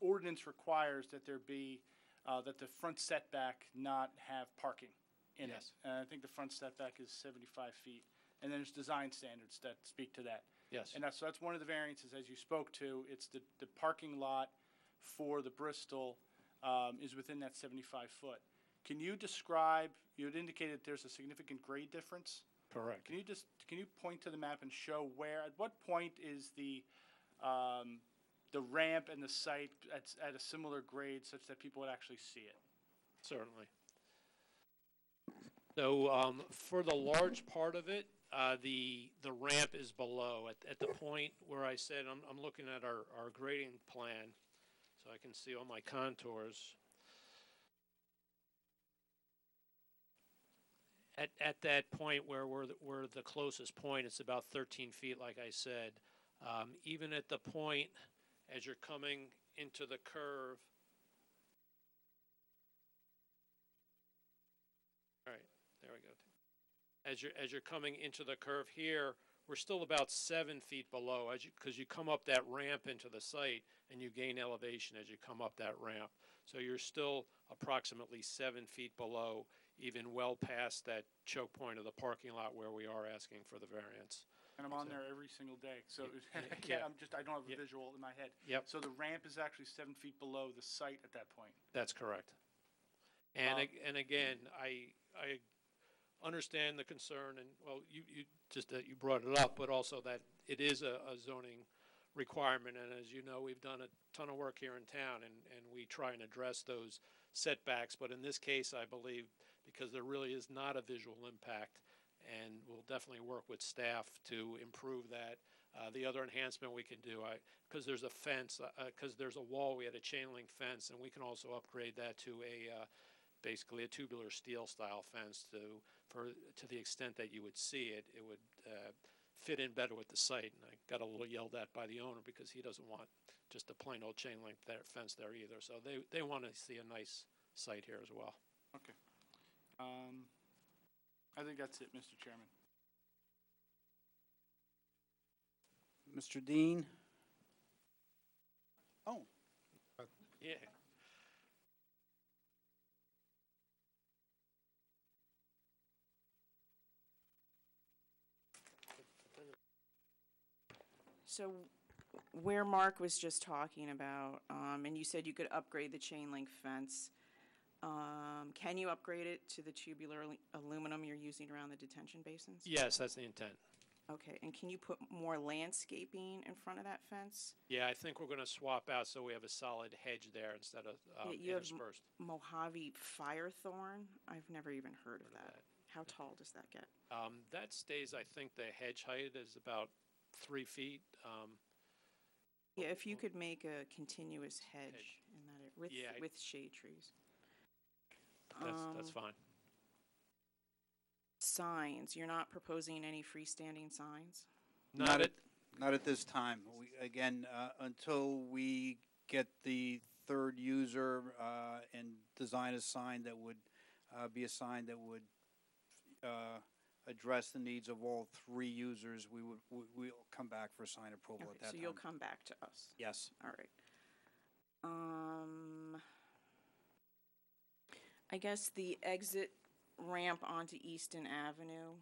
Speaker 9: ordinance requires that there be that the front setback not have parking in it.
Speaker 17: Yes.
Speaker 9: And I think the front setback is 75 feet, and then there's design standards that speak to that.
Speaker 17: Yes.
Speaker 9: And that's one of the variances, as you spoke to. It's the parking lot for the Bristol is within that 75 foot. Can you describe? You had indicated there's a significant grade difference.
Speaker 17: Correct.
Speaker 9: Can you point to the map and show where? At what point is the ramp and the site at a similar grade such that people would actually see it?
Speaker 17: Certainly. So for the large part of it, the ramp is below at the point where I said I'm looking at our grading plan, so I can see all my contours. At that point where we're the closest point, it's about 13 feet, like I said. Even at the point as you're coming into the curve. All right, there we go. As you're coming into the curve here, we're still about 7 feet below, because you come up that ramp into the site and you gain elevation as you come up that ramp. So you're still approximately 7 feet below, even well past that choke point of the parking lot where we are asking for the variance.
Speaker 9: And I'm on there every single day, so I
Speaker 17: Yeah.
Speaker 9: I don't have a visual in my head.
Speaker 17: Yep.
Speaker 9: So the ramp is actually 7 feet below the site at that point.
Speaker 17: That's correct. And again, I understand the concern, and well, you just that you brought it up, but also that it is a zoning requirement, and as you know, we've done a ton of work here in town, and we try and address those setbacks. But in this case, I believe because there really is not a visual impact, and we'll definitely work with staff to improve that. The other enhancement we can do, because there's a fence, because there's a wall, we had a chain link fence, and we can also upgrade that to basically a tubular steel style fence to the extent that you would see it. It would fit in better with the site. And I got a little yelled at by the owner because he doesn't want just a plain old chain link fence there either. So they want to see a nice site here as well.
Speaker 9: Okay. I think that's it, Mr. Chairman.
Speaker 11: Mr. Dean? Oh.
Speaker 17: Yeah.
Speaker 3: So where Mark was just talking about, and you said you could upgrade the chain link fence, can you upgrade it to the tubular aluminum you're using around the detention basins?
Speaker 17: Yes, that's the intent.
Speaker 3: Okay, and can you put more landscaping in front of that fence?
Speaker 17: Yeah, I think we're going to swap out so we have a solid hedge there instead of
Speaker 3: You have
Speaker 17: interspersed.
Speaker 3: Mojave firethorn? I've never even heard of that. How tall does that get?
Speaker 17: That stays, I think the hedge height is about 3 feet.
Speaker 3: Yeah, if you could make a continuous hedge in that, with shade trees.
Speaker 17: That's fine.
Speaker 3: Signs, you're not proposing any freestanding signs?
Speaker 11: Not at this time. Again, until we get the third user and design a sign that would be a sign that would address the needs of all three users, we'll come back for sign approval at that time.
Speaker 3: So you'll come back to us?
Speaker 11: Yes.
Speaker 3: All right. I guess the exit ramp onto Easton Avenue,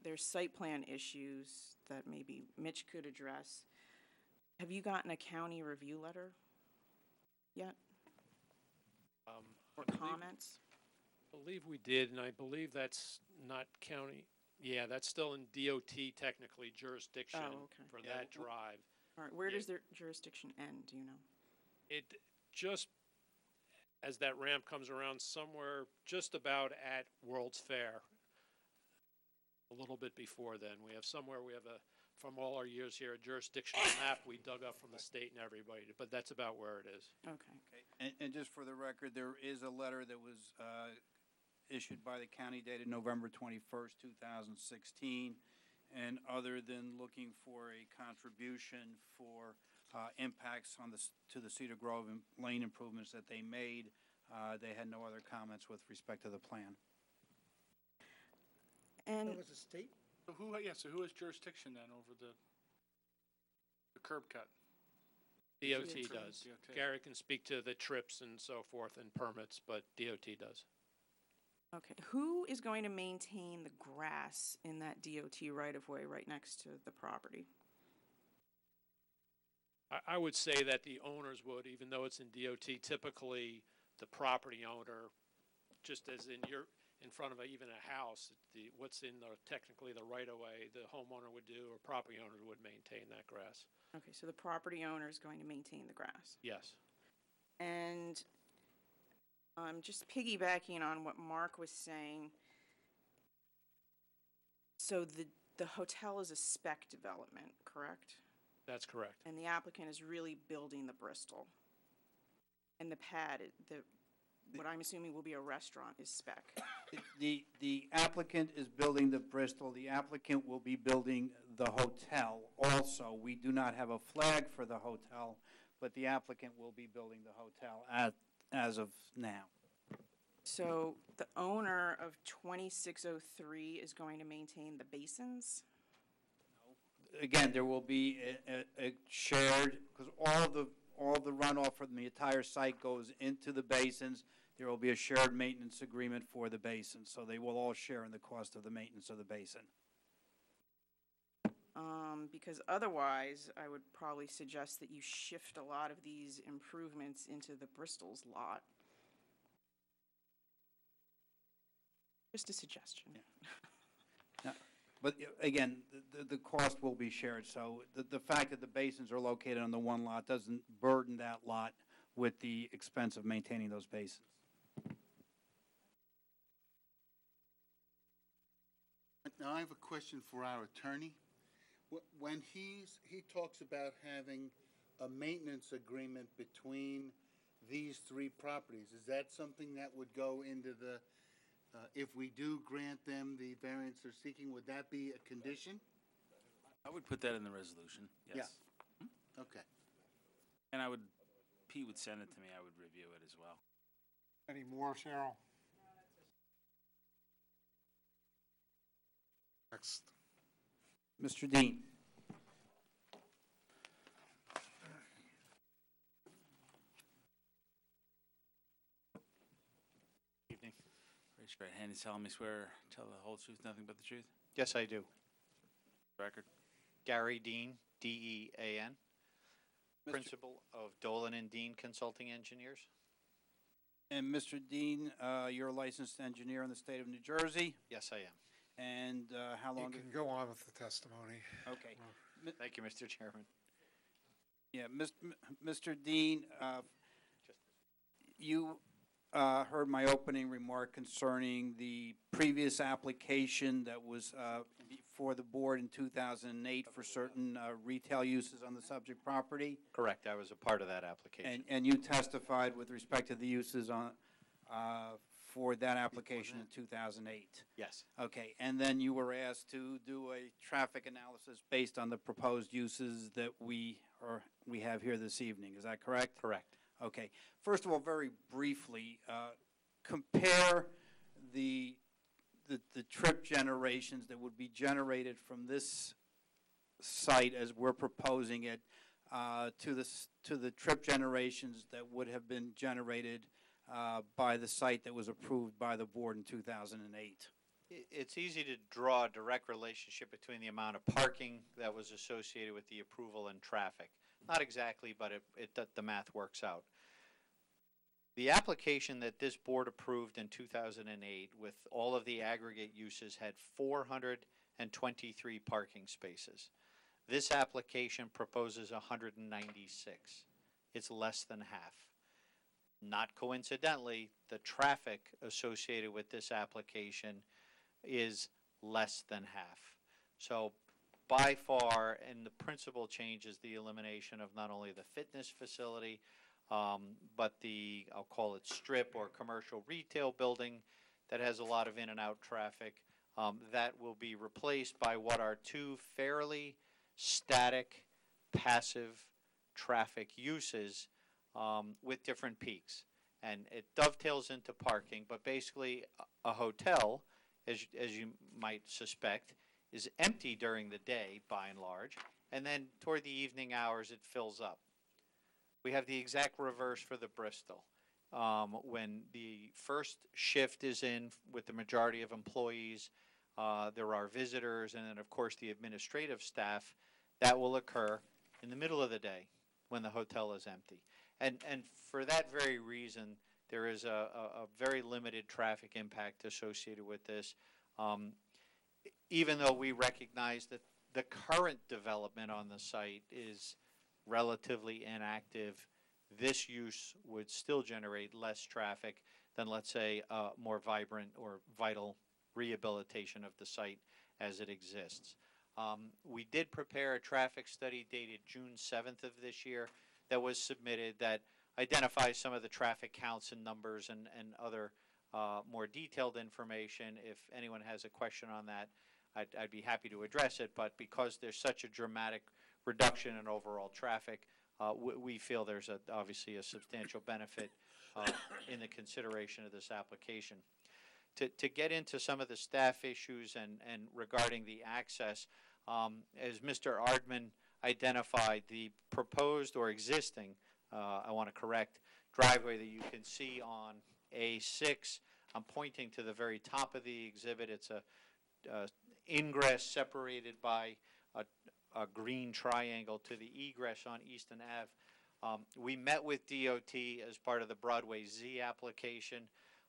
Speaker 3: there's site plan issues that maybe Mitch could address. Have you gotten a county review letter yet? Or comments?
Speaker 17: I believe we did, and I believe that's not county. Yeah, that's still in DOT technically jurisdiction for that drive.
Speaker 3: All right, where does their jurisdiction end, do you know?
Speaker 17: It just, as that ramp comes around, somewhere just about at World's Fair, a little bit before then. We have from all our years here, a jurisdictional map we dug up from the state and everybody, but that's about where it is.
Speaker 3: Okay.
Speaker 11: And just for the record, there is a letter that was issued by the county dated November 21st, 2016, and other than looking for a contribution for impacts to the Cedar Grove and lane improvements that they made, they had no other comments with respect to the plan.
Speaker 3: And
Speaker 15: That was a state?
Speaker 9: So who has jurisdiction then over the curb cut?
Speaker 17: DOT does. Gary can speak to the trips and so forth and permits, but DOT does.
Speaker 3: Okay, who is going to maintain the grass in that DOT right-of-way right next to the property?
Speaker 17: I would say that the owners would, even though it's in DOT. Typically, the property owner, just as in front of even a house, what's in technically the right-of-way, the homeowner would do, or property owner would maintain that grass.
Speaker 3: Okay, so the property owner is going to maintain the grass.
Speaker 17: Yes.
Speaker 3: And just piggybacking on what Mark was saying, so the hotel is a spec development, correct?
Speaker 17: That's correct.
Speaker 3: And the applicant is really building the Bristol. And the pad, what I'm assuming will be a restaurant is spec.
Speaker 11: The applicant is building the Bristol. The applicant will be building the hotel also. We do not have a flag for the hotel, but the applicant will be building the hotel as of now.
Speaker 3: So the owner of 2603 is going to maintain the basins?
Speaker 11: Again, there will be a shared, because all the runoff from the entire site goes into the basins. There will be a shared maintenance agreement for the basins, so they will all share in the cost of the maintenance of the basin.
Speaker 3: Because otherwise, I would probably suggest that you shift a lot of these improvements into the Bristol's lot. Just a suggestion.
Speaker 11: Yeah. But again, the cost will be shared, so the fact that the basins are located on the one lot doesn't burden that lot with the expense of maintaining those basins.
Speaker 8: Now, I have a question for our attorney. When he talks about having a maintenance agreement between these three properties, is that something that would go into the, if we do grant them the variance they're seeking, would that be a condition?
Speaker 7: I would put that in the resolution, yes.
Speaker 8: Yeah. Okay.
Speaker 7: And Pete would send it to me, I would review it as well.
Speaker 1: Any more, Cheryl? Next.
Speaker 11: Mr. Dean.
Speaker 7: Evening. Raise your right hand and solemnly swear, tell the whole truth, nothing but the truth.
Speaker 18: Yes, I do.
Speaker 7: Record.
Speaker 18: Gary Dean, D-E-A-N, principal of Dolan and Dean Consulting Engineers.
Speaker 11: And Mr. Dean, you're a licensed engineer in the state of New Jersey,
Speaker 18: Yes, I am.
Speaker 11: and how long?
Speaker 1: You can go on with the testimony.
Speaker 11: Okay.
Speaker 18: Thank you, Mr. Chairman.
Speaker 11: Yeah, Mr. Dean, you heard my opening remark concerning the previous application that was before the board in 2008 for certain retail uses on the subject property.
Speaker 18: Correct, I was a part of that application.
Speaker 11: And you testified with respect to the uses on, for that application in 2008.
Speaker 18: Yes.
Speaker 11: Okay, and then you were asked to do a traffic analysis based on the proposed uses that we have here this evening. Is that correct?
Speaker 18: Correct.
Speaker 11: Okay. First of all, very briefly, compare the trip generations that would be generated from this site as we're proposing it to the trip generations that would have been generated by the site that was approved by the board in 2008.
Speaker 18: It's easy to draw a direct relationship between the amount of parking that was associated with the approval and traffic. Not exactly, but the math works out. The application that this board approved in 2008 with all of the aggregate uses had 423 parking spaces. This application proposes 196. It's less than half. Not coincidentally, the traffic associated with this application is less than half. So by far, and the principal change is the elimination of not only the fitness facility, but the, I'll call it strip or commercial retail building that has a lot of in and out traffic. That will be replaced by what are two fairly static, passive traffic uses with different peaks. And it dovetails into parking, but basically a hotel, as you might suspect, is empty during the day, by and large, and then toward the evening hours it fills up. We have the exact reverse for the Bristol. When the first shift is in with the majority of employees, there are visitors, and then of course the administrative staff, that will occur in the middle of the day when the hotel is empty. And for that very reason, there is a very limited traffic impact associated with this. Even though we recognize that the current development on the site is relatively inactive, this use would still generate less traffic than, let's say, a more vibrant or vital rehabilitation of the site as it exists. We did prepare a traffic study dated June 7th of this year that was submitted that identifies some of the traffic counts and numbers and other more detailed information. If anyone has a question on that, I'd be happy to address it, but because there's such a dramatic reduction in overall traffic, we feel there's obviously a substantial benefit in the consideration of this application. To get into some of the staff issues and regarding the access, as Mr. Ardman identified, the proposed or existing, I want to correct, driveway that you can see on A6, I'm pointing to the very top of the exhibit. It's a ingress separated by a green triangle to the egress on Easton Ave. We met with DOT as part of the Broadway Z application,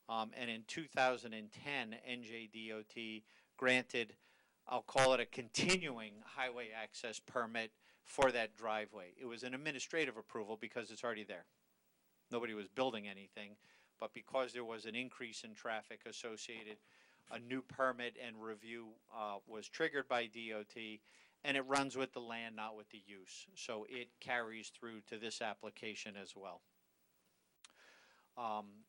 Speaker 18: and in 2010, NJDOT granted, I'll call it a continuing highway access permit for that driveway. It was an administrative approval because it's already there. Nobody was building anything, but because there was an increase in traffic associated, a new permit and review was triggered by DOT, and it runs with the land, not with the use. So it carries through to this application as well.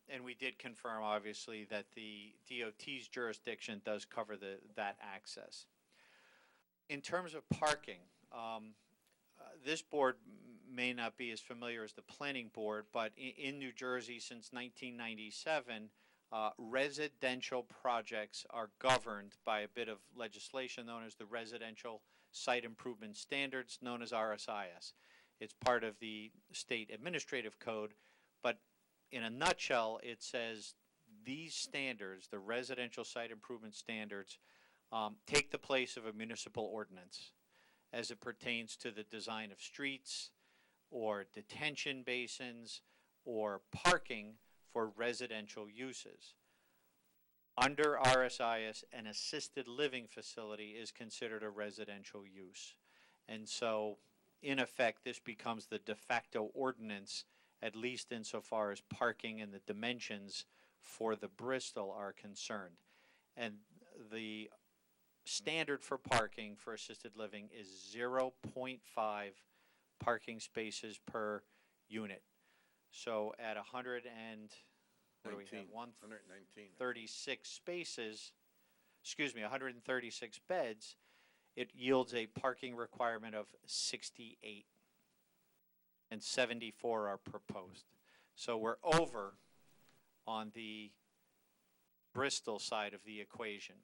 Speaker 18: And we did confirm, obviously, that the DOT's jurisdiction does cover that access. In terms of parking, this board may not be as familiar as the planning board, but in New Jersey since 1997, residential projects are governed by a bit of legislation known as the Residential Site Improvement Standards, known as RSIS. It's part of the state administrative code, but in a nutshell, it says these standards, the residential site improvement standards, take the place of a municipal ordinance as it pertains to the design of streets or detention basins or parking for residential uses. Under RSIS, an assisted living facility is considered a residential use. And so, in effect, this becomes the de facto ordinance, at least insofar as parking and the dimensions for the Bristol are concerned. And the standard for parking for assisted living is 0.5 parking spaces per unit. So at 136 spaces, 136 beds, it yields a parking requirement of 68, and 74 are proposed. So we're over on the Bristol side of the equation.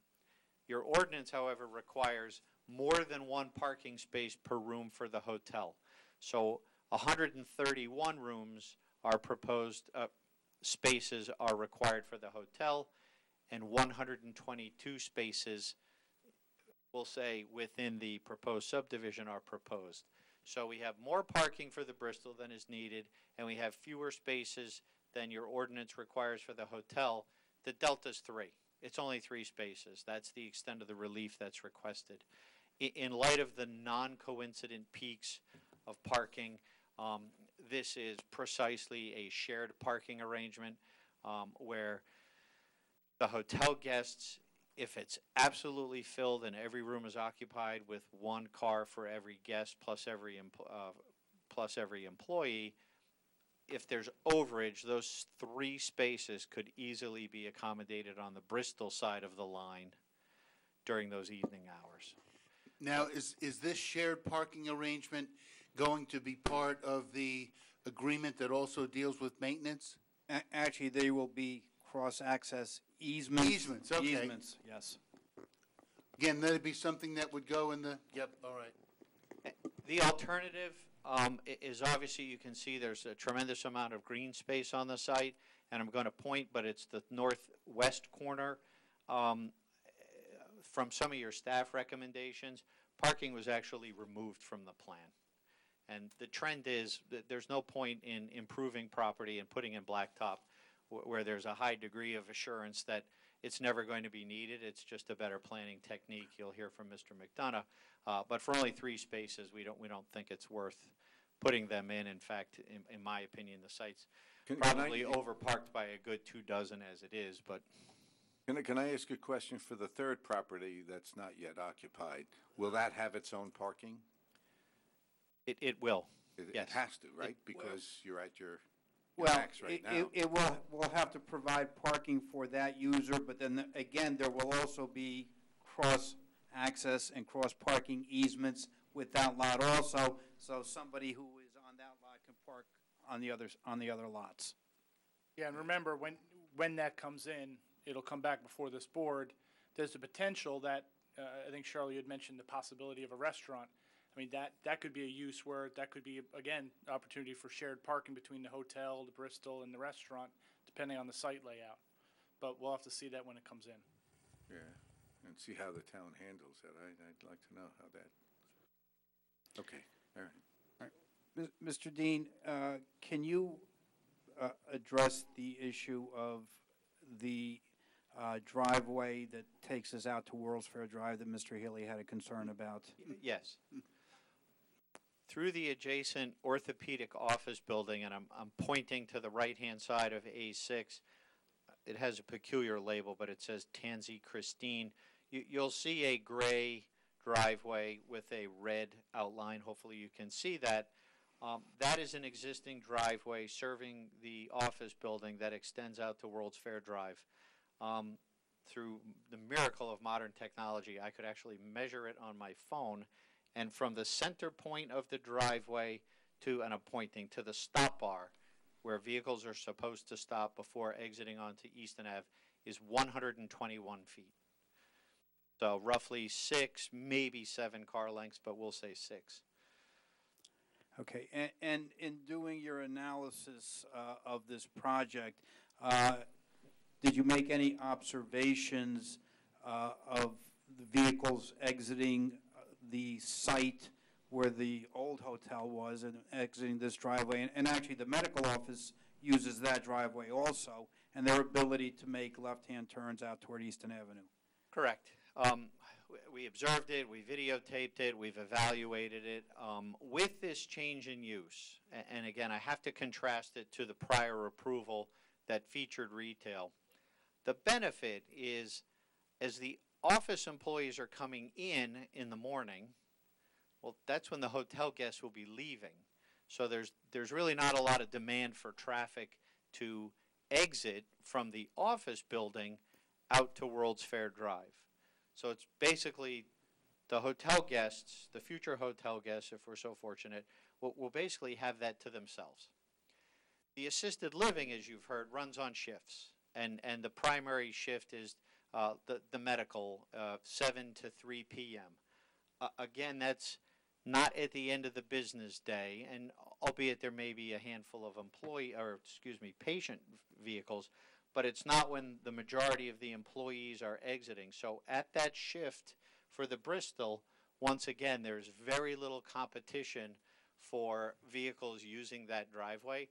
Speaker 18: Your ordinance, however, requires more than one parking space per room for the hotel. So 131 rooms are proposed, spaces are required for the hotel, and 122 spaces, we'll say, within the proposed subdivision are proposed. So we have more parking for the Bristol than is needed, and we have fewer spaces than your ordinance requires for the hotel. The delta's 3. It's only 3 spaces. That's the extent of the relief that's requested. In light of the non-coincident peaks of parking, this is precisely a shared parking arrangement where the hotel guests, if it's absolutely filled and every room is occupied with one car for every guest plus every employee, if there's overage, those 3 spaces could easily be accommodated on the Bristol side of the line during those evening hours.
Speaker 8: Now, is this shared parking arrangement going to be part of the agreement that also deals with maintenance?
Speaker 11: Actually, they will be cross-access easements.
Speaker 8: Easements, okay.
Speaker 11: Easements, yes.
Speaker 8: Again, that'd be something that would go in the, yep, all right.
Speaker 18: The alternative is obviously, you can see there's a tremendous amount of green space on the site, and I'm going to point, but it's the northwest corner. From some of your staff recommendations, parking was actually removed from the plan. And the trend is that there's no point in improving property and putting in blacktop where there's a high degree of assurance that it's never going to be needed. It's just a better planning technique. You'll hear from Mr. McDonough. But for only 3 spaces, we don't think it's worth putting them in. In fact, in my opinion, the site's probably overparked by a good 2 dozen as it is. But
Speaker 13: can I ask a question for the third property that's not yet occupied? Will that have its own parking?
Speaker 18: It will.
Speaker 13: It
Speaker 18: yes.
Speaker 13: has to, right? Because you're at your
Speaker 11: Well,
Speaker 13: max right now.
Speaker 11: it will have to provide parking for that user, but then again, there will also be cross-access and cross-parking easements with that lot also, so somebody who is on that lot can park on the other lots.
Speaker 9: Yeah, and remember, when that comes in, it'll come back before this board. There's the potential that, I think Charlie had mentioned the possibility of a restaurant. I mean, that could be a use where that could be, again, opportunity for shared parking between the hotel, the Bristol, and the restaurant, depending on the site layout. But we'll have to see that when it comes in.
Speaker 13: Yeah, and see how the town handles that. I'd like to know how that. Okay, all right.
Speaker 11: Mr. Dean, can you address the issue of the driveway that takes us out to World's Fair Drive that Mr. Healy had a concern about?
Speaker 18: Yes. Through the adjacent orthopedic office building, and I'm pointing to the right-hand side of A6, it has a peculiar label, but it says Tansy Christine. You'll see a gray driveway with a red outline. Hopefully you can see that. That is an existing driveway serving the office building that extends out to World's Fair Drive. Through the miracle of modern technology, I could actually measure it on my phone, and from the center point of the driveway and I'm pointing to the stop bar where vehicles are supposed to stop before exiting onto Easton Ave is 121 feet. So roughly 6, maybe 7 car lengths, but we'll say 6.
Speaker 11: Okay, and in doing your analysis of this project, did you make any observations of the vehicles exiting the site where the old hotel was and exiting this driveway? And actually, the medical office uses that driveway also, and their ability to make left-hand turns out toward Easton Avenue.
Speaker 18: Correct. We observed it, we videotaped it, we've evaluated it. With this change in use, and again, I have to contrast it to the prior approval that featured retail. The benefit is, as the office employees are coming in the morning, well, that's when the hotel guests will be leaving. So there's really not a lot of demand for traffic to exit from the office building out to World's Fair Drive. So it's basically the hotel guests, the future hotel guests, if we're so fortunate, will basically have that to themselves. The assisted living, as you've heard, runs on shifts. And the primary shift is the medical, 7 to 3 p.m. Again, that's not at the end of the business day, and albeit there may be a handful of patient vehicles, but it's not when the majority of the employees are exiting. So at that shift for the Bristol, once again, there's very little competition for vehicles using that driveway.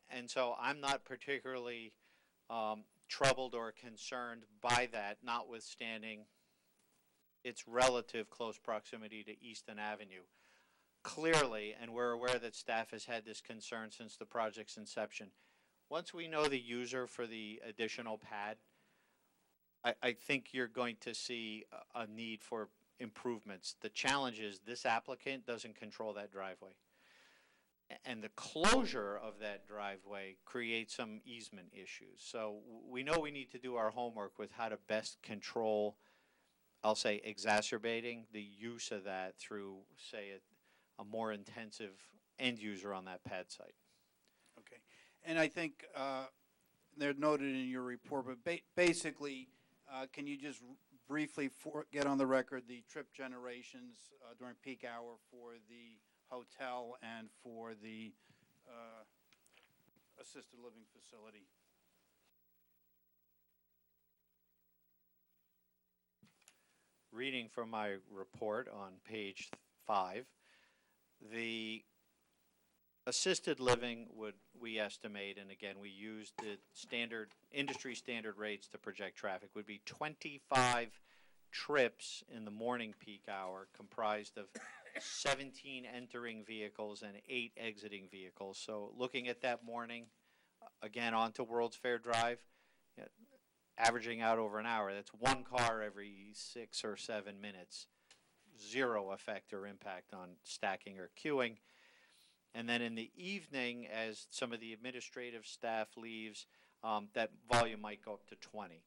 Speaker 18: And so I'm not particularly troubled or concerned by that, notwithstanding its relative close proximity to Easton Avenue. Clearly, and we're aware that staff has had this concern since the project's inception, once we know the user for the additional pad, I think you're going to see a need for improvements. The challenge is this applicant doesn't control that driveway. And the closure of that driveway creates some easement issues. So we know we need to do our homework with how to best control, I'll say, exacerbating the use of that through, say, a more intensive end user on that pad site.
Speaker 11: Okay. And I think they're noted in your report, but basically, can you just briefly get on the record the trip generations during peak hour for the hotel and for the assisted living facility?
Speaker 18: Reading from my report on page 5, the assisted living we estimate, and again, we used the industry standard rates to project traffic, would be 25 trips in the morning peak hour, comprised of 17 entering vehicles and 8 exiting vehicles. So looking at that morning, again, onto World's Fair Drive, averaging out over an hour, that's 1 car every 6 or 7 minutes. Zero effect or impact on stacking or queuing. And then in the evening, as some of the administrative staff leaves, that volume might go up to 20.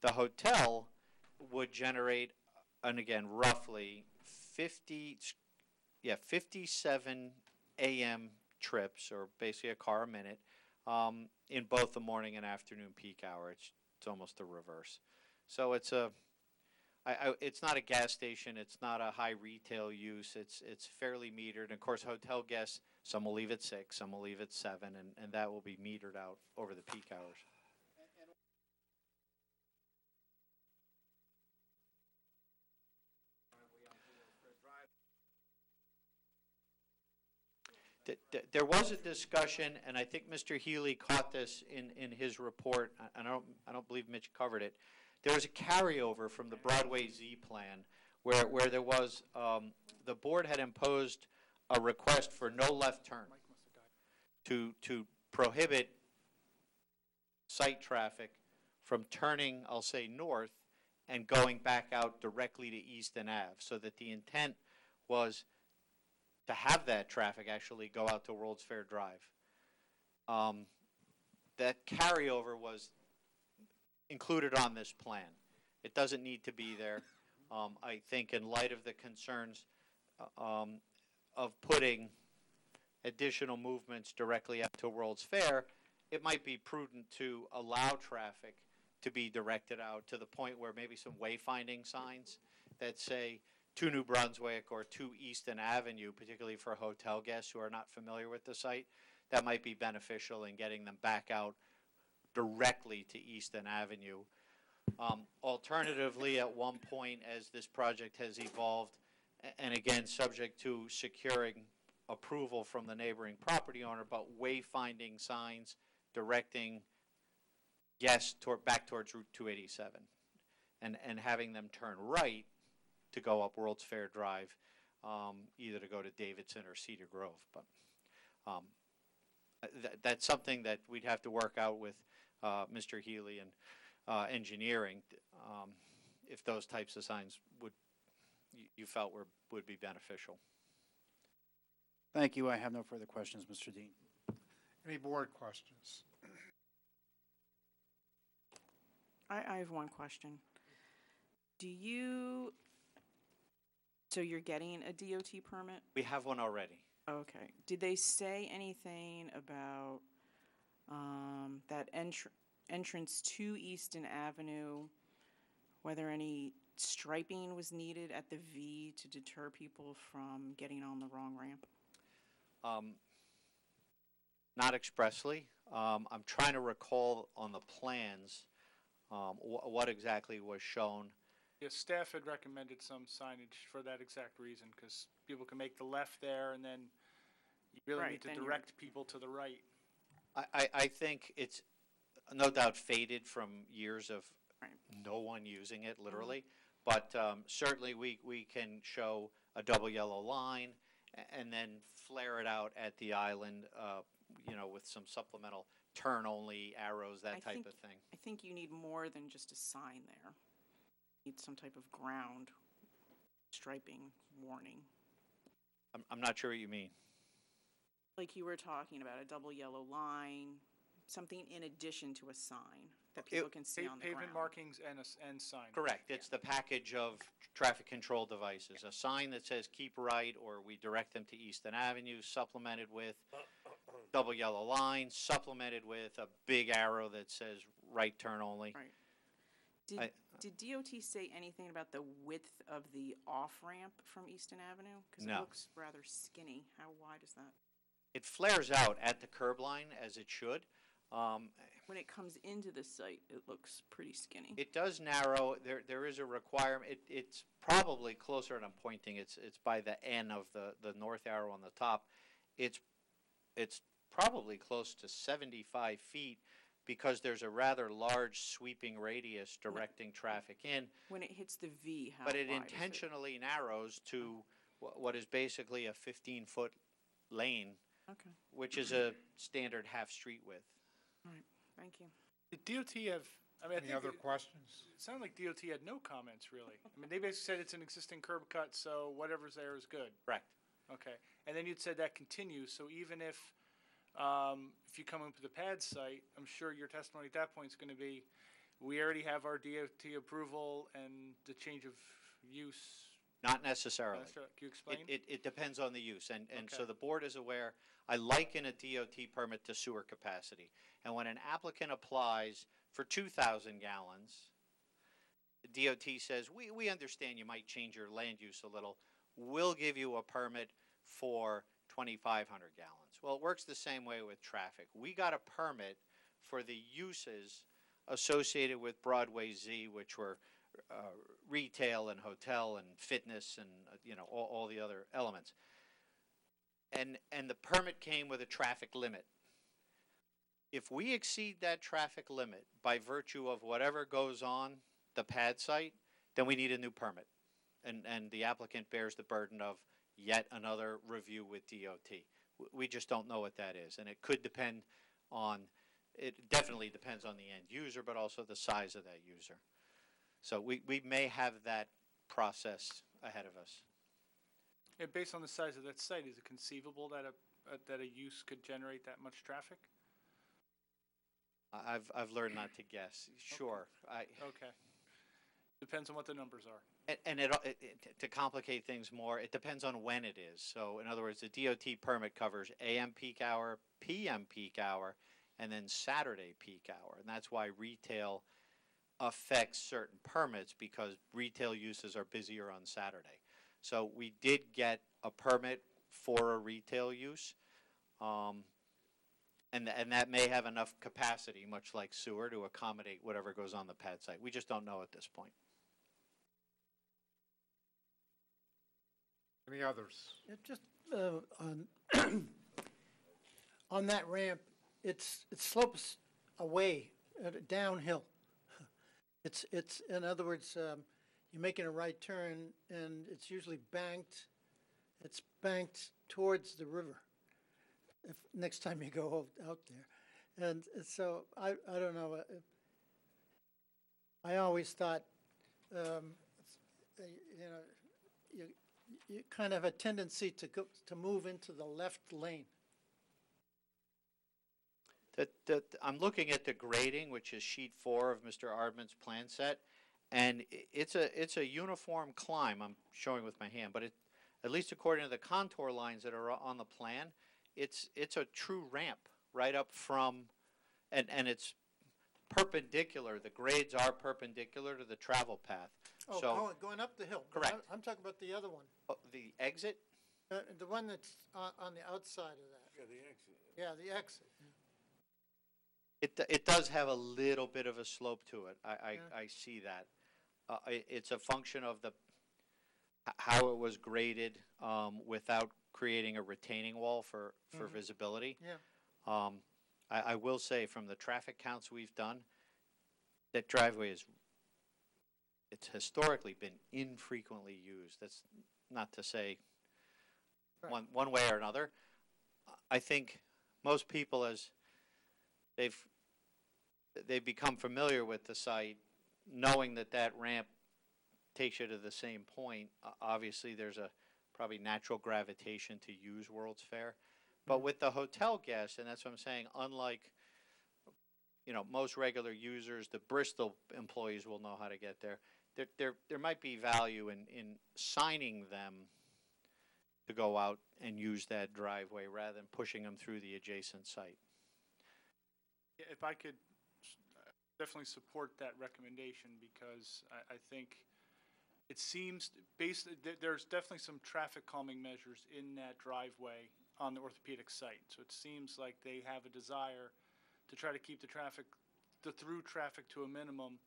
Speaker 18: The hotel would generate, and again, roughly 57 AM trips, or basically a car a minute, in both the morning and afternoon peak hour. It's almost the reverse. So it's it's not a gas station. It's not a high retail use. It's fairly metered. And of course, hotel guests, some will leave at 6, some will leave at 7, and that will be metered out over the peak hours. There was a discussion, and I think Mr. Healy caught this in his report, and I don't believe Mitch covered it. There was a carryover from the Broadway Z plan where there was, the board had imposed a request for no left turn to prohibit site traffic from turning, I'll say, north and going back out directly to Easton Ave, so that the intent was to have that traffic actually go out to World's Fair Drive. That carryover was included on this plan. It doesn't need to be there. I think in light of the concerns of putting additional movements directly up to World's Fair, it might be prudent to allow traffic to be directed out to the point where maybe some wayfinding signs that say to New Brunswick or to Easton Avenue, particularly for hotel guests who are not familiar with the site, that might be beneficial in getting them back out directly to Easton Avenue. Alternatively, at one point, as this project has evolved, and again, subject to securing approval from the neighboring property owner, but wayfinding signs directing guests back towards Route 287, and having them turn right to go up World's Fair Drive, either to go to Davidson or Cedar Grove. But that's something that we'd have to work out with Mr. Healy and engineering, if those types of signs you felt would be beneficial.
Speaker 11: Thank you. I have no further questions, Mr. Dean.
Speaker 1: Any board questions?
Speaker 3: I have one question. So you're getting a DOT permit?
Speaker 18: We have one already.
Speaker 3: Okay. Did they say anything about that entrance to Easton Avenue, whether any striping was needed at the V to deter people from getting on the wrong ramp?
Speaker 18: Not expressly. I'm trying to recall on the plans what exactly was shown.
Speaker 9: Yeah, staff had recommended some signage for that exact reason, because people can make the left there, and then you really
Speaker 3: Right,
Speaker 9: need to
Speaker 3: then
Speaker 9: direct people to the right.
Speaker 18: I think it's no doubt faded from years of no one using it, literally. But certainly we can show a double yellow line and then flare it out at the island, with some supplemental turn-only arrows, that type of thing.
Speaker 3: I think you need more than just a sign there. You need some type of ground striping warning.
Speaker 18: I'm not sure what you mean.
Speaker 3: Like you were talking about, a double yellow line, something in addition to a sign that people can see on the ground.
Speaker 9: Pavement markings and sign.
Speaker 18: Correct. It's the package of traffic control devices. A sign that says keep right, or we direct them to Easton Avenue, supplemented with double yellow line, supplemented with a big arrow that says right turn only.
Speaker 3: Right. Did DOT say anything about the width of the off-ramp from Easton Avenue? Because
Speaker 18: No.
Speaker 3: it looks rather skinny. How wide is that?
Speaker 18: It flares out at the curb line, as it should.
Speaker 3: When it comes into the site, it looks pretty skinny.
Speaker 18: It does narrow. There is a requirement. It's probably closer, and I'm pointing. It's by the N of the north arrow on the top. It's probably close to 75 feet because there's a rather large sweeping radius directing traffic in.
Speaker 3: When it hits the V, how
Speaker 18: But it
Speaker 3: wide is
Speaker 18: intentionally narrows to what is basically a 15-foot lane,
Speaker 3: Okay.
Speaker 18: which is a standard half-street width.
Speaker 3: All right. Thank you.
Speaker 9: Did DOT have,
Speaker 1: Any other questions?
Speaker 9: It sounded like DOT had no comments, really. I mean, they basically said it's an existing curb cut, so whatever's there is good.
Speaker 18: Correct.
Speaker 9: Okay, and then you'd said that continues, so even if you come up with a pad site, I'm sure your testimony at that point is gonna be, we already have our DOT approval and the change of use.
Speaker 18: Not necessarily.
Speaker 9: Can you explain?
Speaker 18: It depends on the use, and so
Speaker 9: Okay.
Speaker 18: the board is aware, I liken a DOT permit to sewer capacity. And when an applicant applies for 2,000 gallons, the DOT says, we understand you might change your land use a little. We'll give you a permit for 2,500 gallons. Well, it works the same way with traffic. We got a permit for the uses associated with Broadway Z, which were retail and hotel and fitness and all the other elements. And the permit came with a traffic limit. If we exceed that traffic limit by virtue of whatever goes on the pad site, then we need a new permit. And the applicant bears the burden of yet another review with DOT. We just don't know what that is. And it could depend on, it definitely depends on the end user, but also the size of that user. So we may have that process ahead of us.
Speaker 9: Yeah, based on the size of that site, is it conceivable that a use could generate that much traffic?
Speaker 18: I've learned not to guess. Sure.
Speaker 9: Okay. Depends on what the numbers are.
Speaker 18: And to complicate things more, it depends on when it is. So in other words, the DOT permit covers AM peak hour, PM peak hour, and then Saturday peak hour. And that's why retail affects certain permits, because retail uses are busier on Saturday. So we did get a permit for a retail use, and that may have enough capacity, much like sewer, to accommodate whatever goes on the pad site. We just don't know at this point.
Speaker 1: Any others?
Speaker 15: Yeah, just on that ramp, it slopes away, downhill. It's in other words, you're making a right turn, and it's usually banked. It's banked towards the river. If next time you go out there, and so I don't know. I always thought, you kind of have a tendency to move into the left lane.
Speaker 18: I'm looking at the grading, which is sheet 4 of Mr. Ardman's plan set, and it's a uniform climb. I'm showing with my hand, but at least according to the contour lines that are on the plan, it's a true ramp right up from, and it's perpendicular. The grades are perpendicular to the travel path.
Speaker 15: Oh,
Speaker 18: so
Speaker 15: going up the hill.
Speaker 18: correct.
Speaker 15: I'm talking about the other one.
Speaker 18: The exit.
Speaker 15: The one that's on the outside of that.
Speaker 13: Yeah, the exit.
Speaker 15: Yeah, the exit.
Speaker 18: It does have a little bit of a slope to it. I see that. It's a function of how it was graded without creating a retaining wall for visibility.
Speaker 15: Yeah.
Speaker 18: I will say, from the traffic counts we've done, that driveway it's historically been infrequently used. That's not to say
Speaker 15: Right.
Speaker 18: one way or another. I think most people, as they've become familiar with the site, knowing that ramp takes you to the same point. Obviously, there's a probably natural gravitation to use World's Fair. But with the hotel guests, and that's what I'm saying, unlike most regular users, the Bristol employees will know how to get there. There might be value in signing them to go out and use that driveway rather than pushing them through the adjacent site.
Speaker 9: Yeah, if I could definitely support that recommendation, because I think it seems there's definitely some traffic calming measures in that driveway on the orthopedic site. So it seems like they have a desire to try to keep the through traffic to a minimum.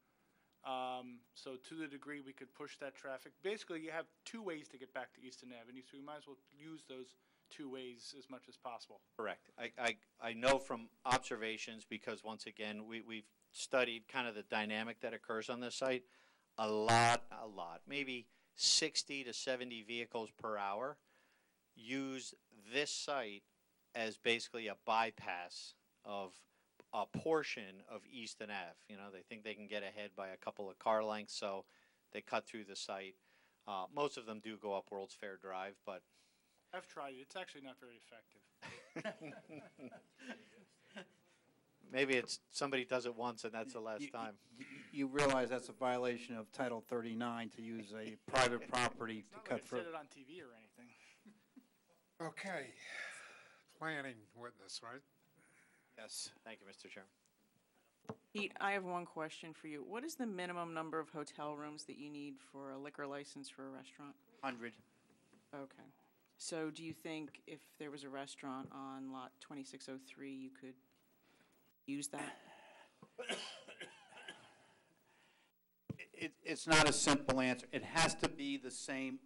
Speaker 9: So to the degree we could push that traffic, basically you have two ways to get back to Easton Avenue, so we might as well use those two ways as much as possible.
Speaker 18: Correct. I know from observations, because once again, we've studied kind of the dynamic that occurs on this site. A lot, maybe 60 to 70 vehicles per hour use this site as basically a bypass of a portion of Easton Ave. They think they can get ahead by a couple of car lengths, so they cut through the site. Most of them do go up World's Fair Drive, but
Speaker 9: I've tried it. It's actually not very effective.
Speaker 18: Maybe it's, somebody does it once and that's the last time.
Speaker 11: You realize that's a violation of Title 39 to use a private property to cut
Speaker 9: I
Speaker 11: through.
Speaker 9: said it on TV or anything.
Speaker 1: Okay, planning witness, right?
Speaker 11: Yes.
Speaker 18: Thank you, Mr. Chairman.
Speaker 3: Pete, I have one question for you. What is the minimum number of hotel rooms that you need for a liquor license for a restaurant?
Speaker 11: 100.
Speaker 3: Okay. So do you think if there was a restaurant on lot 2603, you could use that?
Speaker 11: It's not a simple answer. It has to be the same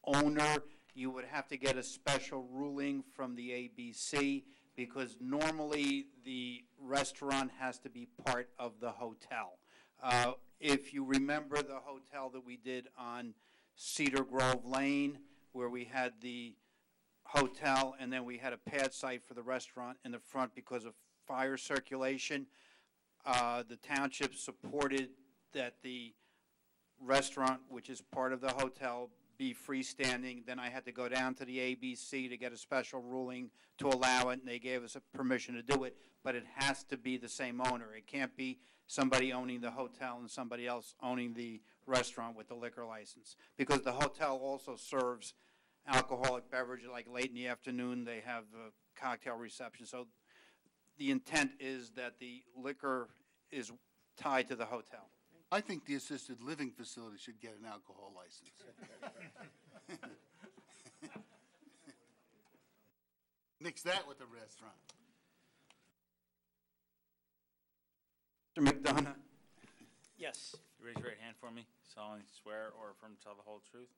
Speaker 11: owner. You would have to get a special ruling from the ABC because normally the restaurant has to be part of the hotel. If you remember the hotel that we did on Cedar Grove Lane, where we had the hotel and then we had a pad site for the restaurant in the front because of fire circulation, the township supported that the restaurant, which is part of the hotel, be freestanding. Then I had to go down to the ABC to get a special ruling to allow it, and they gave us a permission to do it, but it has to be the same owner. It can't be somebody owning the hotel and somebody else owning the restaurant with the liquor license, because the hotel also serves alcoholic beverages, like late in the afternoon they have a cocktail reception. So the intent is that the liquor is tied to the hotel.
Speaker 8: I think the assisted living facility should get an alcohol license. Nix that with the restaurant.
Speaker 11: Mr. McDonough?
Speaker 7: Yes. You raise your right hand for me. Solemnly swear or affirm to tell the whole truth?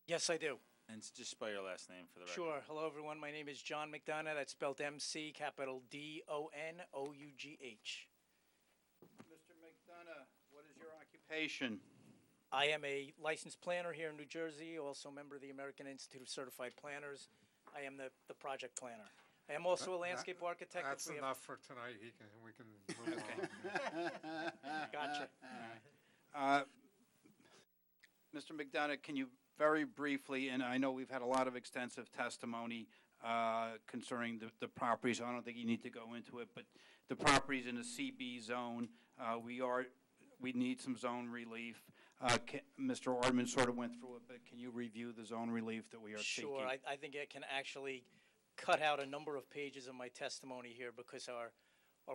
Speaker 19: Yes, I do.
Speaker 7: And just spell your last name for the record.
Speaker 19: Sure. Hello, everyone. My name is John McDonough. That's spelled MC, capital DONOUGH.
Speaker 11: Mr. McDonough, what is your occupation?
Speaker 19: I am a licensed planner here in New Jersey, also a member of the American Institute of Certified Planners. I am the project planner. I am also a landscape architect.
Speaker 1: That's
Speaker 19: We have-
Speaker 1: enough for tonight. We can move on.
Speaker 19: Gotcha.
Speaker 11: Mr. McDonough, can you very briefly, and I know we've had a lot of extensive testimony concerning the properties, so I don't think you need to go into it, but the properties in the CB zone, we need some zone relief. Mr. Ordman sort of went through it, but can you review the zone relief that we are seeking?
Speaker 19: Sure. I think I can actually cut out a number of pages of my testimony here because our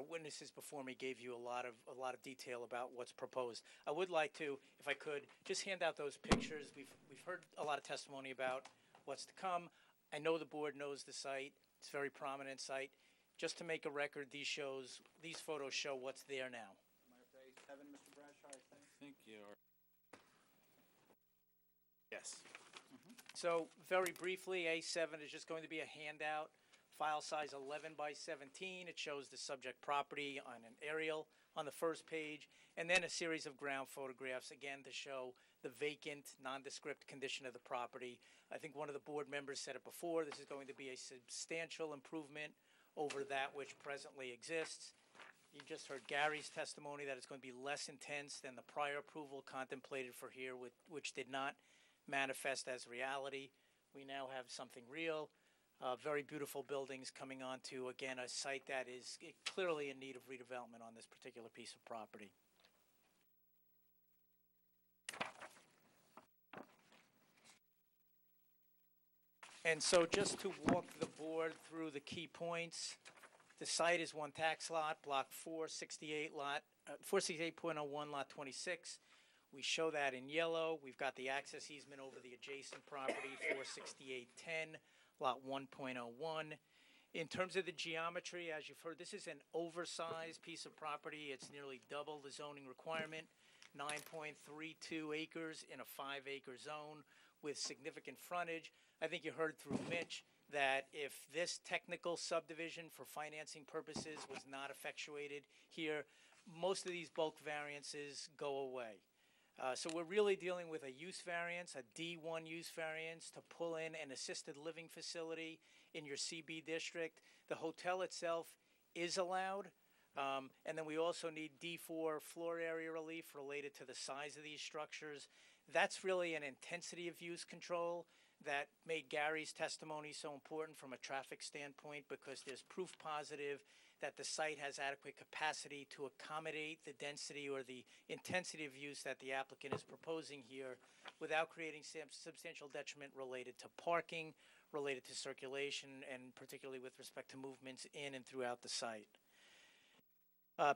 Speaker 19: witnesses before me gave you a lot of detail about what's proposed. I would like to, if I could, just hand out those pictures. We've heard a lot of testimony about what's to come. I know the board knows the site. It's a very prominent site. Just to make a record, these photos show what's there now.
Speaker 11: Mr. Bradshaw, I
Speaker 7: think you are. Yes.
Speaker 19: So very briefly, A7 is just going to be a handout, file size 11 by 17. It shows the subject property on an aerial on the first page, and then a series of ground photographs, again, to show the vacant, nondescript condition of the property. I think one of the board members said it before, this is going to be a substantial improvement over that which presently exists. You just heard Gary's testimony that it's going to be less intense than the prior approval contemplated for here, which did not manifest as reality. We now have something real. Very beautiful buildings coming onto, again, a site that is clearly in need of redevelopment on this particular piece of property. And so just to walk the board through the key points, the site is one tax lot, block 468, 468.01, lot 26. We show that in yellow. We've got the access easement over the adjacent property, 46810, lot 1.01. In terms of the geometry, as you've heard, this is an oversized piece of property. It's nearly double the zoning requirement, 9.32 acres in a 5-acre zone with significant frontage. I think you heard through Mitch that if this technical subdivision for financing purposes was not effectuated here, most of these bulk variances go away. So we're really dealing with a use variance, a D1 use variance to pull in an assisted living facility in your CB district. The hotel itself is allowed. And then we also need D4 floor area relief related to the size of these structures. That's really an intensity of use control that made Gary's testimony so important from a traffic standpoint, because there's proof positive that the site has adequate capacity to accommodate the density or the intensity of use that the applicant is proposing here without creating substantial detriment related to parking, related to circulation, and particularly with respect to movements in and throughout the site.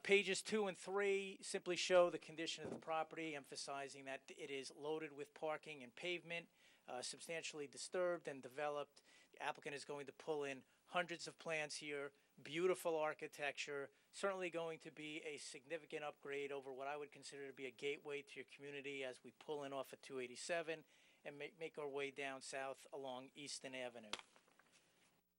Speaker 19: Pages 2 and 3 simply show the condition of the property, emphasizing that it is loaded with parking and pavement, substantially disturbed and developed. The applicant is going to pull in hundreds of plants here, beautiful architecture, certainly going to be a significant upgrade over what I would consider to be a gateway to your community as we pull in off of 287 and make our way down south along Easton Avenue.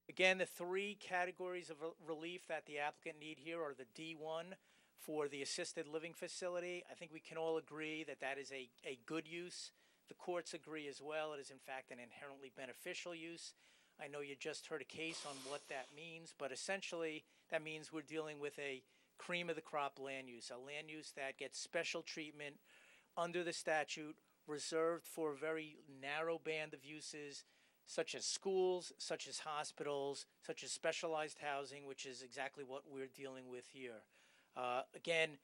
Speaker 19: Again, the three categories of relief that the applicant need here are the D1 for the assisted living facility. I think we can all agree that that is a good use. The courts agree as well. It is in fact an inherently beneficial use. I know you just heard a case on what that means, but essentially that means we're dealing with a cream of the crop land use, a land use that gets special treatment under the statute, reserved for a very narrow band of uses, such as schools, such as hospitals, such as specialized housing, which is exactly what we're dealing with here. Again,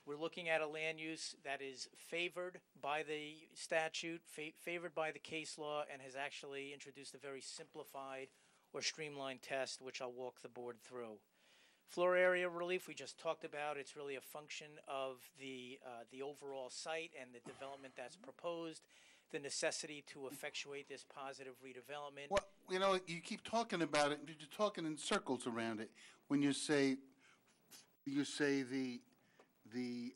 Speaker 19: we're looking at a land use that is favored by the statute, favored by the case law, and has actually introduced a very simplified or streamlined test, which I'll walk the board through. Floor area relief, we just talked about. It's really a function of the overall site and the development that's proposed, the necessity to effectuate this positive redevelopment.
Speaker 8: Well, you know, you keep talking about it, you're talking in circles around it. When you say the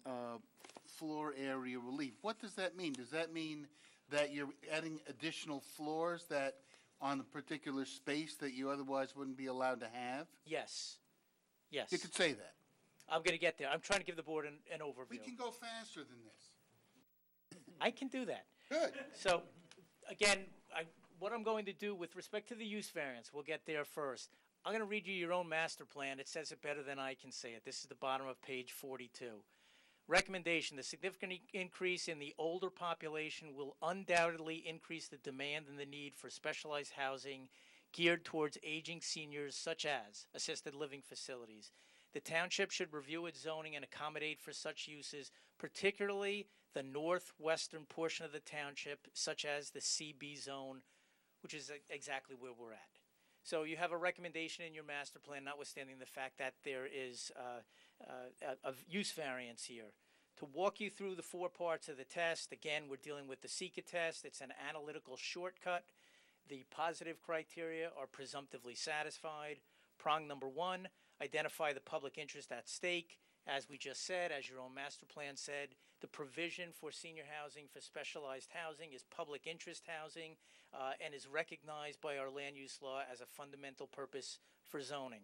Speaker 8: floor area relief, what does that mean? Does that mean that you're adding additional floors that on a particular space that you otherwise wouldn't be allowed to have?
Speaker 19: Yes. Yes.
Speaker 8: You could say that.
Speaker 19: I'm going to get there. I'm trying to give the board an overview.
Speaker 8: We can go faster than this.
Speaker 19: I can do that.
Speaker 8: Good.
Speaker 19: So, again, what I'm going to do with respect to the use variance, we'll get there first. I'm going to read you your own master plan. It says it better than I can say it. This is the bottom of page 42. Recommendation: the significant increase in the older population will undoubtedly increase the demand and the need for specialized housing geared towards aging seniors, such as assisted living facilities. The township should review its zoning and accommodate for such uses, particularly the northwestern portion of the township, such as the CB zone, which is exactly where we're at. So you have a recommendation in your master plan, notwithstanding the fact that there is a use variance here. To walk you through the four parts of the test, again, we're dealing with the SECA test. It's an analytical shortcut. The positive criteria are presumptively satisfied. Prong number one, identify the public interest at stake. As we just said, as your own master plan said, the provision for senior housing for specialized housing is public interest housing and is recognized by our land use law as a fundamental purpose for zoning.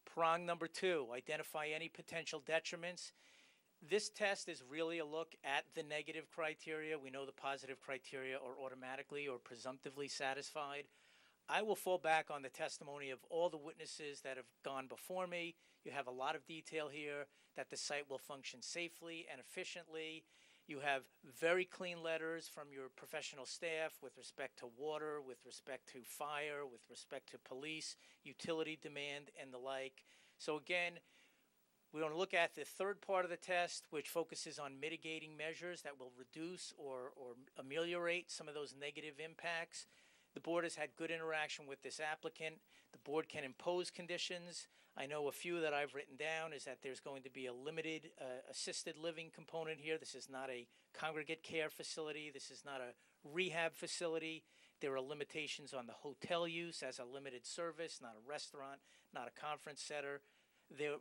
Speaker 19: Prong number two, identify any potential detriments. This test is really a look at the negative criteria. We know the positive criteria are automatically or presumptively satisfied. I will fall back on the testimony of all the witnesses that have gone before me. You have a lot of detail here that the site will function safely and efficiently. You have very clean letters from your professional staff with respect to water, with respect to fire, with respect to police, utility demand, and the like. So again, we're going to look at the third part of the test, which focuses on mitigating measures that will reduce or ameliorate some of those negative impacts. The board has had good interaction with this applicant. The board can impose conditions. I know a few that I've written down is that there's going to be a limited assisted living component here. This is not a congregate care facility. This is not a rehab facility. There are limitations on the hotel use as a limited service, not a restaurant, not a conference center. There,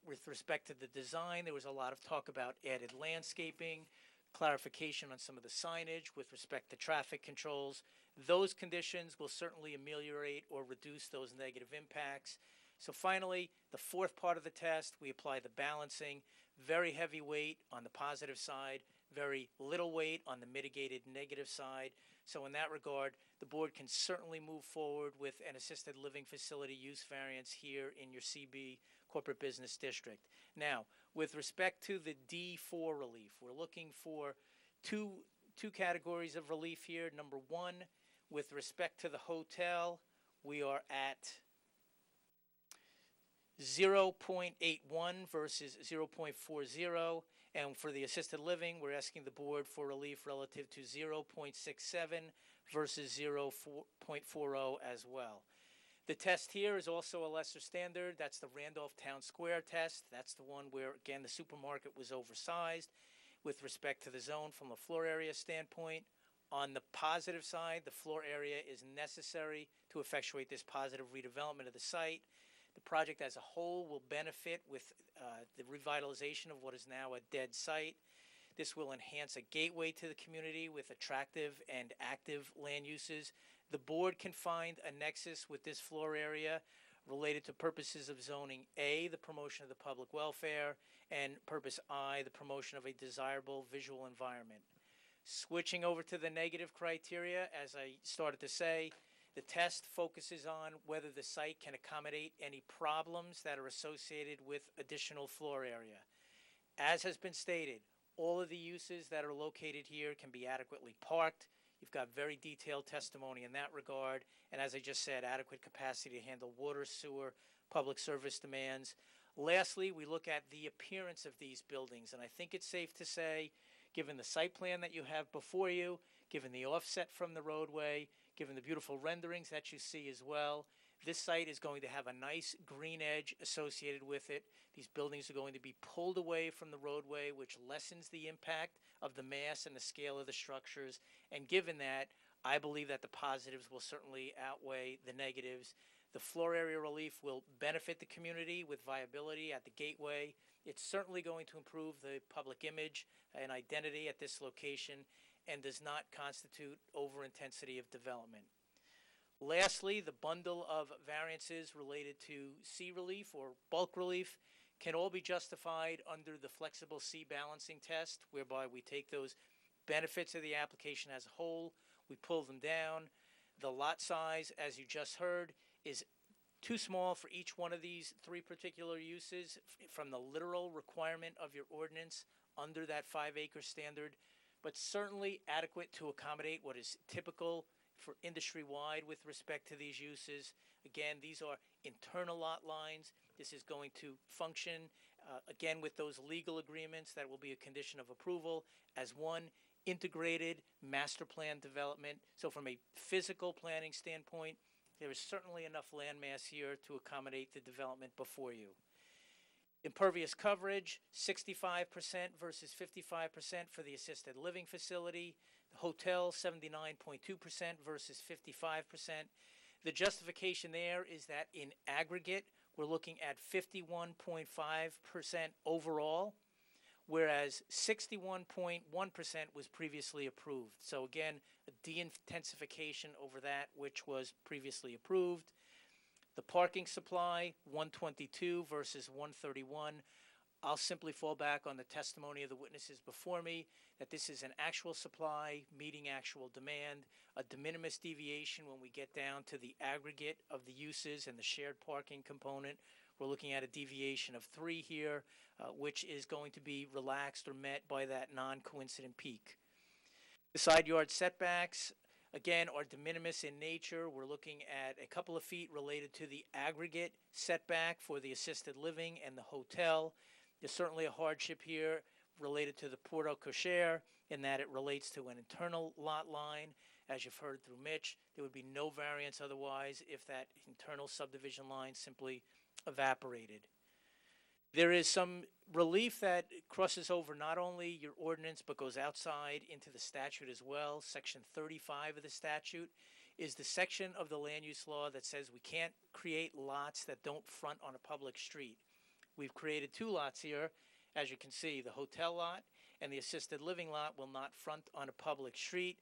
Speaker 19: with respect to the design, there was a lot of talk about added landscaping, clarification on some of the signage with respect to traffic controls. Those conditions will certainly ameliorate or reduce those negative impacts. So finally, the fourth part of the test, we apply the balancing. Very heavy weight on the positive side, very little weight on the mitigated negative side. So in that regard, the board can certainly move forward with an assisted living facility use variance here in your CB Corporate Business District. Now, with respect to the D4 relief, we're looking for two categories of relief here. Number one, With respect to the hotel, we are at 0.81 versus 0.40. And for the assisted living, we're asking the board for relief relative to 0.67 versus 0.40 as well. The test here is also a lesser standard. That's the Randolph Town Square test. That's the one where, again, the supermarket was oversized with respect to the zone from a floor area standpoint. On the positive side, the floor area is necessary to effectuate this positive redevelopment of the site. The project as a whole will benefit with the revitalization of what is now a dead site. This will enhance a gateway to the community with attractive and active land uses. The board can find a nexus with this floor area related to purposes of zoning A, the promotion of the public welfare, and purpose I, the promotion of a desirable visual environment. Switching over to the negative criteria, as I started to say, the test focuses on whether the site can accommodate any problems that are associated with additional floor area. As has been stated, all of the uses that are located here can be adequately parked. You've got very detailed testimony in that regard, and as I just said, adequate capacity to handle water, sewer, public service demands. Lastly, we look at the appearance of these buildings, and I think it's safe to say, given the site plan that you have before you, given the offset from the roadway, given the beautiful renderings that you see as well, this site is going to have a nice green edge associated with it. These buildings are going to be pulled away from the roadway, which lessens the impact of the mass and the scale of the structures. And given that, I believe that the positives will certainly outweigh the negatives. The floor area relief will benefit the community with viability at the gateway. It's certainly going to improve the public image and identity at this location and does not constitute over-intensity of development. Lastly, the bundle of variances related to C relief or bulk relief can all be justified under the flexible C balancing test, whereby we take those benefits of the application as a whole, we pull them down. The lot size, as you just heard, is too small for each one of these three particular uses from the literal requirement of your ordinance under that 5-acre standard, but certainly adequate to accommodate what is typical for industry-wide with respect to these uses. Again, these are internal lot lines. This is going to function, again, with those legal agreements that will be a condition of approval as one integrated master plan development. So from a physical planning standpoint, there is certainly enough land mass here to accommodate the development before you. Impervious coverage, 65% versus 55% for the assisted living facility. The hotel, 79.2% versus 55%. The justification there is that in aggregate, we're looking at 51.5% overall, whereas 61.1% was previously approved. So again, a de-intensification over that which was previously approved. The parking supply, 122 versus 131. I'll simply fall back on the testimony of the witnesses before me that this is an actual supply meeting actual demand, a de minimis deviation when we get down to the aggregate of the uses and the shared parking component. We're looking at a deviation of 3 here, which is going to be relaxed or met by that non-coincident peak. The side yard setbacks, again, are de minimis in nature. We're looking at a couple of feet related to the aggregate setback for the assisted living and the hotel. There's certainly a hardship here related to the porte cochere in that it relates to an internal lot line. As you've heard through Mitch, there would be no variance otherwise if that internal subdivision line simply evaporated. There is some relief that crosses over not only your ordinance but goes outside into the statute as well. Section 35 of the statute is the section of the land use law that says we can't create lots that don't front on a public street. We've created 2 lots here. As you can see, the hotel lot and the assisted living lot will not front on a public street.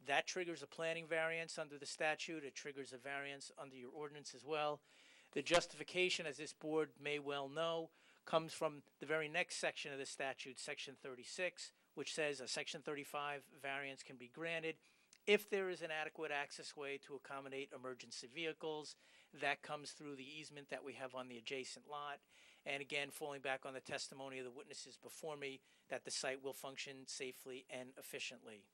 Speaker 19: That triggers a planning variance under the statute. It triggers a variance under your ordinance as well. The justification, as this board may well know, comes from the very next section of the statute, section 36, which says a section 35 variance can be granted if there is an adequate access way to accommodate emergency vehicles. That comes through the easement that we have on the adjacent lot. And again, falling back on the testimony of the witnesses before me, that the site will function safely and efficiently.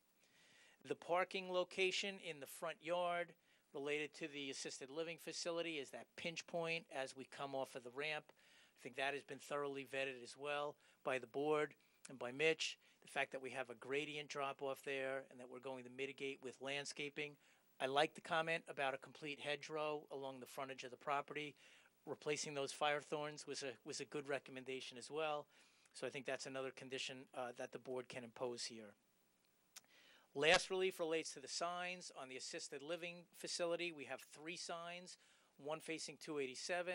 Speaker 19: The parking location in the front yard related to the assisted living facility is that pinch point as we come off of the ramp. I think that has been thoroughly vetted as well by the board and by Mitch. The fact that we have a gradient drop off there and that we're going to mitigate with landscaping. I like the comment about a complete hedgerow along the frontage of the property. Replacing those fire thorns was a good recommendation as well. So I think that's another condition that the board can impose here. Last relief relates to the signs. On the assisted living facility, we have 3 signs, one facing 287,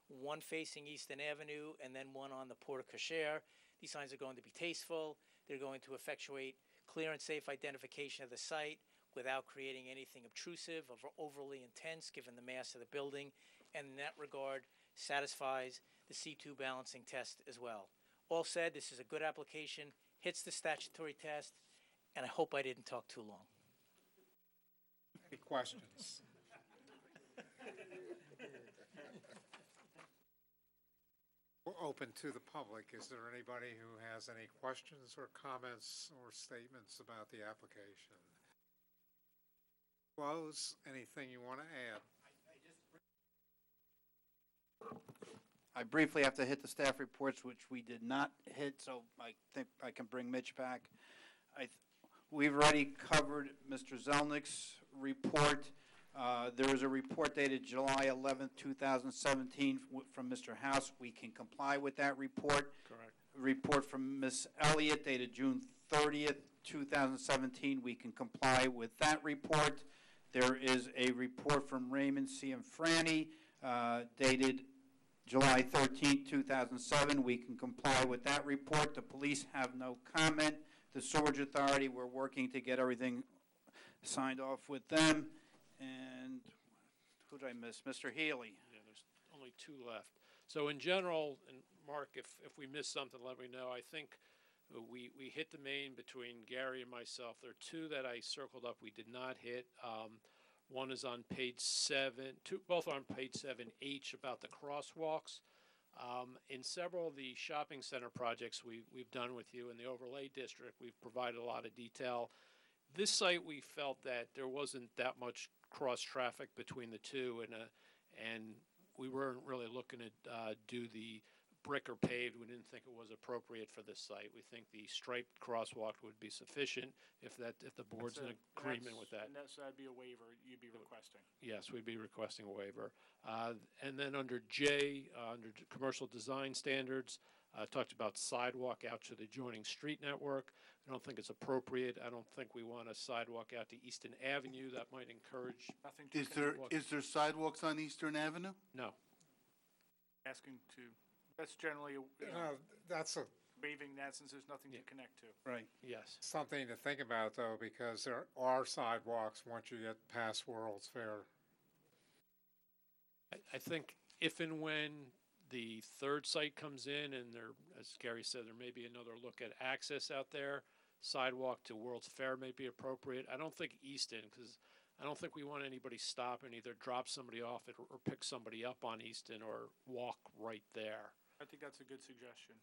Speaker 19: one facing Easton Avenue, and then one on the porte cochere. These signs are going to be tasteful. They're going to effectuate clear and safe identification of the site without creating anything obtrusive or overly intense given the mass of the building, and in that regard satisfies the C2 balancing test as well. All said, this is a good application, hits the statutory test, and I hope I didn't talk too long.
Speaker 1: Any questions? We're open to the public. Is there anybody who has any questions or comments or statements about the application? Close, anything you want to add?
Speaker 11: I briefly have to hit the staff reports, which we did not hit, so I think I can bring Mitch back. We've already covered Mr. Zelnick's report. There is a report dated July 11th, 2017 from Mr. House. We can comply with that report.
Speaker 17: Correct.
Speaker 11: A report from Ms. Elliott dated June 30th, 2017. We can comply with that report. There is a report from Raymond C. and Franny dated July 13th, 2007. We can comply with that report. The police have no comment. The Sewerage Authority, we're working to get everything signed off with them. And who did I miss? Mr. Healy.
Speaker 17: Yeah, there's only 2 left. So in general, and Mark, if we missed something, let me know. I think we hit the main between Gary and myself. There are 2 that I circled up we did not hit. One is on page 7, both are on page 7H about the crosswalks. In several of the shopping center projects we've done with you in the overlay district, we've provided a lot of detail. This site, we felt that there wasn't that much cross traffic between the 2, and we weren't really looking to do the brick or paved. We didn't think it was appropriate for this site. We think the striped crosswalk would be sufficient if the board's in agreement with that.
Speaker 9: And so that'd be a waiver you'd be requesting.
Speaker 17: Yes, we'd be requesting a waiver. And then under J, under commercial design standards, talked about sidewalk out to the adjoining street network. I don't think it's appropriate. I don't think we want a sidewalk out to Easton Avenue. That might encourage.
Speaker 8: Is there sidewalks on Eastern Avenue?
Speaker 17: No.
Speaker 9: Asking to, that's generally,
Speaker 1: That's
Speaker 9: waiving that since there's nothing to connect to.
Speaker 11: Right.
Speaker 17: Yes.
Speaker 1: something to think about, though, because there are sidewalks once you get past World's Fair.
Speaker 17: I think if and when the 3rd site comes in and there, as Gary said, there may be another look at access out there, sidewalk to World's Fair may be appropriate. I don't think Easton, because I don't think we want anybody stop and either drop somebody off it or pick somebody up on Easton or walk right there.
Speaker 9: I think that's a good suggestion.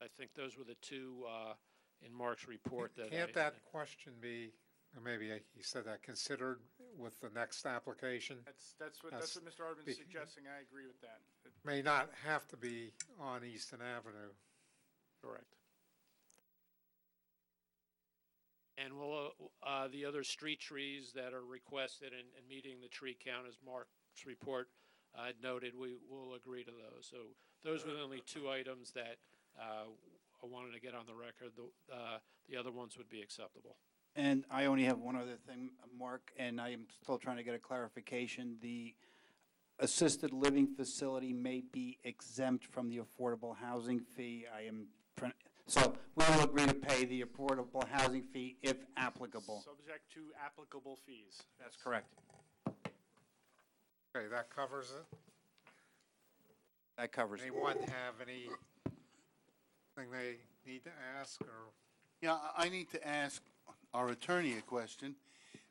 Speaker 17: I think those were the 2 in Mark's report that
Speaker 1: Can't that question be, or maybe he said that, considered with the next application?
Speaker 9: That's what Mr. Ardman's suggesting. I agree with that.
Speaker 1: It may not have to be on Easton Avenue.
Speaker 17: Correct. And we'll, the other street trees that are requested and meeting the tree count, as Mark's report noted, we will agree to those. So those were the only 2 items that I wanted to get on the record. The other ones would be acceptable.
Speaker 11: And I only have one other thing, Mark, and I am still trying to get a clarification. The assisted living facility may be exempt from the affordable housing fee. So we will agree to pay the affordable housing fee if applicable.
Speaker 9: Subject to applicable fees.
Speaker 11: That's correct.
Speaker 1: Okay, that covers it?
Speaker 11: That covers it.
Speaker 1: Anyone have anything they need to ask, or?
Speaker 8: Yeah, I need to ask our attorney a question.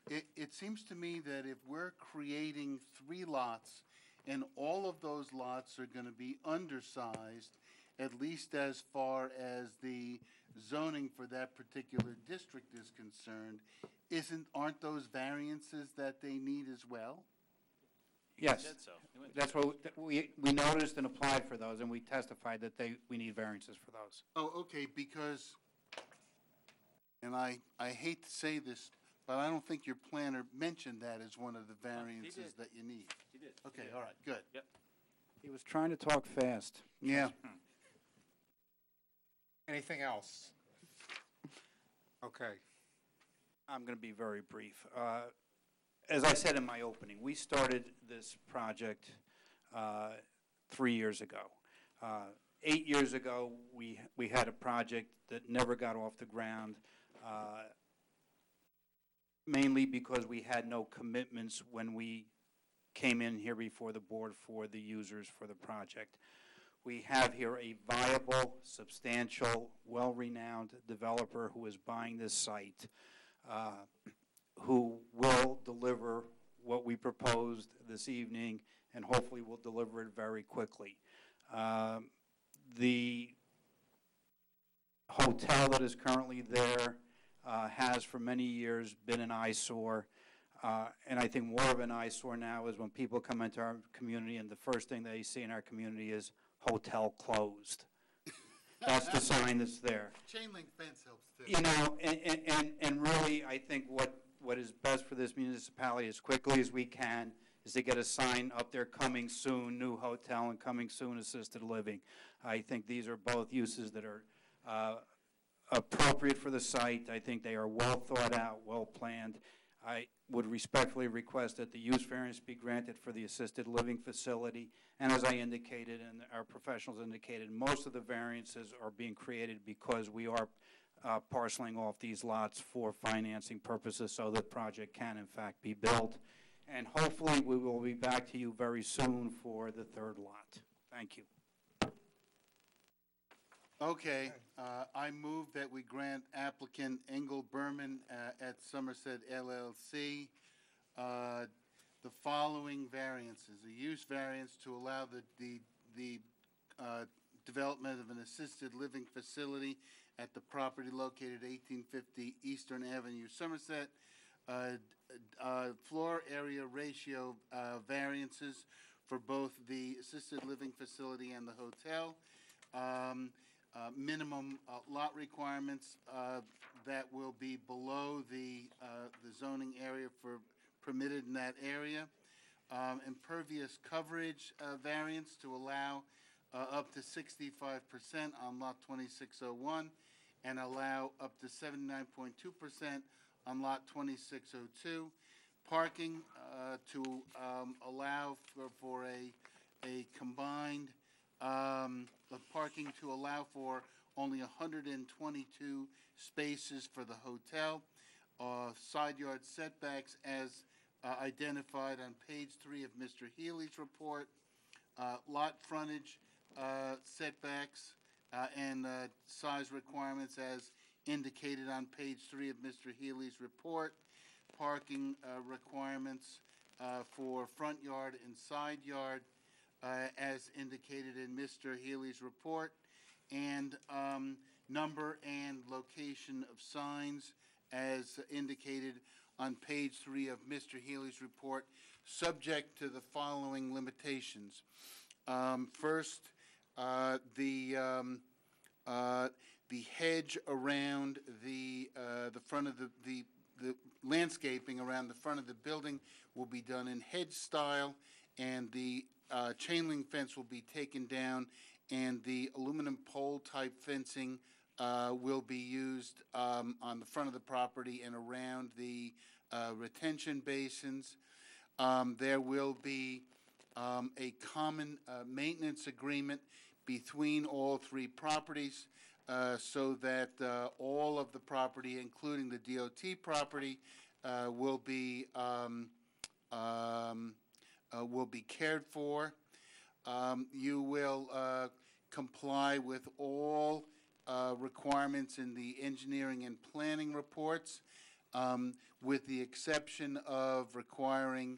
Speaker 8: It seems to me that if we're creating 3 lots and all of those lots are going to be undersized, at least as far as the zoning for that particular district is concerned, aren't those variances that they need as well?
Speaker 11: Yes.
Speaker 7: said so. He went
Speaker 11: That's what we noticed and applied for those, and we testified that we need variances for those.
Speaker 8: Oh, okay, because, and I hate to say this, but I don't think your planner mentioned that as one of the variances
Speaker 7: did.
Speaker 8: that you need.
Speaker 7: He did.
Speaker 8: Okay, all right, good.
Speaker 7: Yep.
Speaker 11: He was trying to talk fast.
Speaker 8: Yeah.
Speaker 1: Anything else? Okay.
Speaker 11: I'm going to be very brief. As I said in my opening, we started this project 3 years ago. 8 years ago, we had a project that never got off the ground, mainly because we had no commitments when we came in here before the board for the users for the project. We have here a viable, substantial, well-renowned developer who is buying this site, who will deliver what we proposed this evening, and hopefully will deliver it very quickly. The hotel that is currently there has for many years been an eyesore, and I think more of an eyesore now is when people come into our community and the first thing they see in our community is hotel closed. That's the sign that's there.
Speaker 8: Chain link fence helps too.
Speaker 11: You know, and really, I think what is best for this municipality as quickly as we can is to get a sign up there, coming soon, new hotel, and coming soon, assisted living. I think these are both uses that are appropriate for the site. I think they are well thought out, well planned. I would respectfully request that the use variance be granted for the assisted living facility. And as I indicated, and our professionals indicated, most of the variances are being created because we are parceling off these lots for financing purposes so the project can in fact be built. And hopefully we will be back to you very soon for the third lot. Thank you.
Speaker 8: Okay, I move that we grant applicant Engel Berman at Somerset LLC the following variances. A use variance to allow the development of an assisted living facility at the property located 1850 Eastern Avenue, Somerset. Floor area ratio variances for both the assisted living facility and the hotel. Minimum lot requirements that will be below the zoning area for permitted in that area. Impervious coverage variance to allow up to 65% on lot 2601 and allow up to 79.2% on lot 2602. Parking to allow for a combined parking to allow for only 122 spaces for the hotel. Side yard setbacks as identified on page 3 of Mr. Healy's report. Lot frontage setbacks and size requirements as indicated on page 3 of Mr. Healy's report. Parking requirements for front yard and side yard as indicated in Mr. Healy's report, and number and location of signs as indicated on page 3 of Mr. Healy's report, subject to the following limitations. First, the hedge around the front of the landscaping around the front of the building will be done in hedge style, and the chain link fence will be taken down, and the aluminum pole type fencing will be used on the front of the property and around the retention basins. There will be a common maintenance agreement between all three properties so that all of the property, including the DOT property, will be cared for. You will comply with all requirements in the engineering and planning reports, with the exception of requiring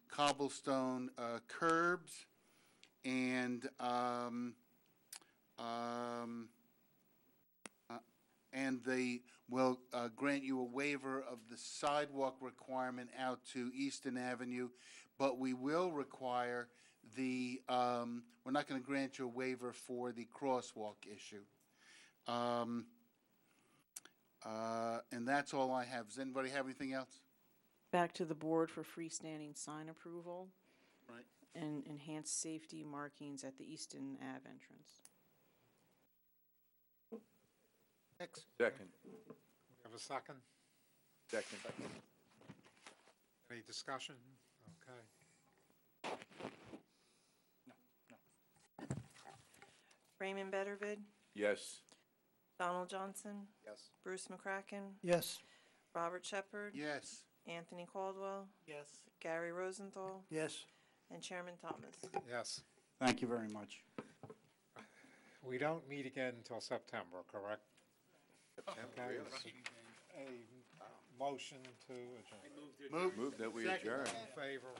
Speaker 8: cobblestone curbs and and they will grant you a waiver of the sidewalk requirement out to Easton Avenue, but we will require we're not going to grant you a waiver for the crosswalk issue. And that's all I have. Does anybody have anything else?
Speaker 3: Back to the board for freestanding sign approval.
Speaker 8: Right.
Speaker 3: And enhanced safety markings at the Easton Ave entrance.
Speaker 1: Next.
Speaker 13: Second.
Speaker 1: We have a second?
Speaker 13: Second.
Speaker 1: Any discussion? Okay.
Speaker 2: Raymond Bettervid,
Speaker 13: Yes.
Speaker 2: Donald Johnson,
Speaker 10: Yes.
Speaker 2: Bruce McCracken,
Speaker 15: Yes.
Speaker 2: Robert Shepherd,
Speaker 8: Yes.
Speaker 2: Anthony Caldwell,
Speaker 19: Yes.
Speaker 2: Gary Rosenthal,
Speaker 15: Yes.
Speaker 2: and Chairman Thomas.
Speaker 1: Yes.
Speaker 11: Thank you very much.
Speaker 1: We don't meet again until September, correct? Okay. A motion to adjourn.
Speaker 13: Move that we
Speaker 8: Second.
Speaker 13: adjourn.
Speaker 1: All in favor?